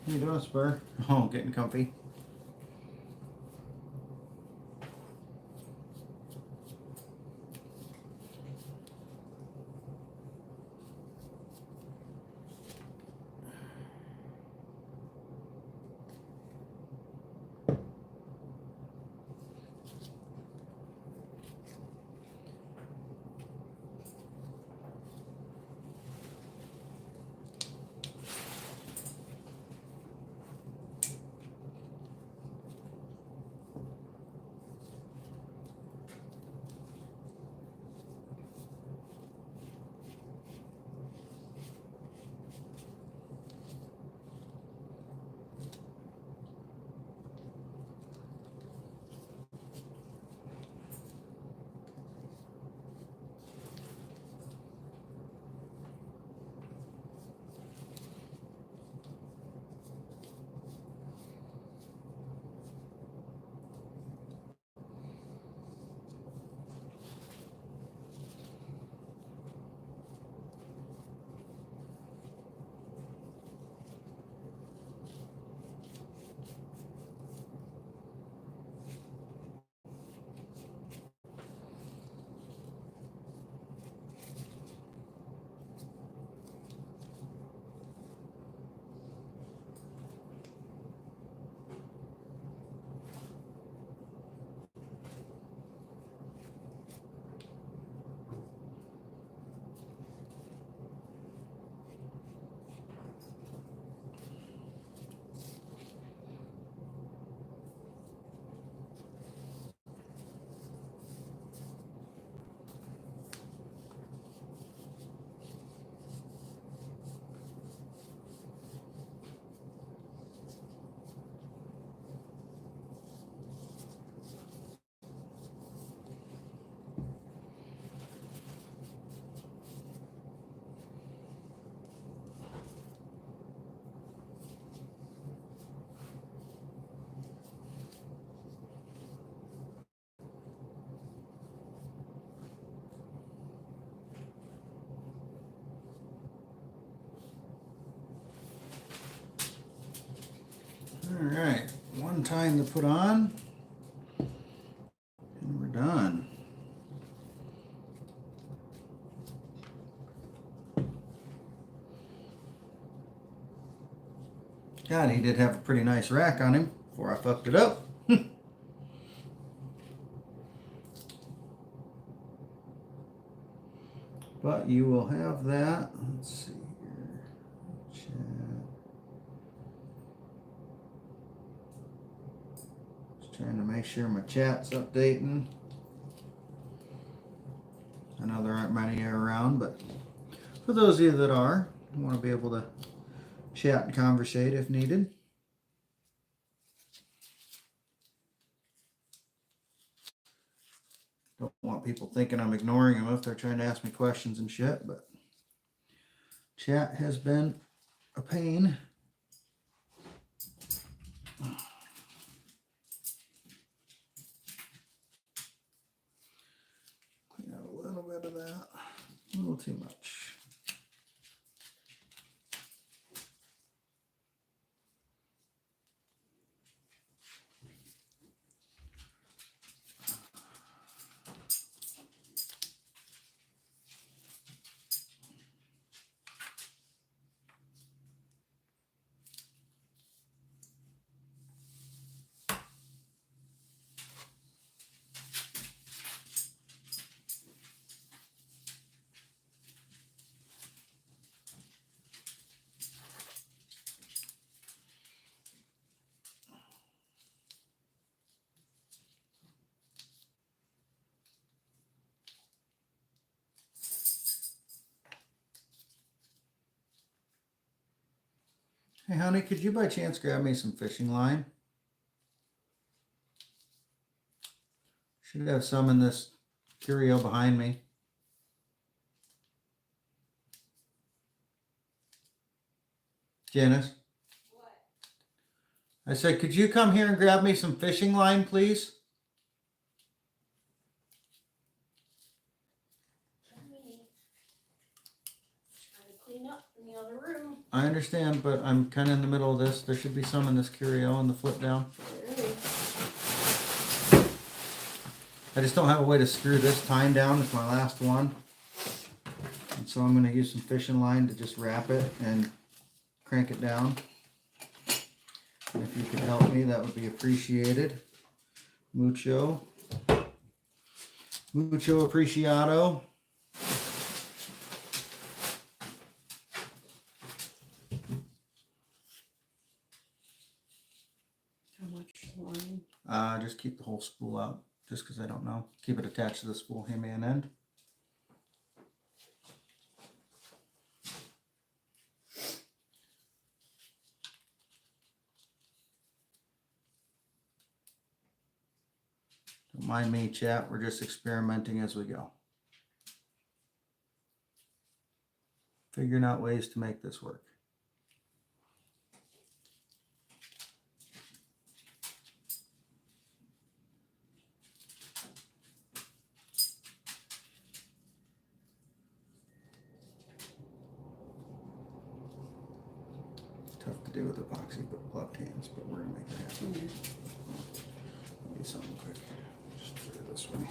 How you doing, Spur? Oh, getting comfy. right, one time to put on, and we're done. God, he did have a pretty nice rack on him before I fucked it up. But you will have that. Let's see here. Chat. Just trying to make sure my chat's updating. I know there aren't many around, but for those of you that are, I want to be able to chat and conversate if needed. Don't want people thinking I'm ignoring them if they're trying to ask me questions and shit, but chat has been a pain. Clean out a little bit of that. A little too much. Hey, honey, could you by chance grab me some fishing line? Should have some in this curio behind me. Janice? What? I said, could you come here and grab me some fishing line, please?
Clean up in the other room.
I understand, but I'm kind of in the middle of this. There should be some in this curio and the flip down. I just don't have a way to screw this tine down. It's my last one. And so I'm going to use some fishing line to just wrap it and crank it down. And if you could help me, that would be appreciated. Mucho. Mucho apreciado.
How much line?
Just keep the whole spool out, just because I don't know. Keep it attached to the spool hammy and end. Don't mind me, chat. We're just experimenting as we go. Figuring out ways to make this work. Tough to do with epoxy but gloved hands, but we're gonna make it happen. Let me do something quick. Just put it this way.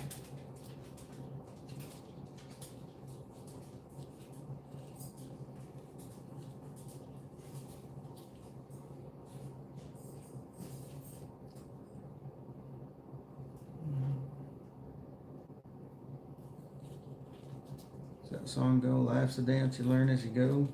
Does that song go? Life's a dance you learn as you go.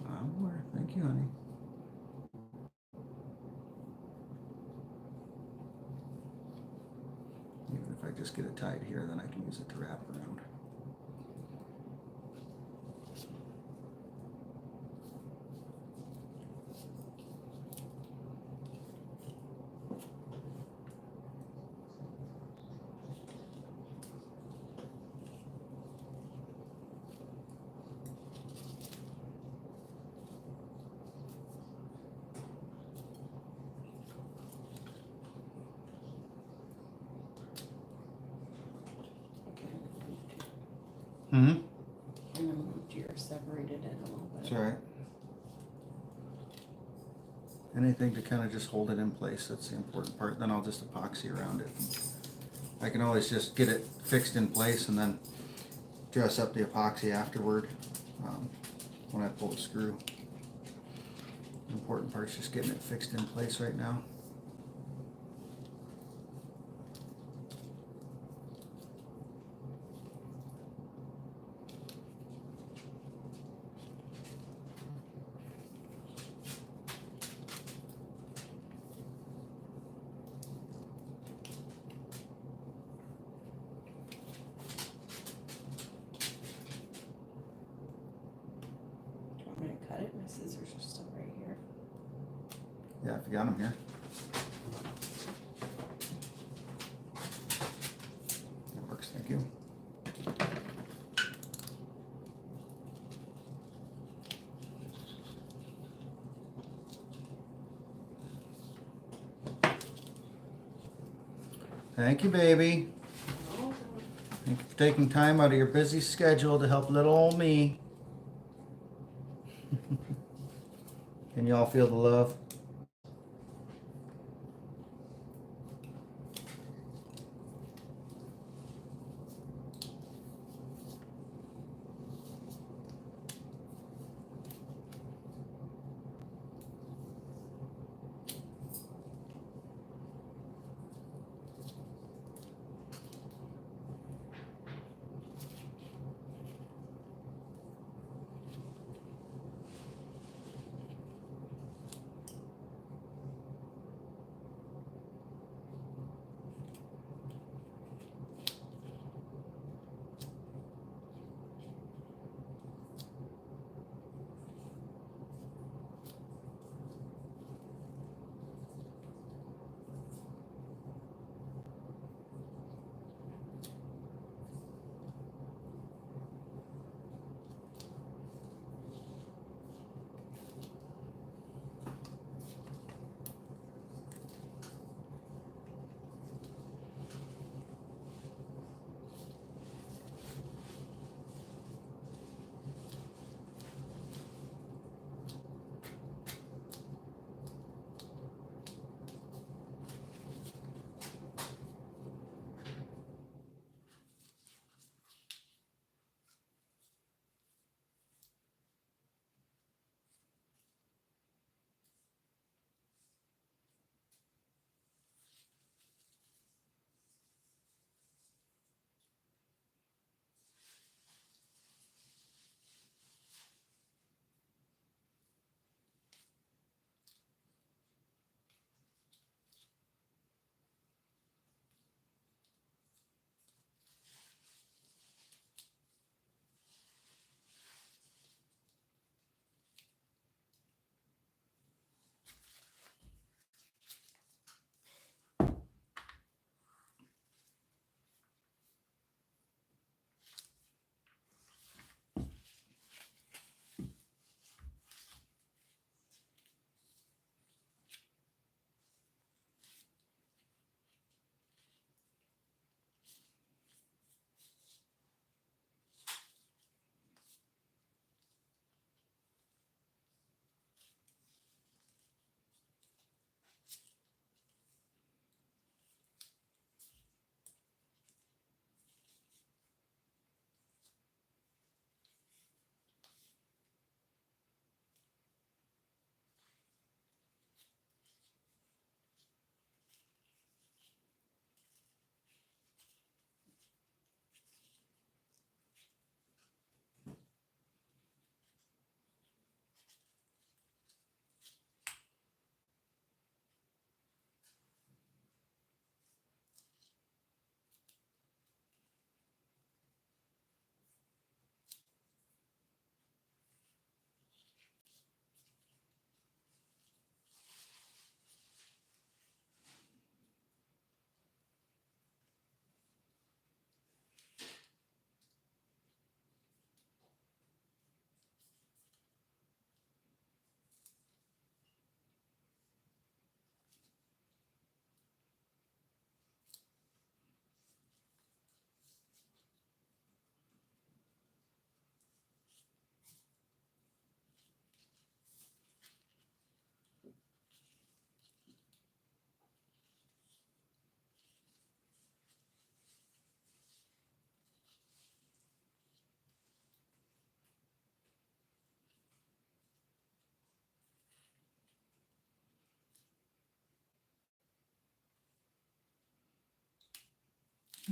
I'm aware. Thank you, honey. Even if I just get it tied here, then I can use it to wrap around.
here separated it a little bit.
It's alright. Anything to kind of just hold it in place, that's the important part. Then I'll just epoxy around it. I can always just get it fixed in place and then dress up the epoxy afterward when I pull the screw. The important part is just getting it fixed in place right now.
Do you want me to cut it? My scissors are still right here.
Yeah, if you got them here. That works, thank you. Thank you, baby.
Oh,
Thank you for taking time out of your busy schedule to help little old me. Can you all feel the love?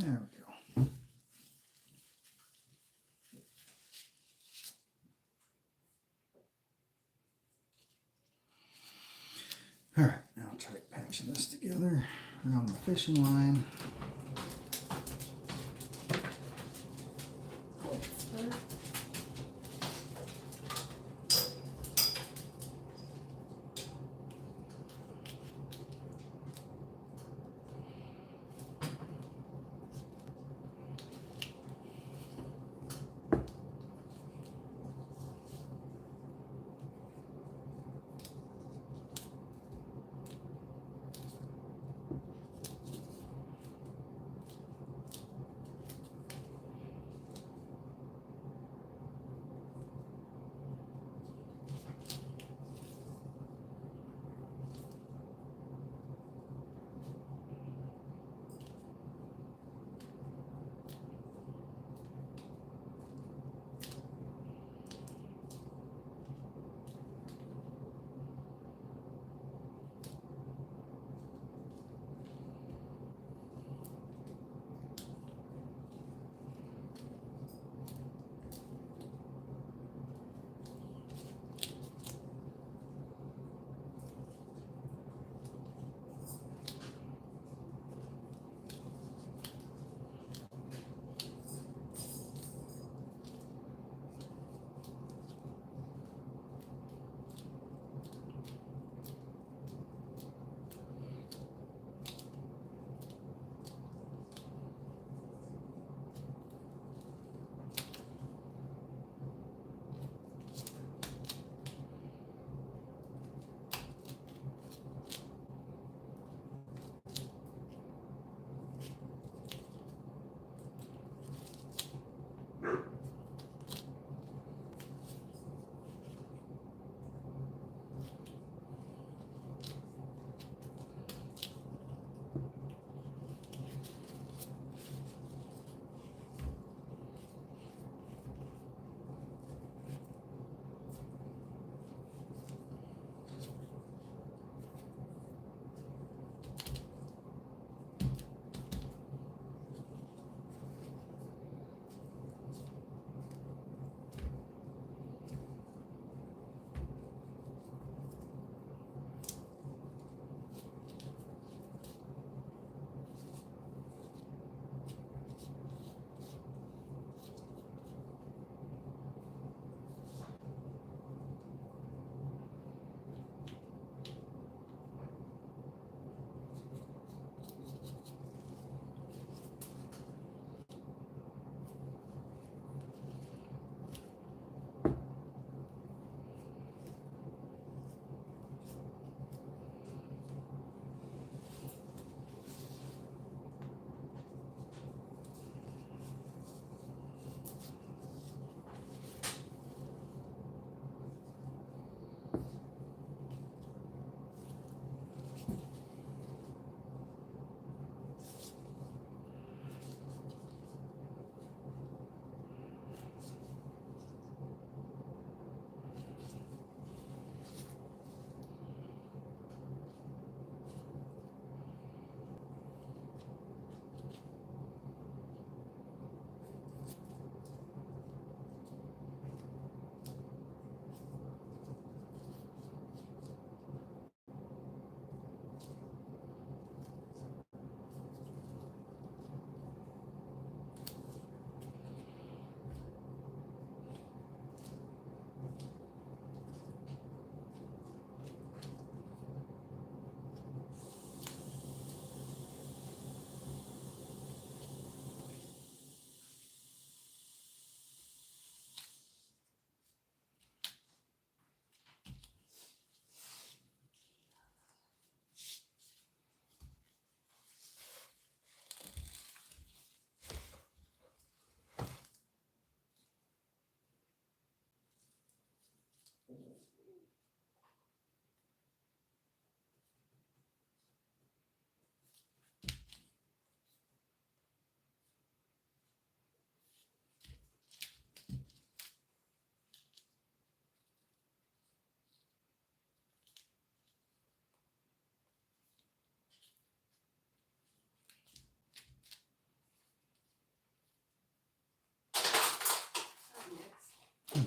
There we go. All right, now I'll try patching this together around the fishing line.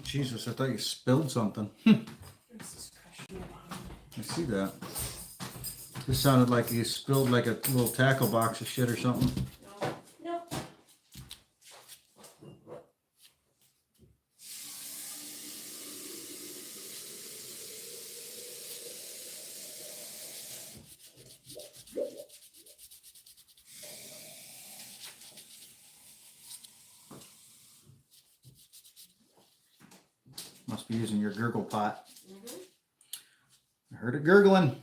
Jesus, I thought you spilled something.
This is crushing it on.
I see that. This sounded like you spilled like a little tackle box of shit or something.
No, no.
Must be using your gurgle pot.
Mhm.
I heard it gurgling.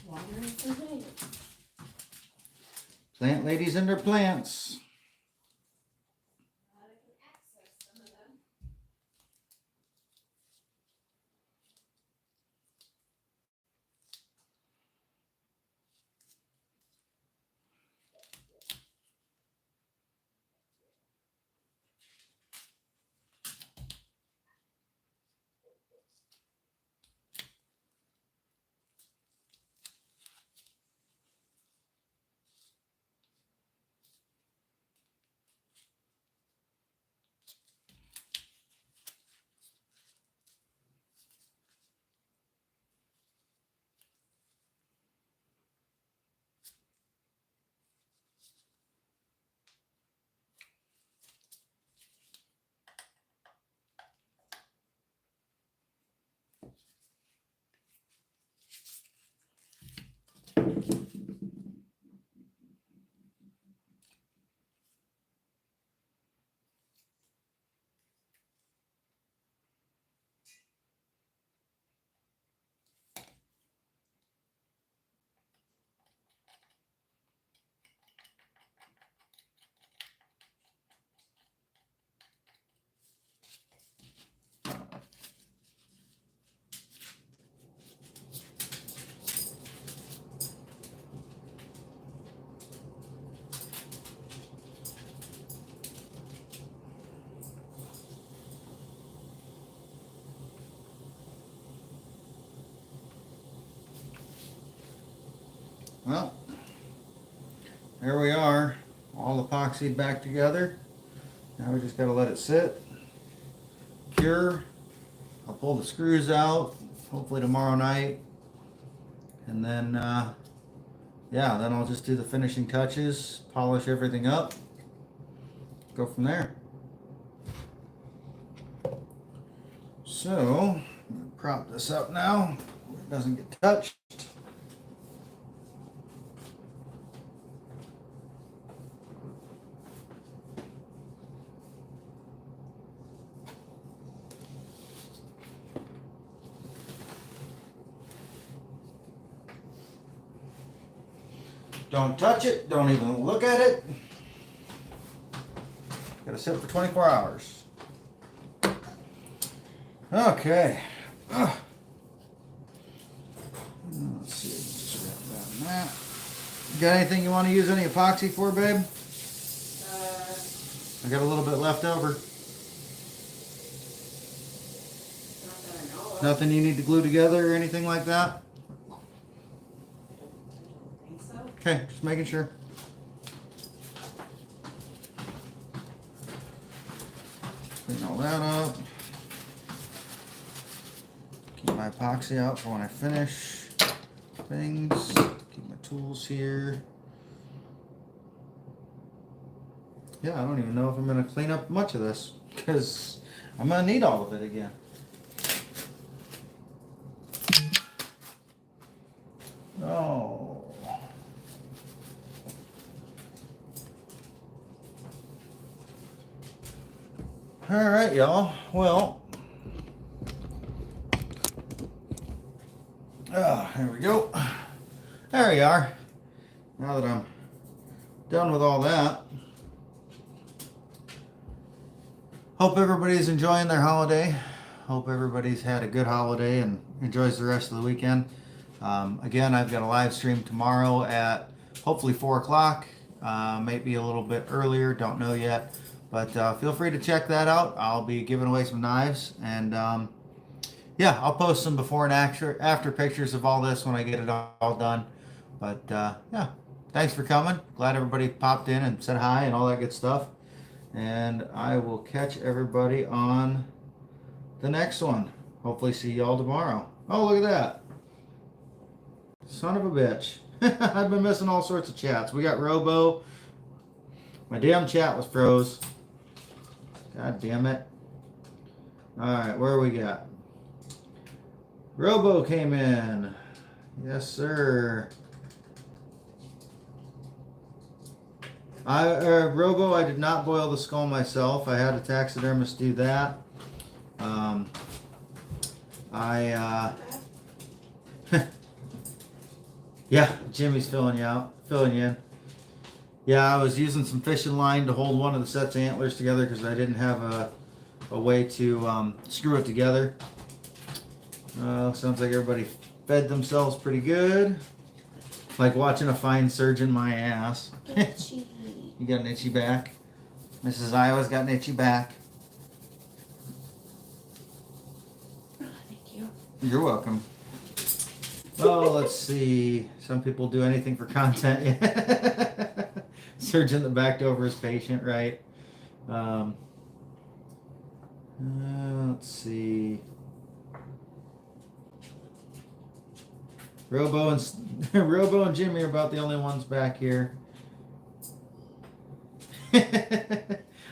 Water is the thing.
Plant ladies and their plants.
Glad I can access some of them.
Well, there we are. All epoxied back together. Now we just gotta let it sit, cure. I'll pull the screws out, hopefully tomorrow night. And then, yeah, then I'll just do the finishing touches, polish everything up, go from there. So, I'm gonna prop this up now where it doesn't get touched. Don't touch it, don't even look at it. Gotta sit for 24 hours. Okay. Ugh. Let's see, just wrap down that. Got anything you want to use any epoxy for, babe? I got a little bit left over.
Not that I know of.
Nothing you need to glue together or anything like that?
I don't think so.
Okay, just making sure. Clean all that up. Keep my epoxy out for when I finish things. Keep my tools here. Yeah, I don't even know if I'm gonna clean up much of this because I'm gonna need all of it again. Oh. All right, y'all. Well, there we go. There we are. Now that I'm done with all that, hope everybody's enjoying their holiday. Hope everybody's had a good holiday and enjoys the rest of the weekend. Again, I've got a live stream tomorrow at hopefully 4 o'clock. Maybe a little bit earlier, don't know yet. But feel free to check that out. I'll be giving away some knives. And yeah, I'll post some before and after pictures of all this when I get it all done. But yeah, thanks for coming. Glad everybody popped in and said hi and all that good stuff. And I will catch everybody on the next one. Hopefully see y'all tomorrow. Oh, look at that. Son of a bitch. I've been missing all sorts of chats. We got Robo. My damn chat was froze. God damn it. Alright, where we got? Robo came in. Yes, sir. Robo, I did not boil the skull myself. I had a taxidermist do that. Yeah, Jimmy's filling you in. Yeah, I was using some fishing line to hold one of the sets of antlers together because I didn't have a way to screw it together. Sounds like everybody fed themselves pretty good. Like watching a fine surgeon my ass.
Itchy.
You got an itchy back? Mrs. Iowa's got an itchy back.
Oh, thank you.
You're welcome. Oh, let's see. Some people do anything for content. Surgeon that backed over his patient, right? Let's see. Robo and Jimmy are about the only ones back here.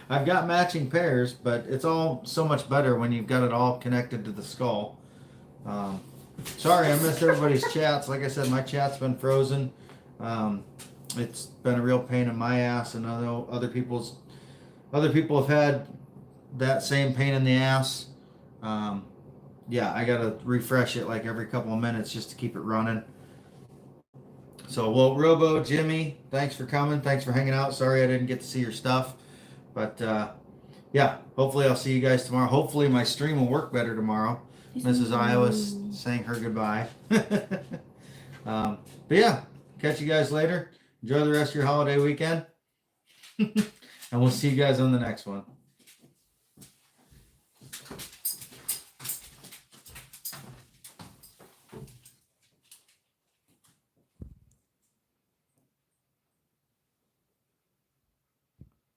I've got matching pairs, but it's all so much better when you've got it all connected to the skull. Sorry, I missed everybody's chats. Like I said, my chat's been frozen. It's been a real pain in my ass, and I know other people have had that same pain in the ass. Yeah, I gotta refresh it like every couple of minutes just to keep it running. So, well, Robo, Jimmy, thanks for coming. Thanks for hanging out. Sorry I didn't get to see your stuff. But, yeah, hopefully I'll see you guys tomorrow. Hopefully my stream will work better tomorrow. Mrs. Iowa's saying her goodbye. But, yeah, catch you guys later. Enjoy the rest of your holiday weekend. And we'll see you guys on the next one.